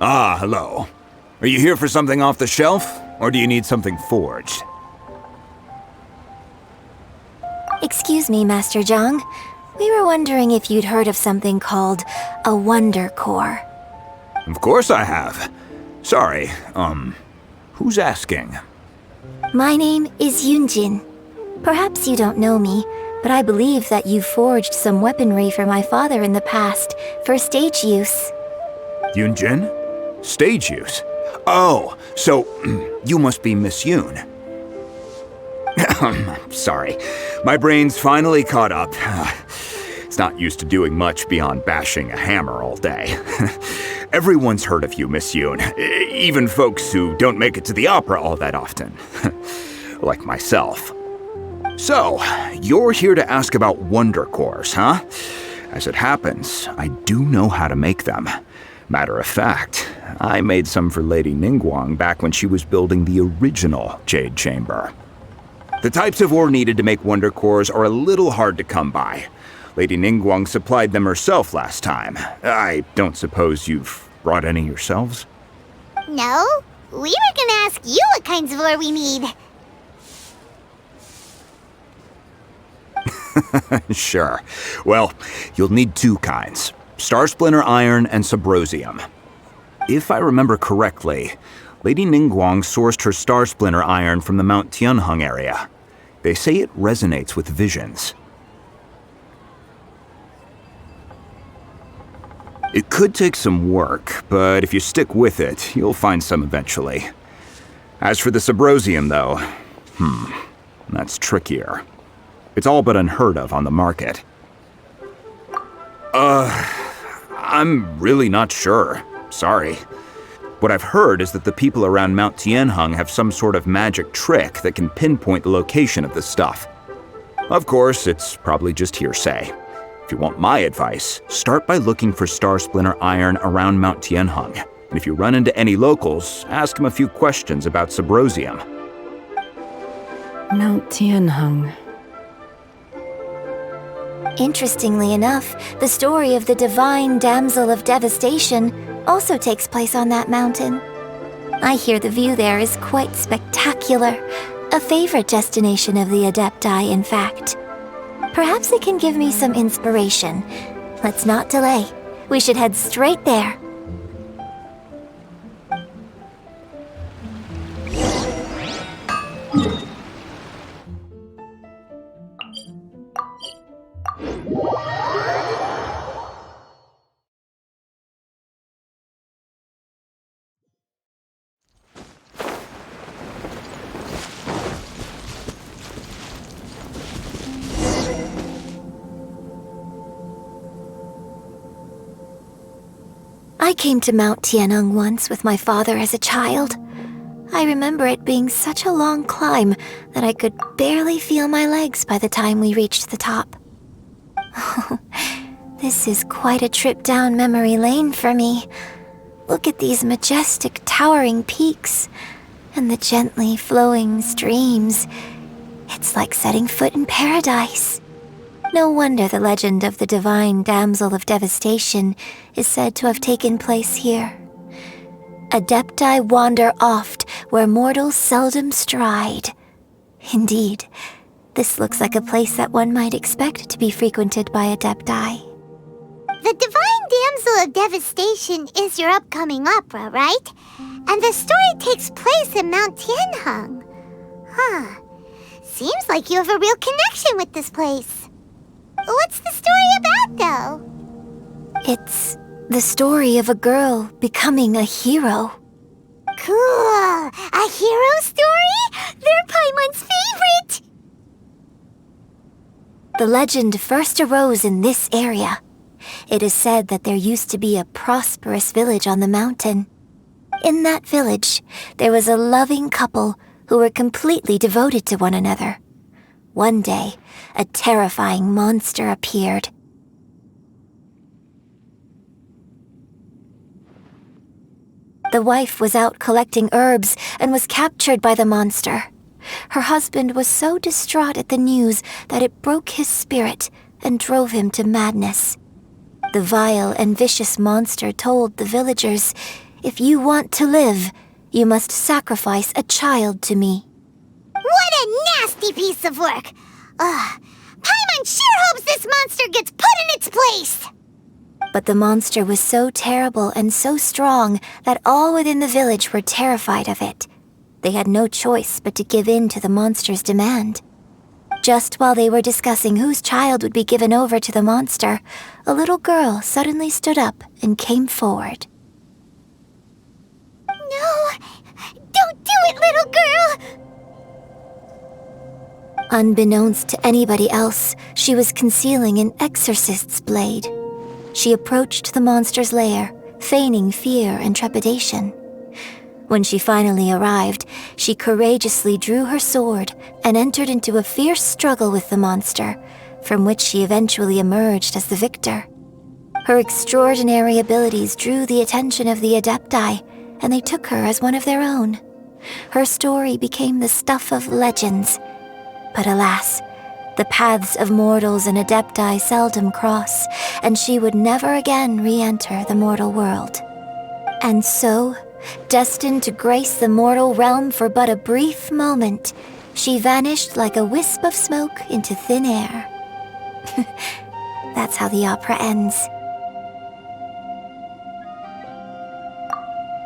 Ah, hello. Are you here for something off the shelf, or do you need something forged? Excuse me, Master Zhang. We were wondering if you'd heard of something called a Wonder Core. Of course I have. Sorry, who's asking? My name is Yunjin. Perhaps you don't know me, but I believe that you forged some weaponry for my father in the past for stage use. Yunjin? Stage use? Oh, so you must be Miss Yoon. Sorry, my brain's finally caught up. It's not used to doing much beyond bashing a hammer all day. Everyone's heard of you, Miss Yoon, even folks who don't make it to the opera all that often. Like myself. So, you're here to ask about Wonder Cores, huh? As it happens, I do know how to make them. Matter of fact, I made some for Lady Ningguang back when she was building the original Jade Chamber. The types of ore needed to make Wonder Cores are a little hard to come by. Lady Ningguang supplied them herself last time. I don't suppose you've brought any yourselves? No, we were gonna ask you what kinds of ore we need. Sure. Well, you'll need two kinds. Star Splinter Iron and Subrosium. If I remember correctly, Lady Ningguang sourced her Star Splinter Iron from the Mount Tianheng area. They say it resonates with visions. It could take some work, but if you stick with it, you'll find some eventually. As for the Subrosium, though, that's trickier. It's all but unheard of on the market. I'm really not sure. Sorry. What I've heard is that the people around Mount Tianheng have some sort of magic trick that can pinpoint the location of the stuff. Of course, it's probably just hearsay. If you want my advice, start by looking for Star Splinter Iron around Mount Tianheng. And if you run into any locals, ask them a few questions about Subrosium. Mount Tianheng. Interestingly enough, the story of the Divine Damsel of Devastation also takes place on that mountain. I hear the view there is quite spectacular. A favorite destination of the Adepti, in fact. Perhaps it can give me some inspiration. Let's not delay. We should head straight there. I came to Mount Tianheng once with my father as a child. I remember it being such a long climb that I could barely feel my legs by the time we reached the top. This is quite a trip down memory lane for me. Look at these majestic towering peaks and the gently flowing streams. It's like setting foot in paradise. No wonder the legend of the Divine Damsel of Devastation is said to have taken place here. Adepti wander oft where mortals seldom stride. Indeed, this looks like a place that one might expect to be frequented by Adepti. The Divine Damsel of Devastation is your upcoming opera, right? And the story takes place in Mount Tianheng. Huh. Seems like you have a real connection with this place. What's the story about, though? It's the story of a girl becoming a hero. Cool! A hero story? They're Paimon's favorite! The legend first arose in this area. It is said that there used to be a prosperous village on the mountain. In that village, there was a loving couple who were completely devoted to one another. One day, a terrifying monster appeared. The wife was out collecting herbs and was captured by the monster. Her husband was so distraught at the news that it broke his spirit and drove him to madness. The vile and vicious monster told the villagers, "If you want to live, you must sacrifice a child to me." What a nasty piece of work! Paimon sure hopes this monster gets put in its place! But the monster was so terrible and so strong that all within the village were terrified of it. They had no choice but to give in to the monster's demand. Just while they were discussing whose child would be given over to the monster, a little girl suddenly stood up and came forward. No! Don't do it, little girl! Unbeknownst to anybody else, she was concealing an exorcist's blade. She approached the monster's lair, feigning fear and trepidation. When she finally arrived, she courageously drew her sword and entered into a fierce struggle with the monster, from which she eventually emerged as the victor. Her extraordinary abilities drew the attention of the Adepti, and they took her as one of their own. Her story became the stuff of legends. But alas, the paths of mortals and Adepti seldom cross, and she would never again re-enter the mortal world. And so, destined to grace the mortal realm for but a brief moment, she vanished like a wisp of smoke into thin air. That's how the opera ends.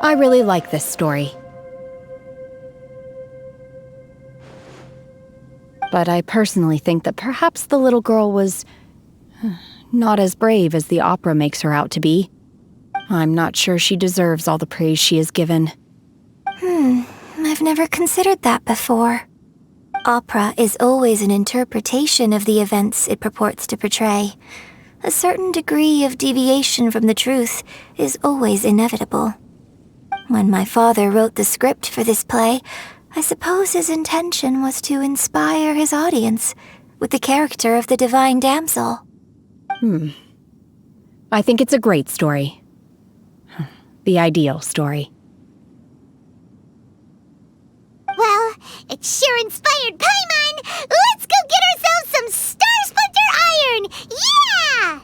I really like this story. But I personally think that perhaps the little girl was not as brave as the opera makes her out to be. I'm not sure she deserves all the praise she is given. I've never considered that before. Opera is always an interpretation of the events it purports to portray. A certain degree of deviation from the truth is always inevitable. When my father wrote the script for this play, I suppose his intention was to inspire his audience with the character of the Divine Damsel. I think it's a great story. The ideal story. Well, it sure inspired Paimon! Let's go get ourselves some Star Splinter Iron! Yeah!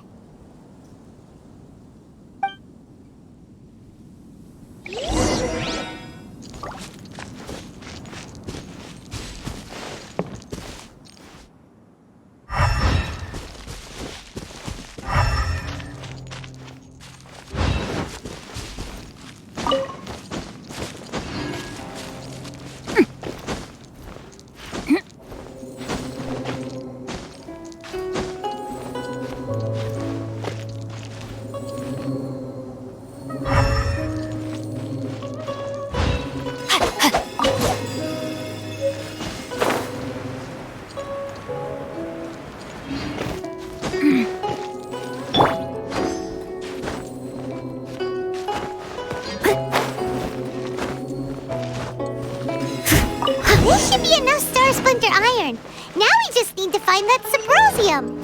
This should be enough Star Splinter Iron. Now we just need to find that Symposium.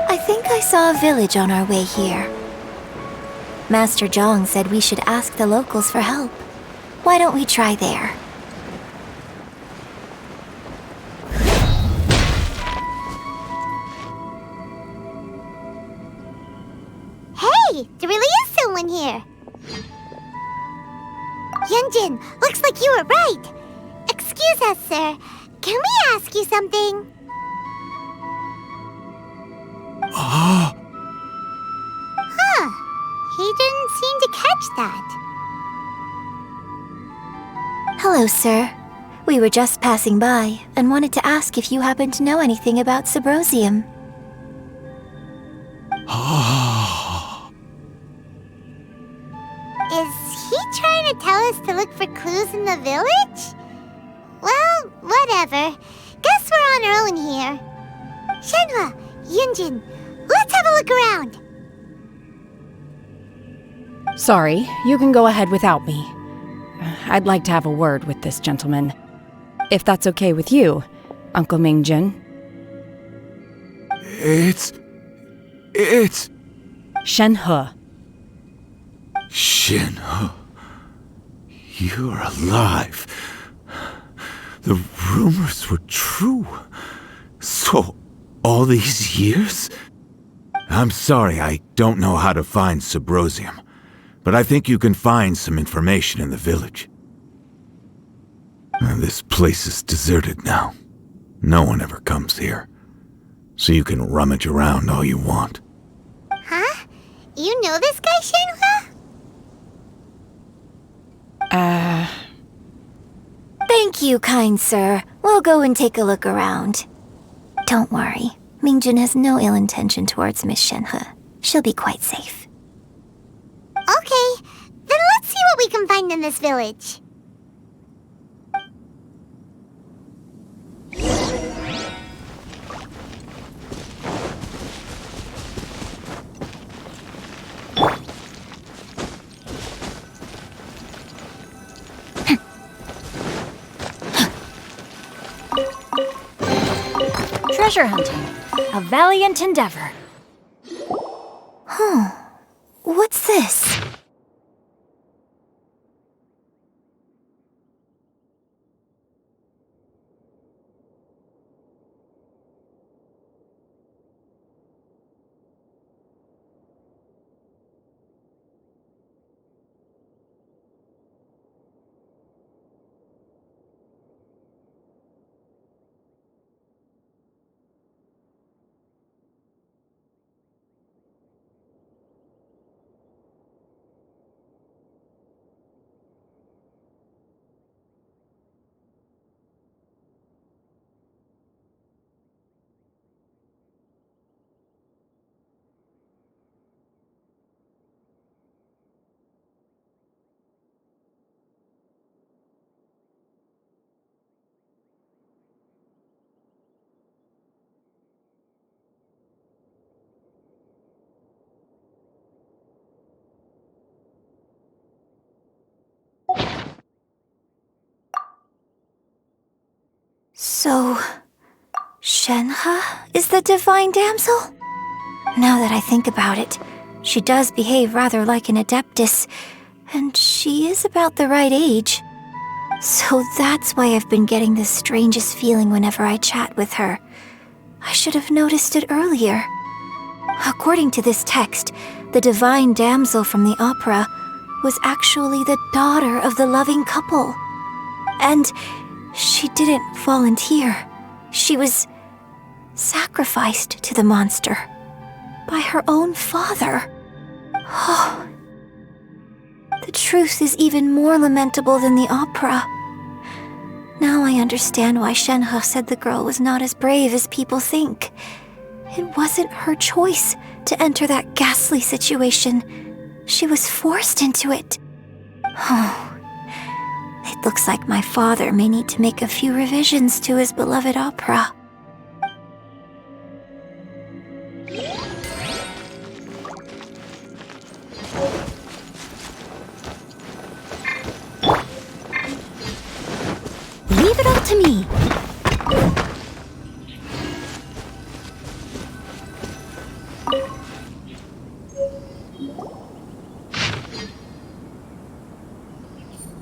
I think I saw a village on our way here. Master Zhong said we should ask the locals for help. Why don't we try there? Hey, there really is someone here. Yunjin, looks like you were right. Excuse us, sir. Can we ask you something? Huh. He didn't seem to catch that. Hello, sir. We were just passing by and wanted to ask if you happen to know anything about Subrosium. Is he trying to tell us to look for clues in the village? Well, whatever. Guess we're on our own here. Shenhe, Yunjin, let's have a look around. Sorry, you can go ahead without me. I'd like to have a word with this gentleman. If that's okay with you, Uncle Mingjin. It's... Shenhe. Shenhe. You're alive. The rumors were true. So, all these years? I'm sorry, I don't know how to find Subrosium, but I think you can find some information in the village. This place is deserted now. No one ever comes here, so you can rummage around all you want. Huh? You know this guy, Shenhe? Thank you, kind sir. We'll go and take a look around. Don't worry. Mingjin has no ill intention towards Miss Shenhe. She'll be quite safe. Okay, then let's see what we can find in this village. Treasure hunting. A valiant endeavor. What's this? So, Shenhe is the divine damsel? Now that I think about it, she does behave rather like an adeptus, and she is about the right age. So that's why I've been getting the strangest feeling whenever I chat with her. I should have noticed it earlier. According to this text, the divine damsel from the opera was actually the daughter of the loving couple. And she didn't volunteer. She was sacrificed to the monster by her own father. Oh, the truth is even more lamentable than the opera. Now I understand why Shenhe said the girl was not as brave as people think. It wasn't her choice to enter that ghastly situation. She was forced into it. Oh. It looks like my father may need to make a few revisions to his beloved opera. Leave it all to me.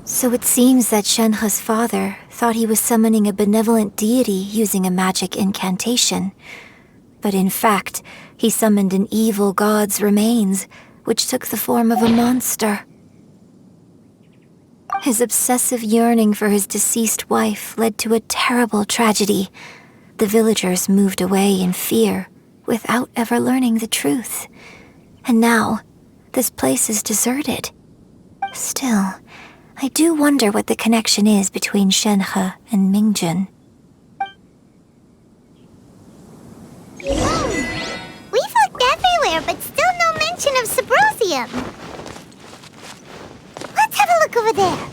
So it seems that Shenhe's father thought he was summoning a benevolent deity using a magic incantation. But in fact, he summoned an evil god's remains, which took the form of a monster. His obsessive yearning for his deceased wife led to a terrible tragedy. The villagers moved away in fear, without ever learning the truth. And now, this place is deserted. Still, I do wonder what the connection is between Shenhe and Mingjun. We've looked everywhere, but still no mention of Sabrosium. Let's have a look over there.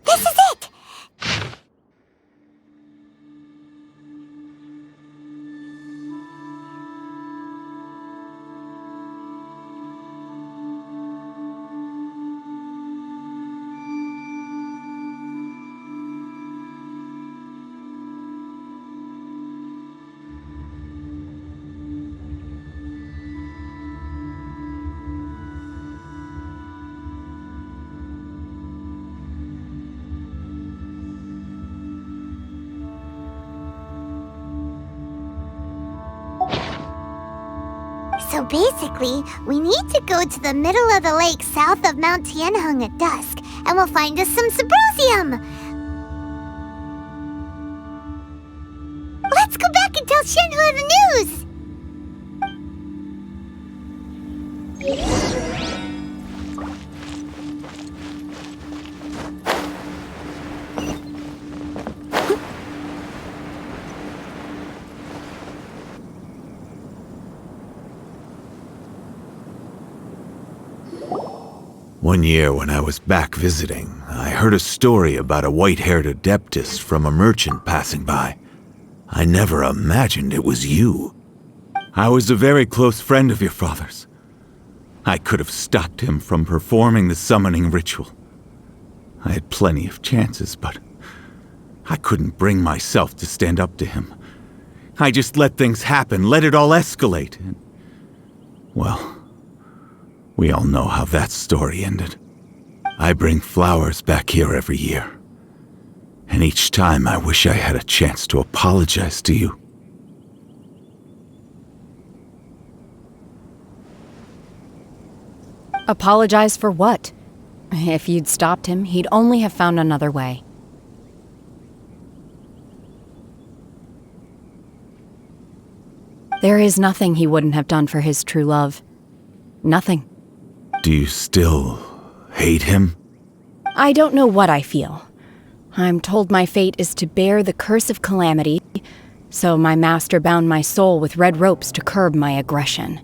This is it! So basically, we need to go to the middle of the lake south of Mount Tianheng at dusk, and we'll find us some Sabrosium! Let's go back and tell Shenhe the news! One year when I was back visiting, I heard a story about a white-haired adeptess from a merchant passing by. I never imagined it was you. I was a very close friend of your father's. I could have stopped him from performing the summoning ritual. I had plenty of chances, but I couldn't bring myself to stand up to him. I just let things happen, let it all escalate. And, well, we all know how that story ended. I bring flowers back here every year. And each time I wish I had a chance to apologize to you. Apologize for what? If you'd stopped him, he'd only have found another way. There is nothing he wouldn't have done for his true love. Nothing. Do you still hate him? I don't know what I feel. I'm told my fate is to bear the curse of calamity, so my master bound my soul with red ropes to curb my aggression.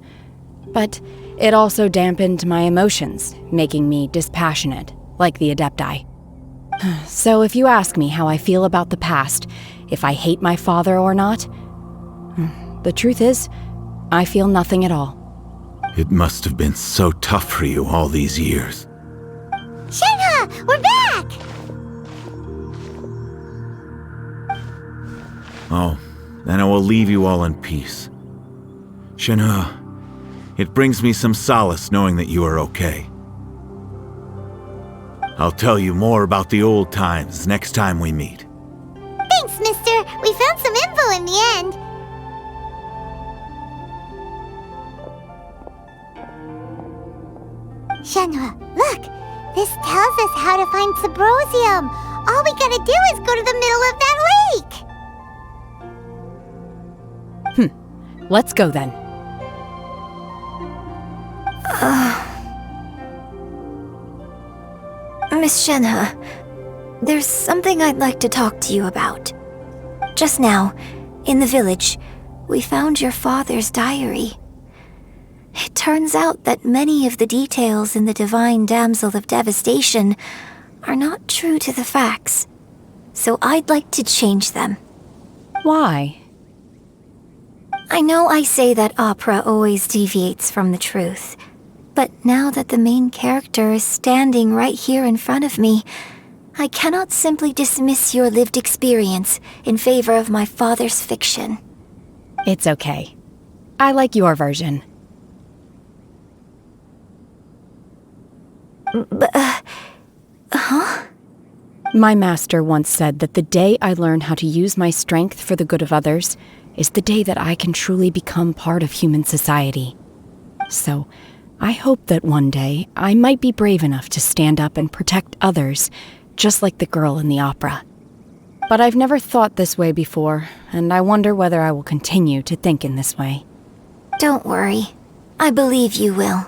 But it also dampened my emotions, making me dispassionate, like the Adepti. So if you ask me how I feel about the past, if I hate my father or not, the truth is, I feel nothing at all. It must have been so tough for you all these years. Shenhe, we're back! Oh, then I will leave you all in peace. Shenhe, it brings me some solace knowing that you are okay. I'll tell you more about the old times next time we meet. Thanks, mister. We found some info in the end. Shenhe, look! This tells us how to find Sabrosium. All we gotta do is go to the middle of that lake! Let's go then. Miss Shenhe, there's something I'd like to talk to you about. Just now, in the village, we found your father's diary. It turns out that many of the details in the Divine Damsel of Devastation are not true to the facts, so I'd like to change them. Why? I know I say that opera always deviates from the truth, but now that the main character is standing right here in front of me, I cannot simply dismiss your lived experience in favor of my father's fiction. It's okay. I like your version. Huh? My master once said that the day I learn how to use my strength for the good of others, is the day that I can truly become part of human society. So, I hope that one day I might be brave enough to stand up and protect others, just like the girl in the opera. But I've never thought this way before, and I wonder whether I will continue to think in this way. Don't worry. I believe you will.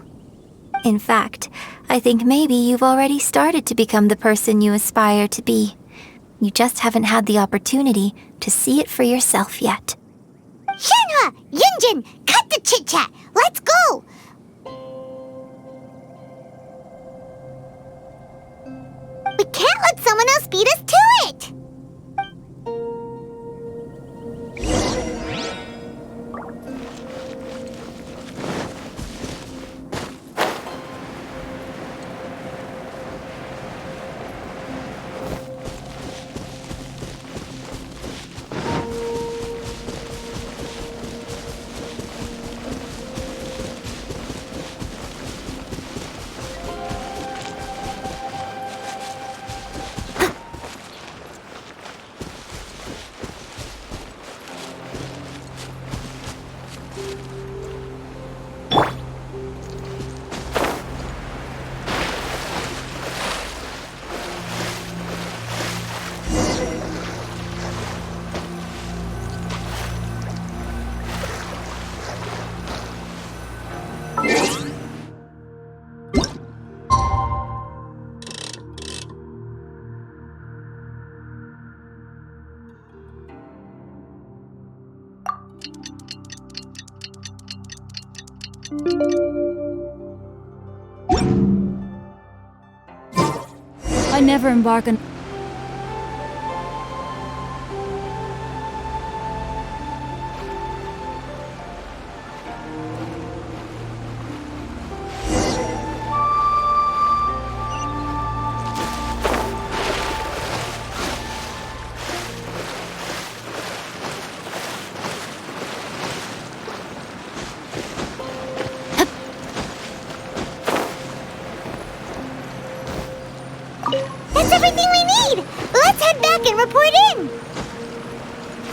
In fact, I think maybe you've already started to become the person you aspire to be. You just haven't had the opportunity to see it for yourself yet. Shenhe! Yunjin! Cut the chit-chat! Let's go! We can't let someone else beat us to it! I never embark on... That's everything we need! Let's head back and report in!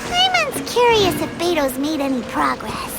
Paimon's curious if Beto's made any progress.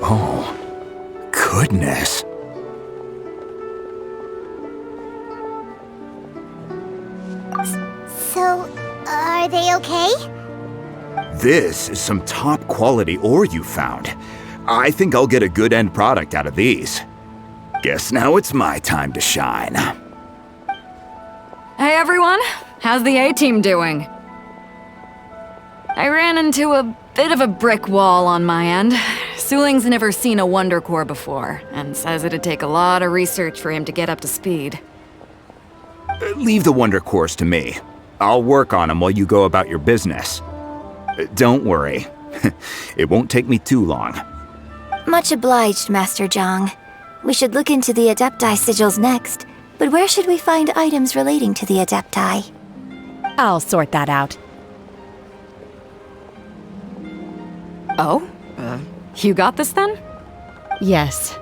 Oh, goodness. So, are they okay? This is some top quality ore you found. I think I'll get a good end product out of these. Guess now it's my time to shine. Hey everyone, how's the A-team doing? I ran into a bit of a brick wall on my end. Suling's never seen a Wonder Core before, and says it'd take a lot of research for him to get up to speed. Leave the Wonder Cores to me. I'll work on them while you go about your business. Don't worry. It won't take me too long. Much obliged, Master Zhong. We should look into the Adepti sigils next, but where should we find items relating to the Adepti? I'll sort that out. Oh? You got this then? Yes.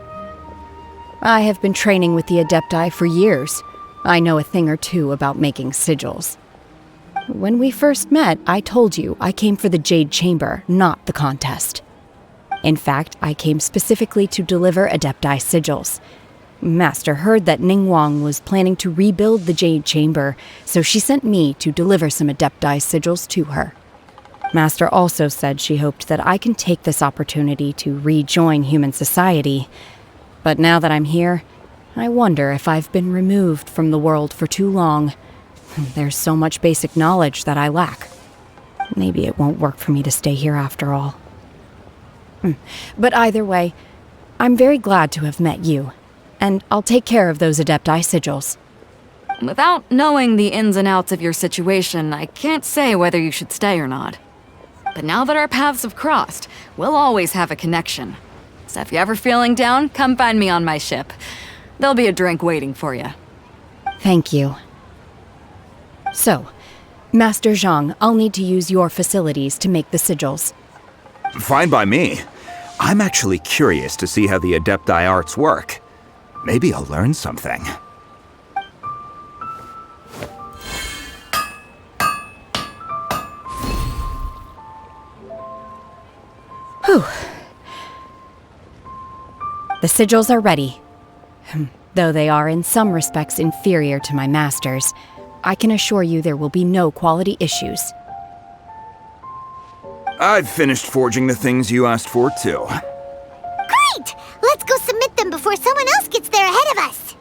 I have been training with the Adepti for years. I know a thing or two about making sigils. When we first met, I told you I came for the Jade Chamber, not the contest. In fact, I came specifically to deliver Adepti sigils. Master heard that Ningguang was planning to rebuild the Jade Chamber, so she sent me to deliver some Adepti sigils to her. Master also said she hoped that I can take this opportunity to rejoin human society. But now that I'm here, I wonder if I've been removed from the world for too long. There's so much basic knowledge that I lack. Maybe it won't work for me to stay here after all. But either way, I'm very glad to have met you, and I'll take care of those Adepti sigils. Without knowing the ins and outs of your situation, I can't say whether you should stay or not. But now that our paths have crossed, we'll always have a connection. So if you're ever feeling down, come find me on my ship. There'll be a drink waiting for you. Thank you. So, Master Zhang, I'll need to use your facilities to make the sigils. Fine by me. I'm actually curious to see how the Adepti arts work. Maybe I'll learn something. Whew. The sigils are ready. Though they are in some respects inferior to my master's, I can assure you there will be no quality issues. I've finished forging the things you asked for, too. Great! Let's go submit them before someone else gets there ahead of us.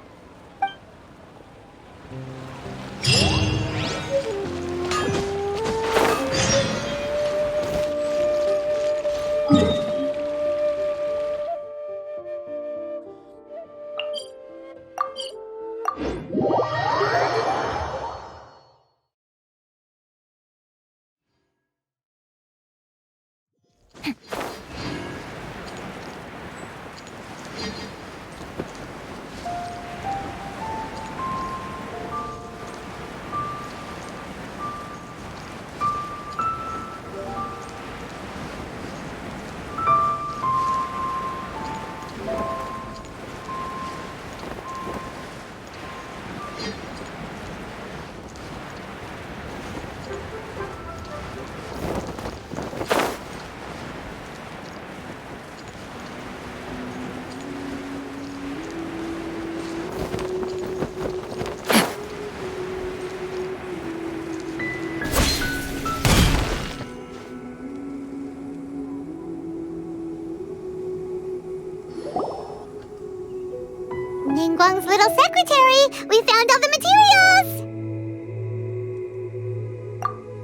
Ningguang's little secretary! We found all the materials!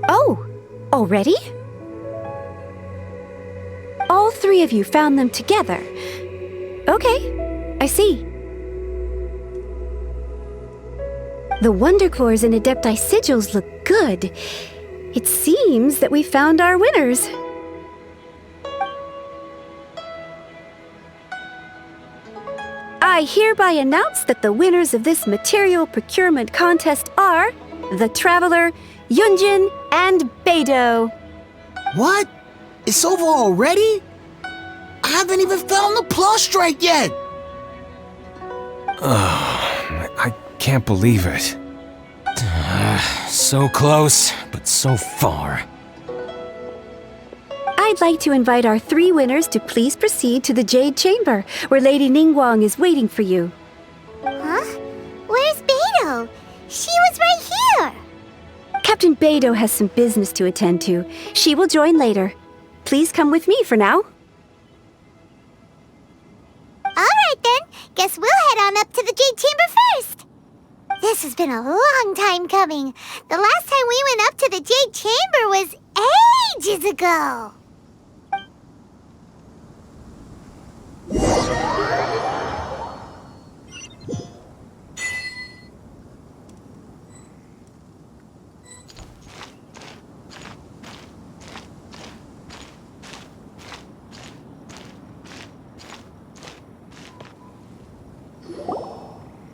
Oh, already? All three of you found them together. Okay, I see. The Wonder Cores and Adepti sigils look good. It seems that we found our winners. I hereby announce that the winners of this material procurement contest are the Traveler, Yunjin, and Beidou. What? It's over already? I haven't even found the prostrate yet! I can't believe it. So close, but so far. I'd like to invite our three winners to please proceed to the Jade Chamber, where Lady Ningguang is waiting for you. Huh? Where's Beidou? She was right here! Captain Beidou has some business to attend to. She will join later. Please come with me for now. Alright then, guess we'll head on up to the Jade Chamber first! This has been a long time coming. The last time we went up to the Jade Chamber was ages ago.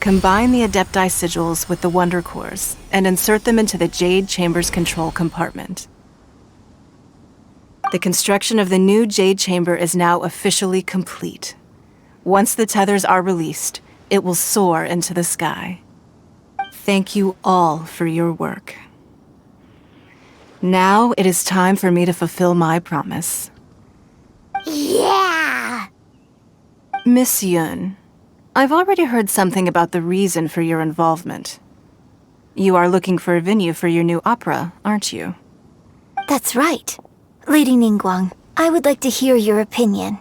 Combine the Adepti sigils with the Wonder Cores and insert them into the Jade Chamber's control compartment. The construction of the new Jade Chamber is now officially complete. Once the tethers are released, it will soar into the sky. Thank you all for your work. Now it is time for me to fulfill my promise. Yeah! Miss Yun, I've already heard something about the reason for your involvement. You are looking for a venue for your new opera, aren't you? That's right. Lady Ningguang, I would like to hear your opinion.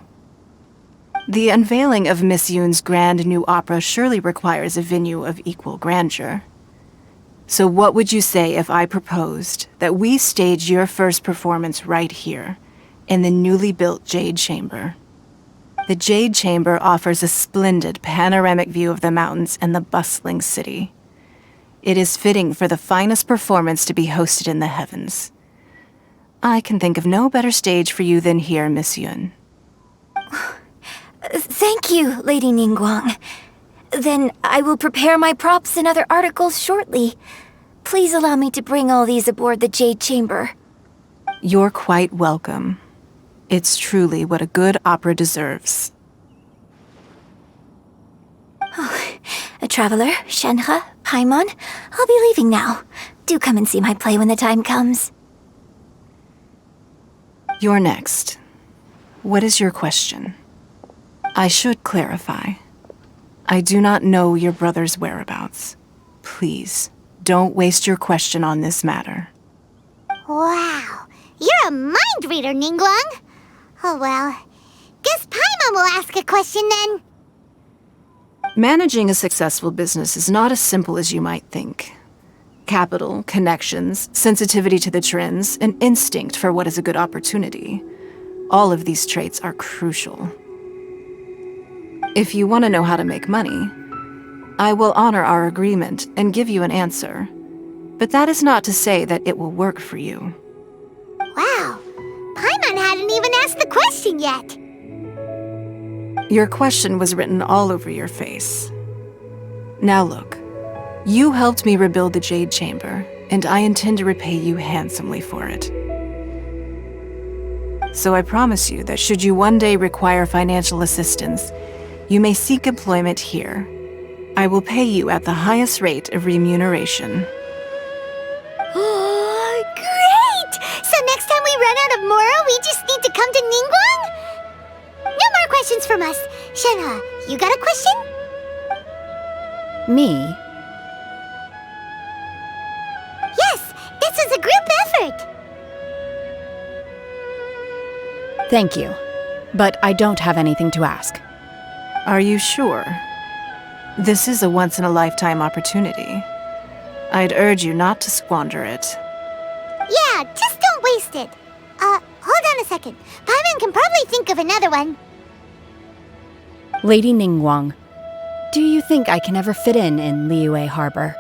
The unveiling of Miss Yun's grand new opera surely requires a venue of equal grandeur. So what would you say if I proposed that we stage your first performance right here, in the newly built Jade Chamber. The Jade Chamber offers a splendid panoramic view of the mountains and the bustling city. It is fitting for the finest performance to be hosted in the heavens. I can think of no better stage for you than here, Miss Yun. Thank you, Lady Ningguang. Then I will prepare my props and other articles shortly. Please allow me to bring all these aboard the Jade Chamber. You're quite welcome. It's truly what a good opera deserves. A traveler, Shenhe, Paimon, I'll be leaving now. Do come and see my play when the time comes. You're next. What is your question? I should clarify. I do not know your brother's whereabouts. Please, don't waste your question on this matter. Wow, you're a mind reader, Ningguang. Oh well, guess Paimon will ask a question then. Managing a successful business is not as simple as you might think. Capital, connections, sensitivity to the trends, and instinct for what is a good opportunity. All of these traits are crucial. If you want to know how to make money, I will honor our agreement and give you an answer. But that is not to say that it will work for you. Wow, Paimon hadn't even asked the question yet. Your question was written all over your face. Now look, you helped me rebuild the Jade Chamber, and I intend to repay you handsomely for it. So I promise you that should you one day require financial assistance, you may seek employment here. I will pay you at the highest rate of remuneration. Oh, great! So next time we run out of Mora, we just need to come to Ningguang? No more questions from us. Shenhe, you got a question? Me? Yes, this is a group effort. Thank you. But I don't have anything to ask. Are you sure? This is a once-in-a-lifetime opportunity. I'd urge you not to squander it. Yeah, just don't waste it. Hold on a second. Paimon can probably think of another one. Lady Ningguang, do you think I can ever fit in Liyue Harbor?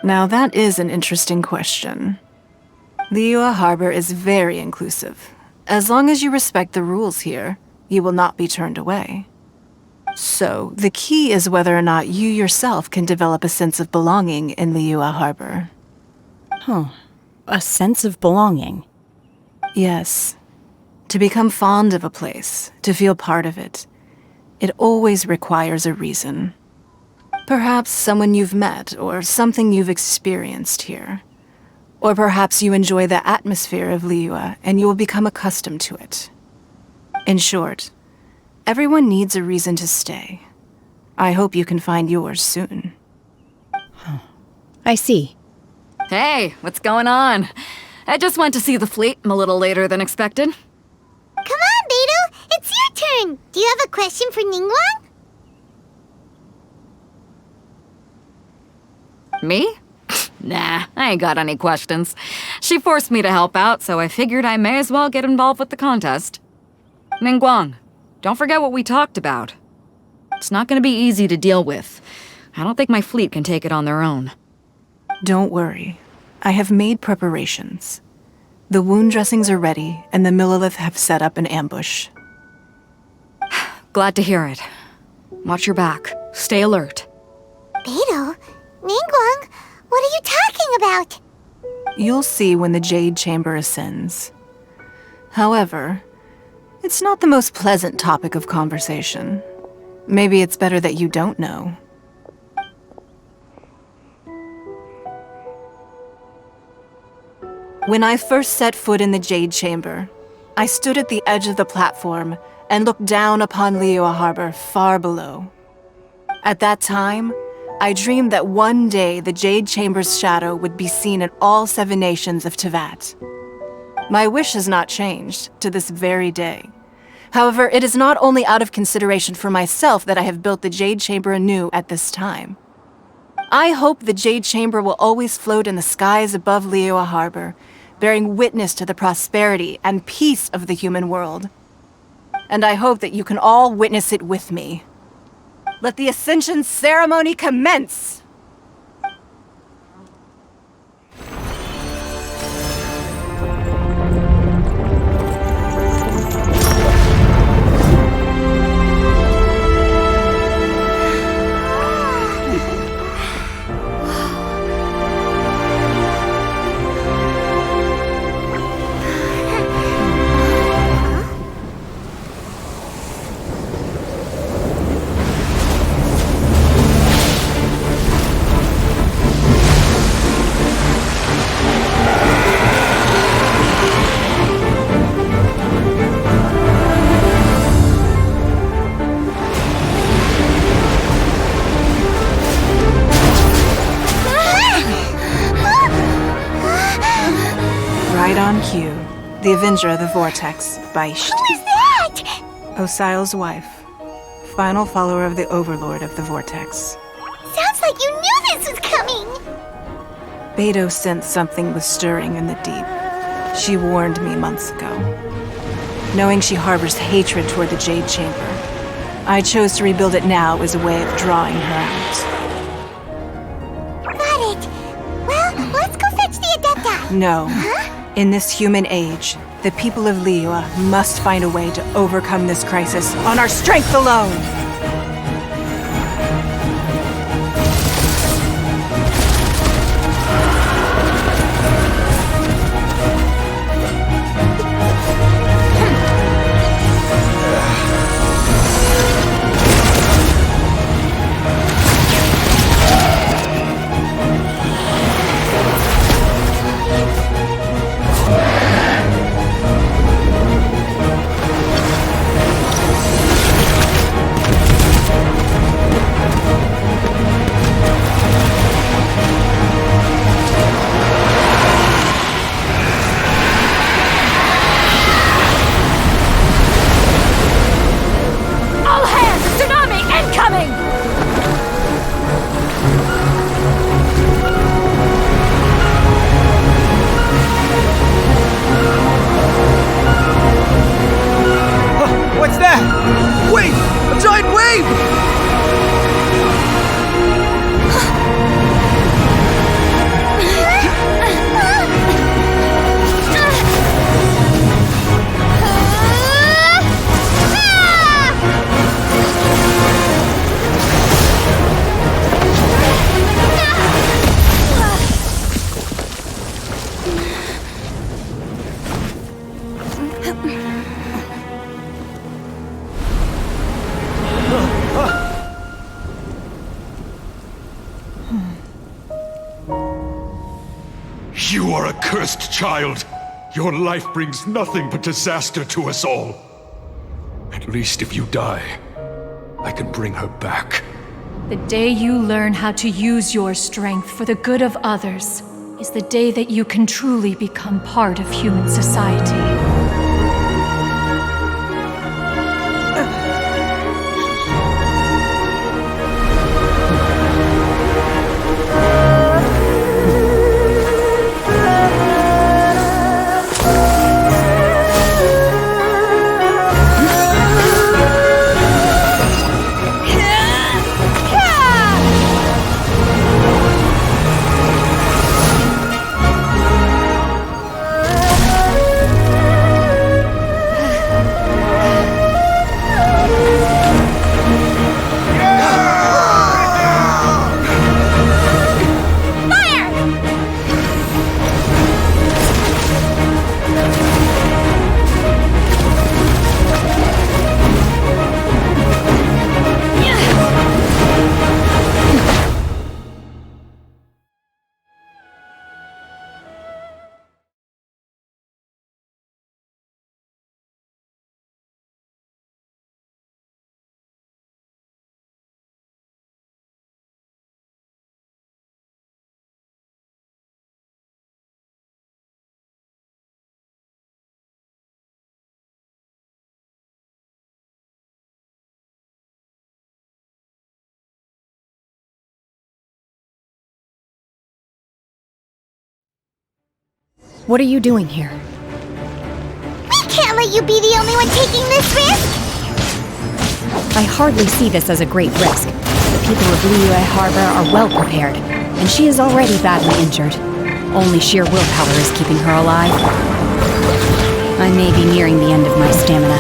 Now that is an interesting question. Liyue Harbor is very inclusive. As long as you respect the rules here, you will not be turned away. So, the key is whether or not you yourself can develop a sense of belonging in Liyue Harbor. Huh. A sense of belonging? Yes. To become fond of a place, to feel part of it, it always requires a reason. Perhaps someone you've met, or something you've experienced here. Or perhaps you enjoy the atmosphere of Liyue and you will become accustomed to it. In short, everyone needs a reason to stay. I hope you can find yours soon. I see. Hey, what's going on? I just went to see the fleet a little later than expected. Come on, Beidou! It's your turn! Do you have a question for Ningguang? Me? Nah, I ain't got any questions. She forced me to help out, so I figured I may as well get involved with the contest. Ningguang, don't forget what we talked about. It's not gonna be easy to deal with. I don't think my fleet can take it on their own. Don't worry. I have made preparations. The wound dressings are ready, and the Millilith have set up an ambush. Glad to hear it. Watch your back. Stay alert. Beidou? Ningguang? What are you talking about? You'll see when the Jade Chamber ascends. However, it's not the most pleasant topic of conversation. Maybe it's better that you don't know. When I first set foot in the Jade Chamber, I stood at the edge of the platform and looked down upon Liyue Harbor far below. At that time, I dreamed that one day the Jade Chamber's shadow would be seen in all 7 nations of Teyvat. My wish has not changed to this very day. However, it is not only out of consideration for myself that I have built the Jade Chamber anew at this time. I hope the Jade Chamber will always float in the skies above Liyue Harbor, bearing witness to the prosperity and peace of the human world. And I hope that you can all witness it with me. Let the Ascension ceremony commence! Right on cue. The Avenger of the Vortex, Beisht. Who is that? Osial's wife. Final follower of the Overlord of the Vortex. Sounds like you knew this was coming! Beidou sensed something was stirring in the deep. She warned me months ago. Knowing she harbors hatred toward the Jade Chamber, I chose to rebuild it now as a way of drawing her out. Got it. Well, let's go fetch the Adepti. No. In this human age, the people of Liyue must find a way to overcome this crisis on our strength alone! What's that? Wait! A giant wave! You are a cursed child. Your life brings nothing but disaster to us all. At least if you die, I can bring her back. The day you learn how to use your strength for the good of others is the day that you can truly become part of human society. What are you doing here? We can't let you be the only one taking this risk! I hardly see this as a great risk. The people of Liyue Harbor are well prepared, and she is already badly injured. Only sheer willpower is keeping her alive. I may be nearing the end of my stamina,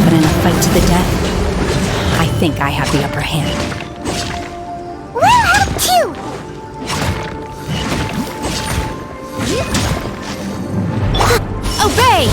but in a fight to the death, I think I have the upper hand. We'll help too! Obey!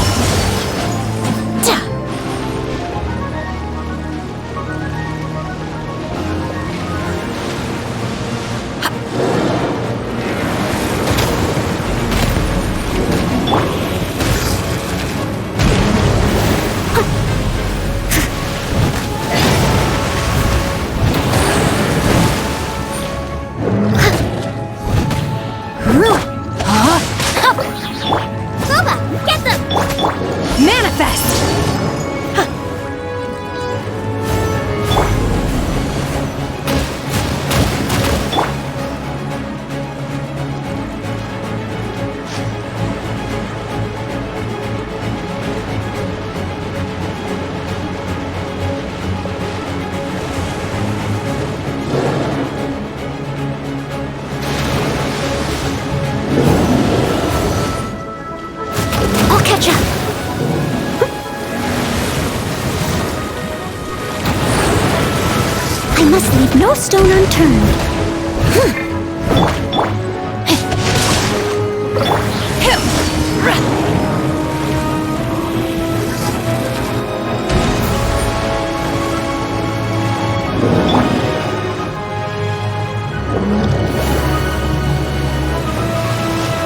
I must leave no stone unturned.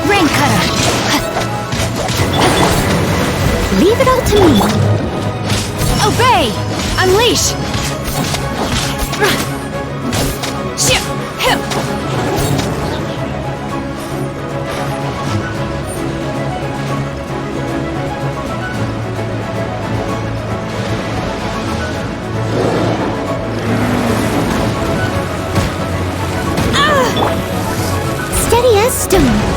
Rain cutter. Leave it all to me. Obey! Unleash! Steady as stone.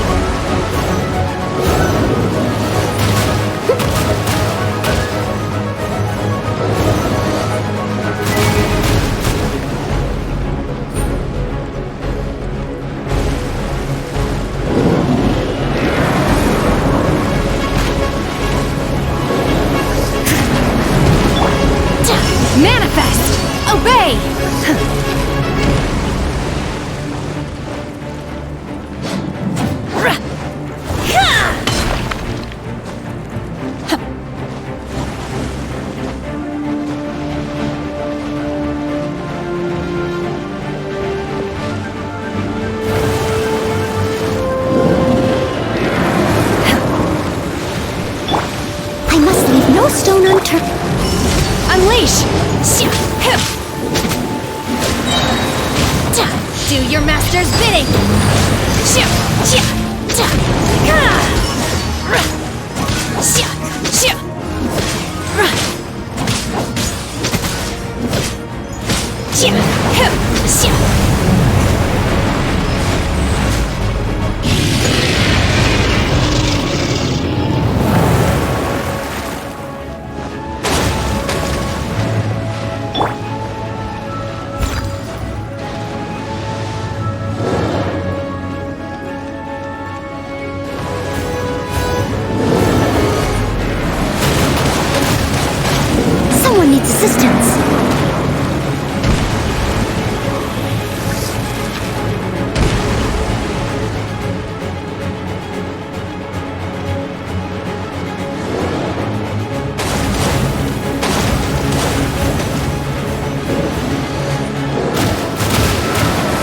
Manifest! Obey! I must leave no stone unturned. Unleash! Do your master's bidding! Someone needs assistance.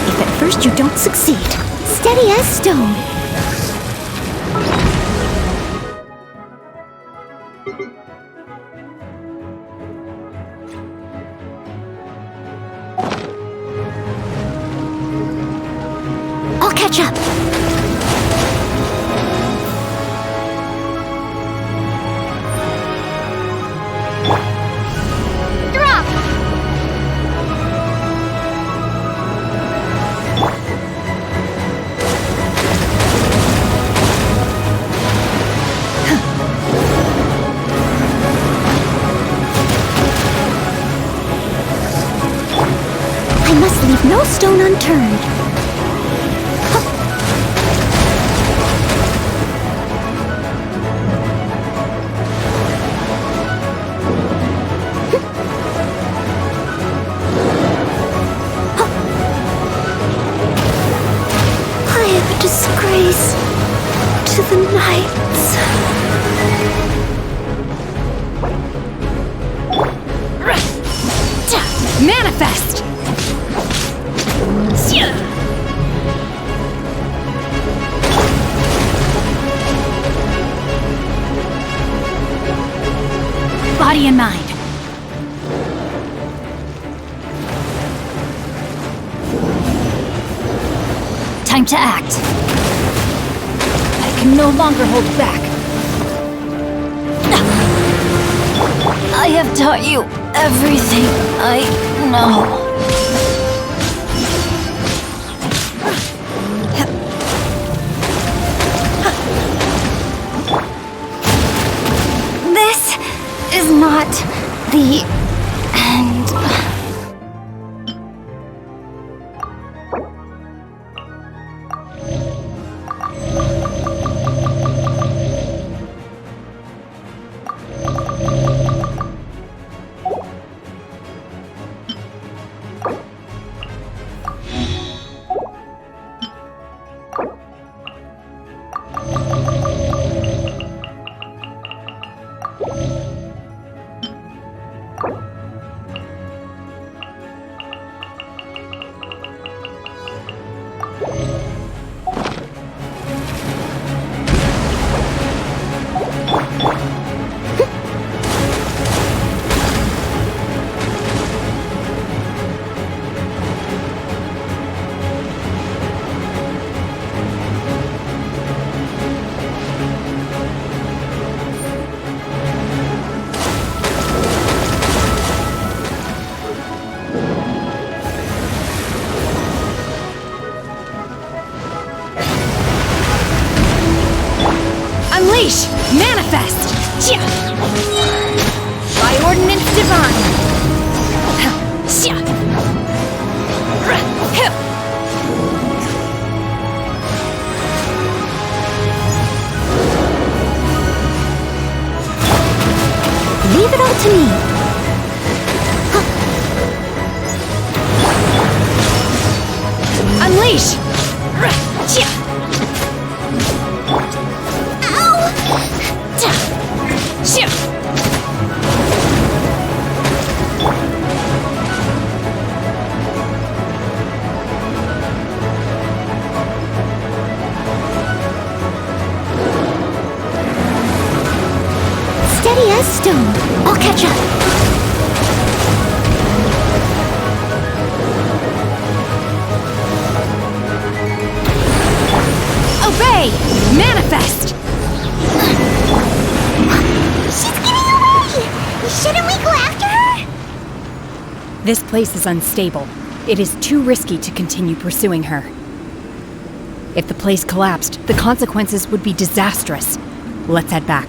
If at first you don't succeed, steady as stone. I'll catch up. Drop! no stone unturned. I am a disgrace to the knights. Manifest! Body and mind. Time to act. I can no longer hold back. I have taught you everything I know. This is not the end. Unleash! Manifest! By ordinance divine! Leave it all to me. Unleash! Steady as stone. I'll catch up. Obey! Manifest! She's getting away! Shouldn't we go after her? This place is unstable. It is too risky to continue pursuing her. If the place collapsed, the consequences would be disastrous. Let's head back.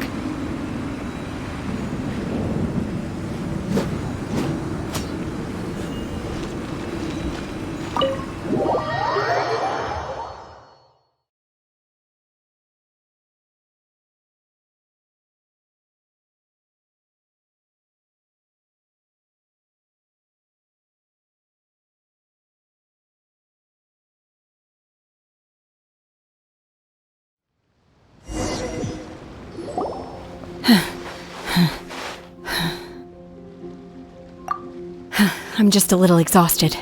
I'm just a little exhausted.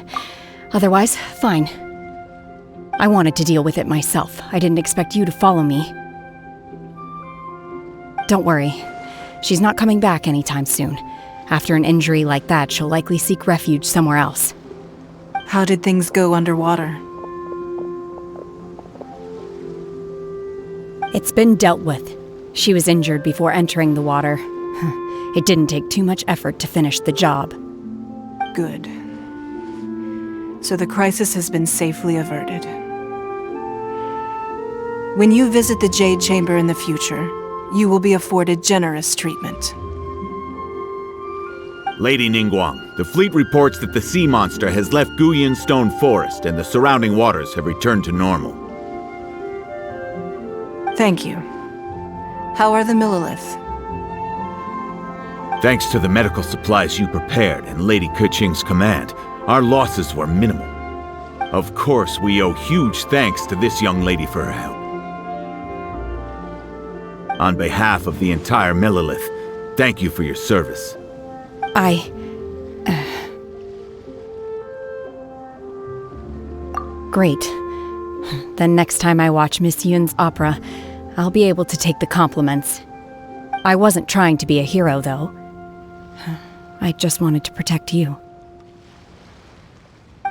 Otherwise, fine. I wanted to deal with it myself. I didn't expect you to follow me. Don't worry. She's not coming back anytime soon. After an injury like that, she'll likely seek refuge somewhere else. How did things go underwater? It's been dealt with. She was injured before entering the water. It didn't take too much effort to finish the job. Good. So the crisis has been safely averted. When you visit the Jade Chamber in the future, you will be afforded generous treatment. Lady Ningguang, the fleet reports that the sea monster has left Guyan Stone Forest and the surrounding waters have returned to normal. Thank you. How are the Millilith? Thanks to the medical supplies you prepared and Lady Keqing's command, our losses were minimal. Of course, we owe huge thanks to this young lady for her help. On behalf of the entire Millilith, thank you for your service. Great. Then next time I watch Miss Yun's opera, I'll be able to take the compliments. I wasn't trying to be a hero, though. I just wanted to protect you.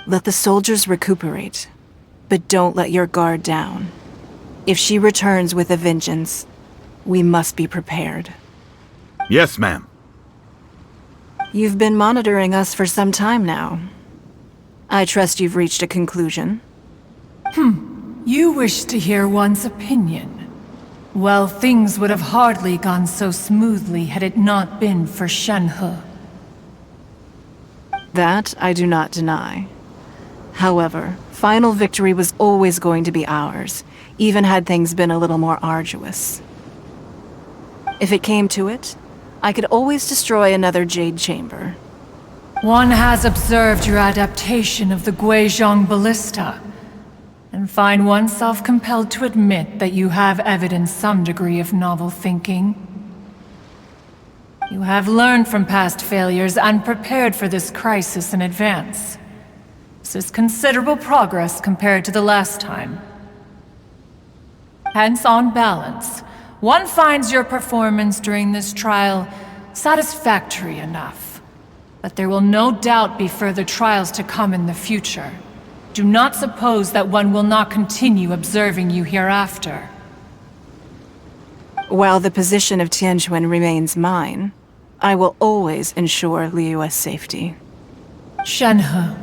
Let the soldiers recuperate, but don't let your guard down. If she returns with a vengeance, we must be prepared. Yes, ma'am. You've been monitoring us for some time now. I trust you've reached a conclusion. You wish to hear one's opinion. Well, things would have hardly gone so smoothly had it not been for Shenhe. That I do not deny. However, final victory was always going to be ours, even had things been a little more arduous. If it came to it, I could always destroy another Jade Chamber. One has observed your adaptation of the Guizhong ballista, and find oneself compelled to admit that you have evidenced some degree of novel thinking. You have learned from past failures and prepared for this crisis in advance. This is considerable progress compared to the last time. Hence, on balance, one finds your performance during this trial satisfactory enough. But there will no doubt be further trials to come in the future. Do not suppose that one will not continue observing you hereafter. While the position of Tianquan remains mine, I will always ensure Liyue's safety. Shenhe,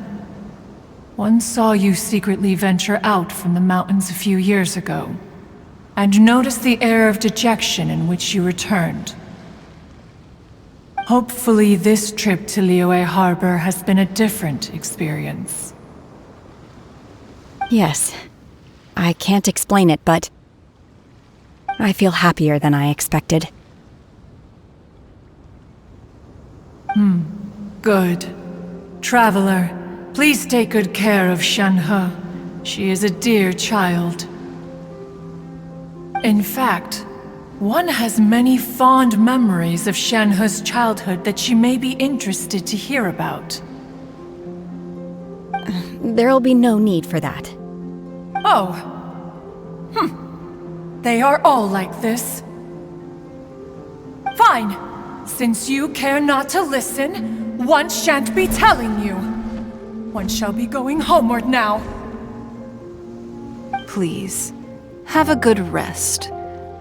one saw you secretly venture out from the mountains a few years ago, and noticed the air of dejection in which you returned. Hopefully this trip to Liyue Harbor has been a different experience. Yes. I can't explain it, but I feel happier than I expected. Good. Traveler, please take good care of Shenhe. She is a dear child. In fact, one has many fond memories of Shenhe's childhood that she may be interested to hear about. There'll be no need for that. Oh. They are all like this. Fine. Since you care not to listen, one shan't be telling you. One shall be going homeward now. Please, have a good rest.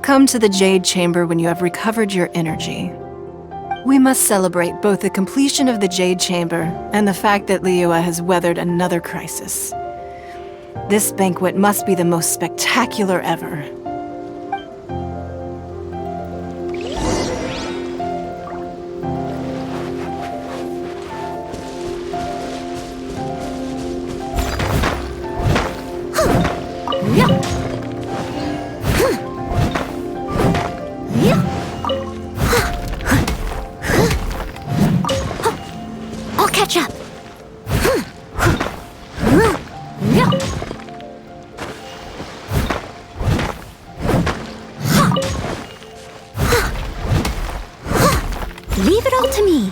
Come to the Jade Chamber when you have recovered your energy. We must celebrate both the completion of the Jade Chamber and the fact that Liyue has weathered another crisis. This banquet must be the most spectacular ever. I'll catch up. Leave it all to me.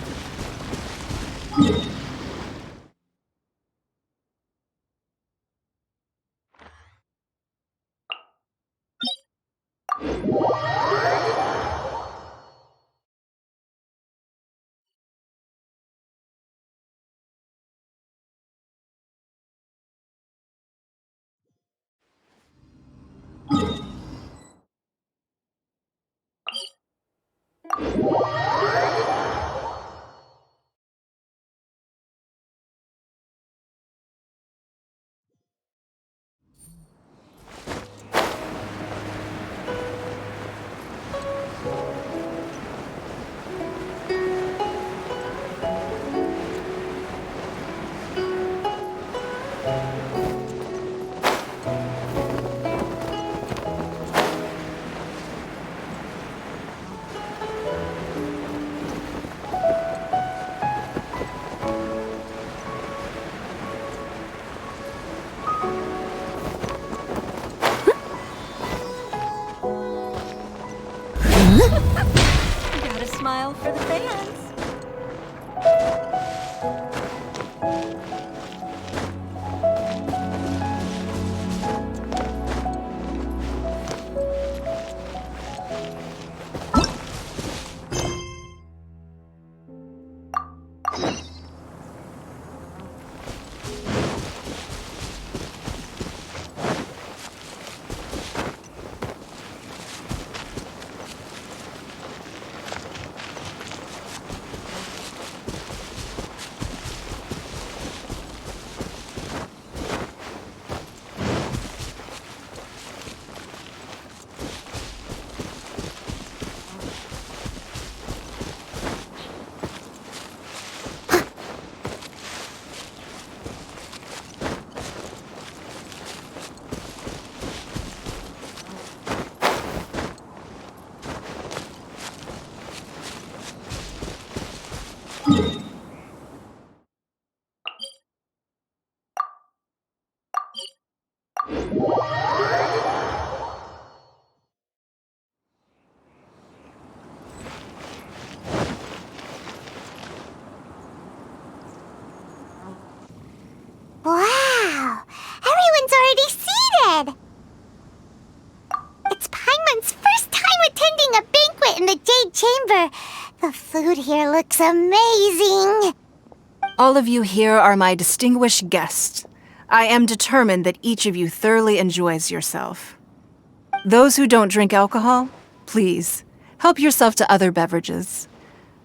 for the fans. Wow! Everyone's already seated! It's Paimon's first time attending a banquet in the Jade Chamber. The food here looks amazing. All of you here are my distinguished guests. I am determined that each of you thoroughly enjoys yourself. Those who don't drink alcohol, please, help yourself to other beverages.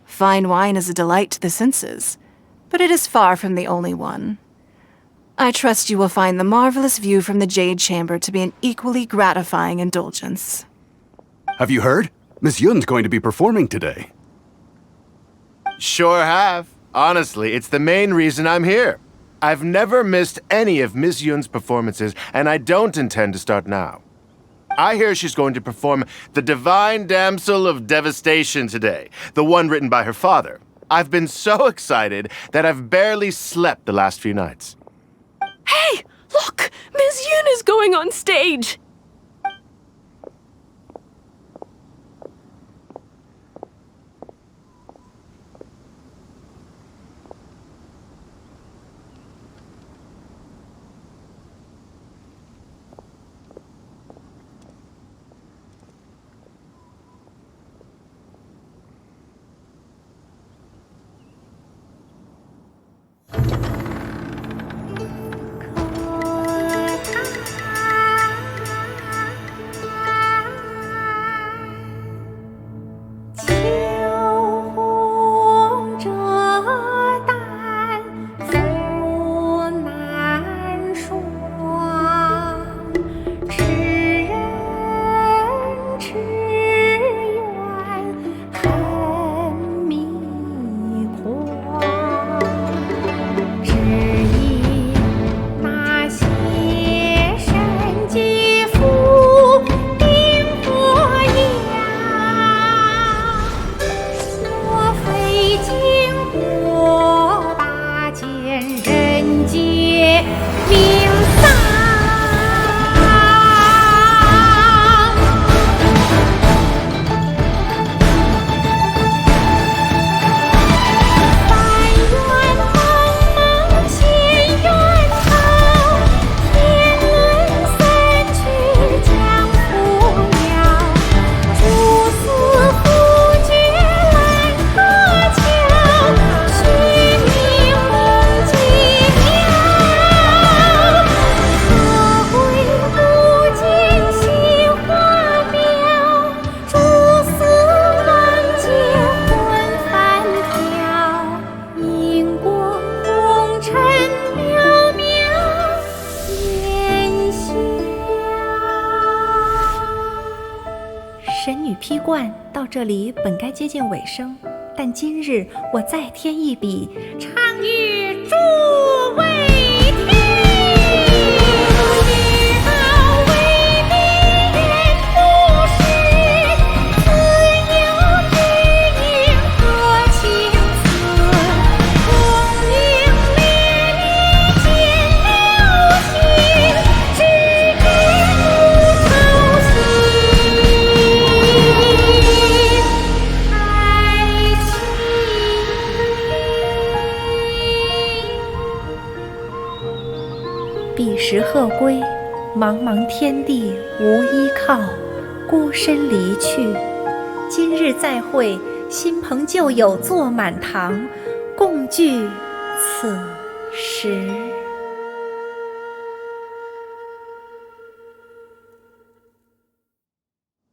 Fine wine is a delight to the senses, but it is far from the only one. I trust you will find the marvelous view from the Jade Chamber to be an equally gratifying indulgence. Have you heard? Miss Yun's going to be performing today. Sure have. Honestly, it's the main reason I'm here. I've never missed any of Miss Yun's performances, and I don't intend to start now. I hear she's going to perform The Divine Damsel of Devastation today, the one written by her father. I've been so excited that I've barely slept the last few nights. Hey! Look! Miss Yun is going on stage!这里本该接近尾声，但今日我再添一笔，唱与诸位听。彼时鹤归，茫茫天地无依靠，孤身离去。今日再会，新朋旧友坐满堂，共聚此时。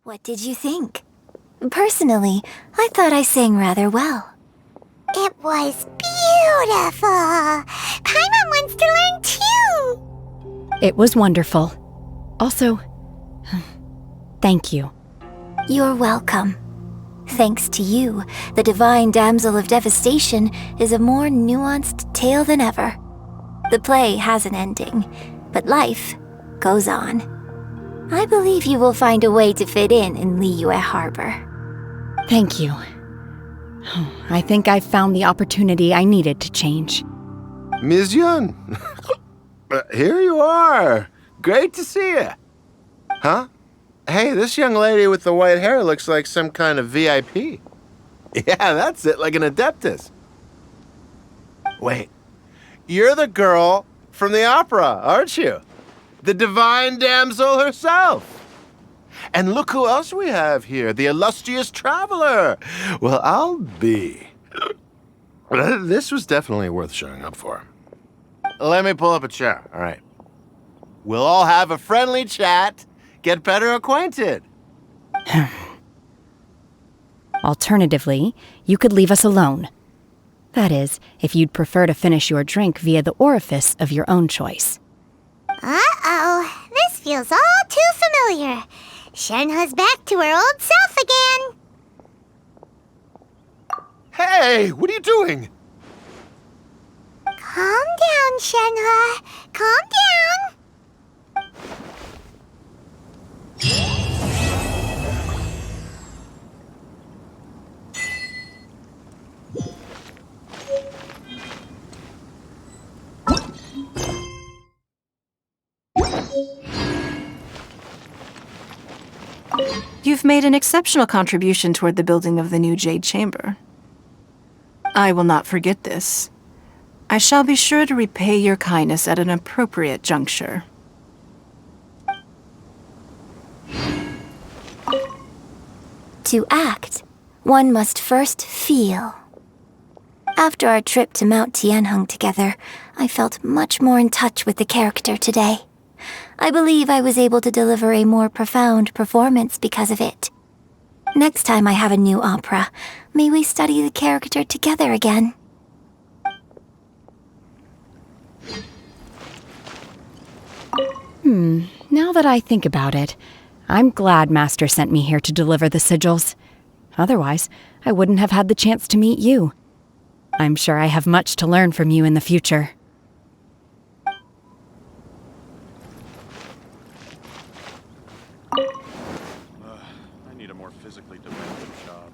What did you think? Personally, I thought I sang rather well. It was beautiful! Paimon wants to learn too! It was wonderful. Also, thank you. You're welcome. Thanks to you, the Divine Damsel of Devastation is a more nuanced tale than ever. The play has an ending, but life goes on. I believe you will find a way to fit in Liyue Harbor. Thank you. I think I've found the opportunity I needed to change. Ms. Yun, here you are. Great to see you. Huh? Hey, this young lady with the white hair looks like some kind of VIP. Yeah, that's it, like an Adeptus. Wait, you're the girl from the opera, aren't you? The Divine Damsel herself. And look who else we have here, the illustrious traveler. Well, I'll be. This was definitely worth showing up for. Let me pull up a chair, all right. We'll all have a friendly chat, get better acquainted. Alternatively, you could leave us alone. That is, if you'd prefer to finish your drink via the orifice of your own choice. Uh-oh, this feels all too familiar. Shenhe's back to her old self again. Hey, what are you doing? Calm down, Shenhe. Calm down. You've made an exceptional contribution toward the building of the new Jade Chamber. I will not forget this. I shall be sure to repay your kindness at an appropriate juncture. To act, one must first feel. After our trip to Mount Tianheng together, I felt much more in touch with the character today. I believe I was able to deliver a more profound performance because of it. Next time I have a new opera, may we study the character together again. Now that I think about it, I'm glad Master sent me here to deliver the sigils. Otherwise, I wouldn't have had the chance to meet you. I'm sure I have much to learn from you in the future. I need a more physically demanding job.